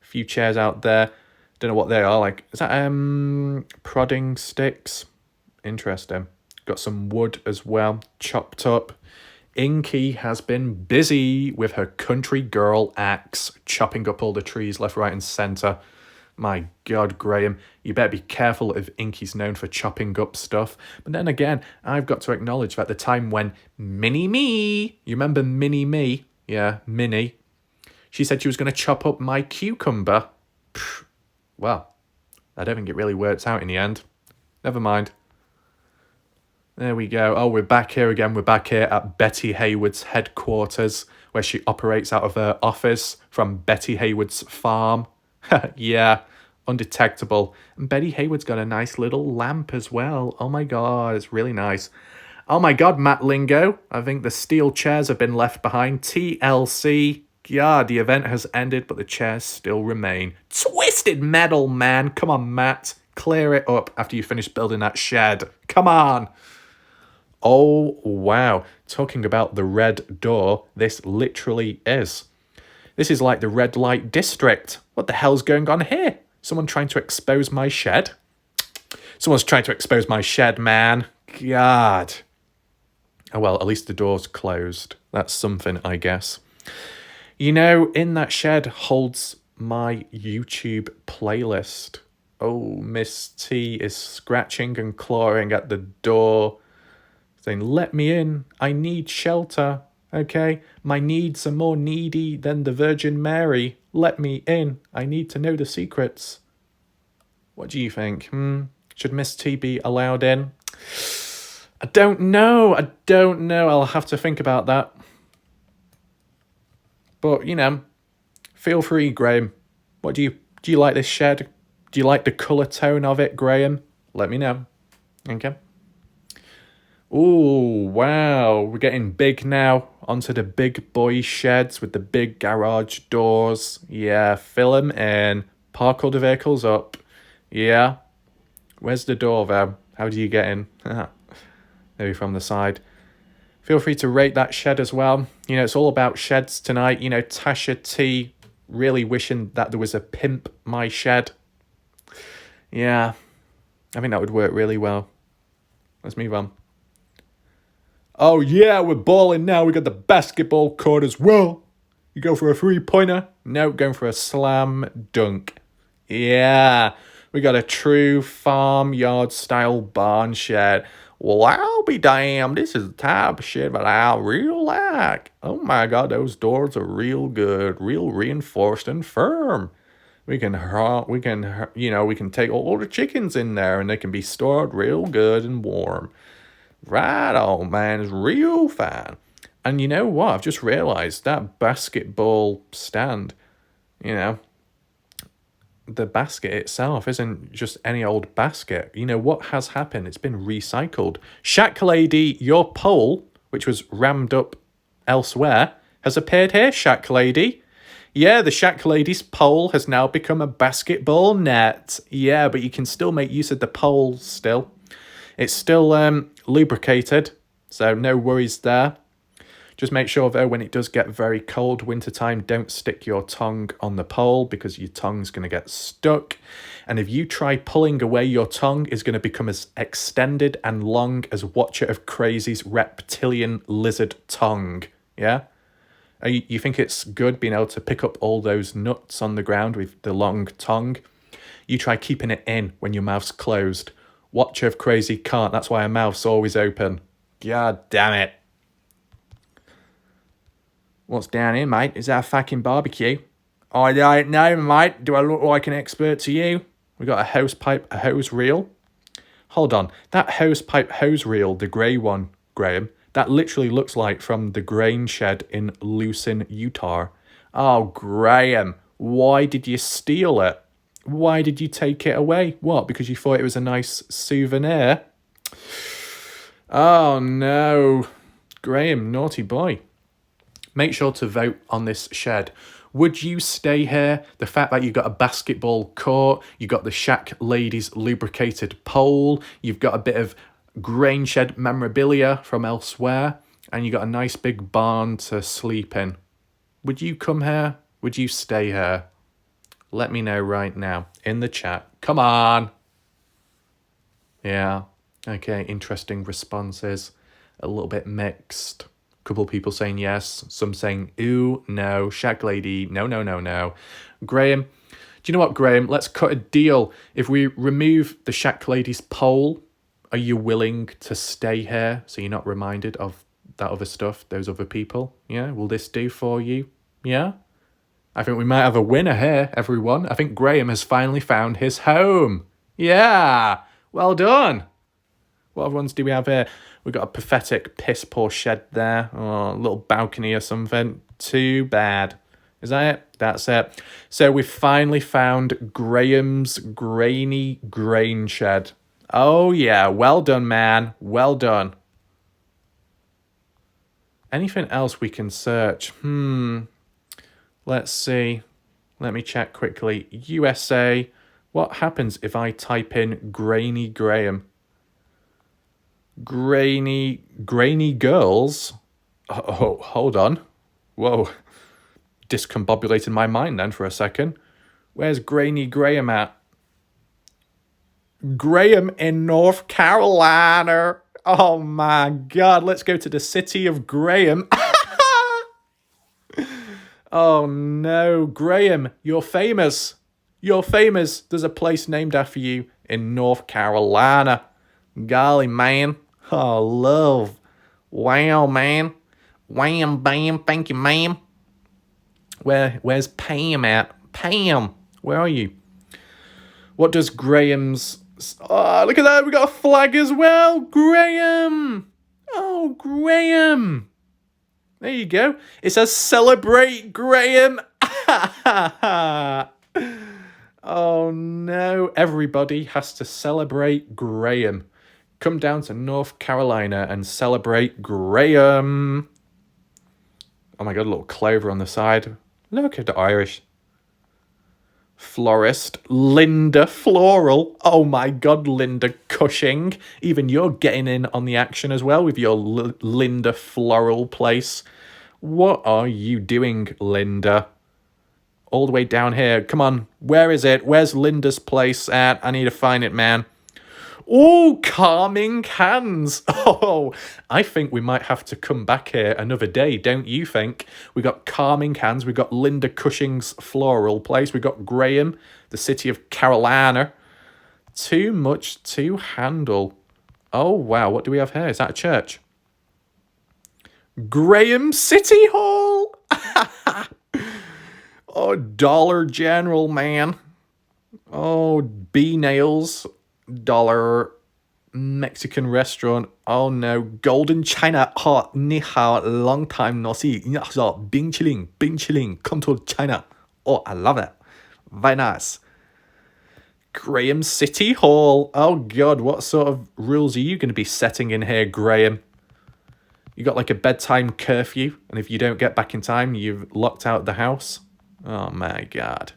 a few chairs out there. Don't know what they are. Like, is that prodding sticks? Interesting. Got some wood as well, chopped up. Inky has been busy with her country girl axe, chopping up all the trees left, right and centre. My God, Graham, you better be careful if Inky's known for chopping up stuff. But then again, I've got to acknowledge that the time when Mini-Me, you remember Mini-Me? Yeah, Minnie. She said she was going to chop up my cucumber. Pfft, well, I don't think it really worked out in the end. Never mind. There we go. Oh, we're back here again. We're back here at Betty Hayward's headquarters, where she operates out of her office from Betty Hayward's farm. Yeah, undetectable. And Betty Hayward's got a nice little lamp as well. Oh my God, it's really nice. Oh my God, Matt Lingo. I think the steel chairs have been left behind. TLC. God, the event has ended, but the chairs still remain. Twisted metal, man. Come on, Matt. Clear it up after you finish building that shed. Come on. Oh, wow. Talking about the red door, this literally is. This is like the red light district. What the hell's going on here? Someone trying to expose my shed? Someone's trying to expose my shed, man. God. Oh, well, at least the door's closed. That's something, I guess. You know, in that shed holds my YouTube playlist. Oh, Miss T is scratching and clawing at the door, saying, let me in. I need shelter. Okay? My needs are more needy than the Virgin Mary. Let me in. I need to know the secrets. What do you think? Should Miss T be allowed in? I don't know. I'll have to think about that. But, you know, feel free, Graham. Do you like this shed? Do you like the colour tone of it, Graham? Let me know. Okay. Ooh, wow. We're getting big now. Onto the big boy sheds with the big garage doors. Yeah, fill them in. Park all the vehicles up. Yeah. Where's the door, though? How do you get in? Maybe from the side. Feel free to rate that shed as well. You know, it's all about sheds tonight. You know, Tasha T really wishing that there was a Pimp My Shed. Yeah, I think that would work really well. Let's move on. Oh, yeah, we're balling now. We got the basketball court as well. You go for a three-pointer? No, going for a slam dunk. Yeah, we got a true farmyard-style barn shed. Well, I'll be damned. This is the type of shit that I real like. Oh my God, those doors are real good, real reinforced and firm. We can take all the chickens in there and they can be stored real good and warm. Right on, man, it's real fine. And you know what? I've just realized that basketball stand, you know, the basket itself isn't just any old basket. You know what has happened? It's been recycled. Shack Lady, your pole, which was rammed up elsewhere, has appeared here, Shack Lady. Yeah, the Shack Lady's pole has now become a basketball net. Yeah, but you can still make use of the pole still. It's still lubricated, so no worries there. Just make sure, though, when it does get very cold wintertime, don't stick your tongue on the pole because your tongue's going to get stuck. And if you try pulling away, your tongue is going to become as extended and long as Watcher of Crazy's reptilian lizard tongue. Yeah? You think it's good being able to pick up all those nuts on the ground with the long tongue? You try keeping it in when your mouth's closed. Watcher of Crazy can't. That's why her mouth's always open. God damn it. What's down here, mate? Is that a fucking barbecue? I don't know, mate. Do I look like an expert to you? We got a hose pipe, a hose reel. Hold on. That hose pipe, hose reel, the grey one, Graham, that literally looks like from the grain shed in Lucin, Utah. Oh, Graham, why did you steal it? Why did you take it away? What, because you thought it was a nice souvenir? Oh, no. Graham, naughty boy. Make sure to vote on this shed. Would you stay here? The fact that you've got a basketball court, you've got the Shack Lady's lubricated pole, you've got a bit of grain shed memorabilia from elsewhere, and you got a nice big barn to sleep in. Would you come here? Would you stay here? Let me know right now in the chat. Come on. Yeah. Okay, interesting responses. A little bit mixed. Couple of people saying yes, some saying ooh, no. Shack Lady, no. Graham, Do you know what, Graham? Let's cut a deal. If we remove the Shack Lady's pole, are you willing to stay here so you're not reminded of that other stuff, those other people? Yeah? Will this do for you? Yeah? I think we might have a winner here, everyone. I think Graham has finally found his home. Yeah! Well done. What other ones do we have here? We've got a pathetic piss poor shed there. Oh, a little balcony or something. Too bad. Is that it? That's it. So we've finally found Graham's grainy grain shed. Oh yeah, well done, man. Well done. Anything else we can search? Let's see. Let me check quickly. USA. What happens if I type in grainy Graham? Grainy girls? Oh, hold on. Whoa. Discombobulated my mind then for a second. Where's grainy Graham at? Graham in North Carolina. Oh my God. Let's go to the city of Graham. Oh no, Graham, you're famous. You're famous. There's a place named after you in North Carolina. Golly, man. Oh, love. Wow, man. Wham, bam, thank you, ma'am. Where's Pam at? Pam, where are you? What does Graham's... Oh, look at that. We got a flag as well. Graham. Oh, Graham. There you go. It says celebrate Graham. Oh no. Everybody has to celebrate Graham. Come down to North Carolina and celebrate Graham. Oh my God, a little clover on the side. Look at the Irish. Florist, Linda Floral. Oh my God, Linda Cushing. Even you're getting in on the action as well with your Linda Floral place. What are you doing, Linda? All the way down here. Come on, where is it? Where's Linda's place at? I need to find it, man. Oh, calming hands. Oh, I think we might have to come back here another day, don't you think? We got calming hands. We got Linda Cushing's floral place. We got Graham, the city of Carolina. Too much to handle. Oh, wow. What do we have here? Is that a church? Graham City Hall. Oh, Dollar General, man. Oh, B-Nails. Dollar Mexican restaurant. Oh no, Golden China. Oh, ni hao, long time no see. Bing chilling, come to China. Oh, I love it. Very nice. Graham City Hall. Oh God, what sort of rules are you going to be setting in here, Graham? You got like a bedtime curfew, and if you don't get back in time, you've locked out the house. Oh my God.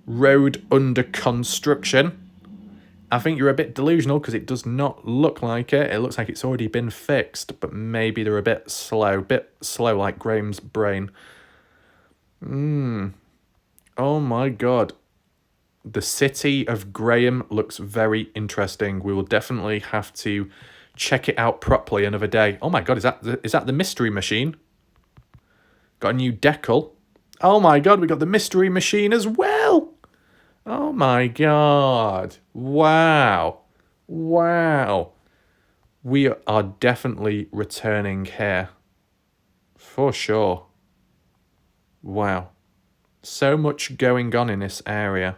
Road under construction. I think you're a bit delusional because it does not look like it. It looks like it's already been fixed, but maybe they're a bit slow like Graham's brain. Oh my God. The city of Graham looks very interesting. We will definitely have to check it out properly another day. Oh my God, is that the mystery machine? Got a new decal. Oh my God, we got the mystery machine as well. Oh my God. Wow. Wow. We are definitely returning here. For sure. Wow. So much going on in this area.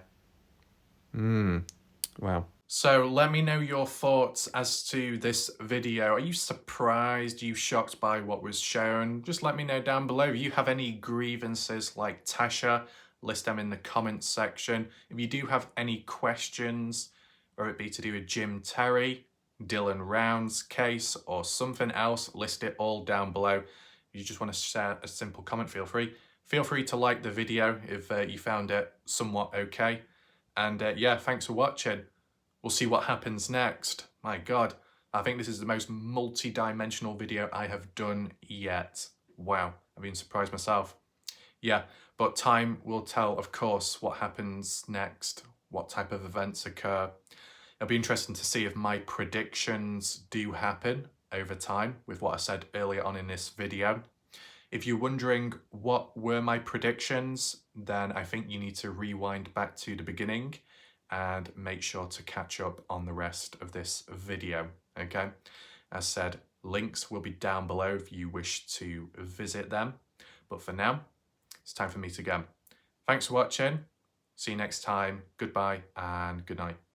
Wow. So let me know your thoughts as to this video. Are you surprised? Are you shocked by what was shown? Just let me know down below. If you have any grievances like Tasha, list them in the comments section. If you do have any questions, or it be to do with Jim Terry, Dylan Round's case, or something else, list it all down below. If you just want to share a simple comment, feel free. Feel free to like the video if you found it somewhat okay. And yeah, thanks for watching. We'll see what happens next. My God, I think this is the most multi-dimensional video I have done yet. Wow, I've been surprised myself. Yeah, but time will tell, of course, what happens next, what type of events occur. It'll be interesting to see if my predictions do happen over time with what I said earlier on in this video. If you're wondering what were my predictions, then I think you need to rewind back to the beginning and make sure to catch up on the rest of this video, okay? As said, links will be down below if you wish to visit them. But for now, it's time for me to go. Thanks for watching. See you next time. Goodbye and good night.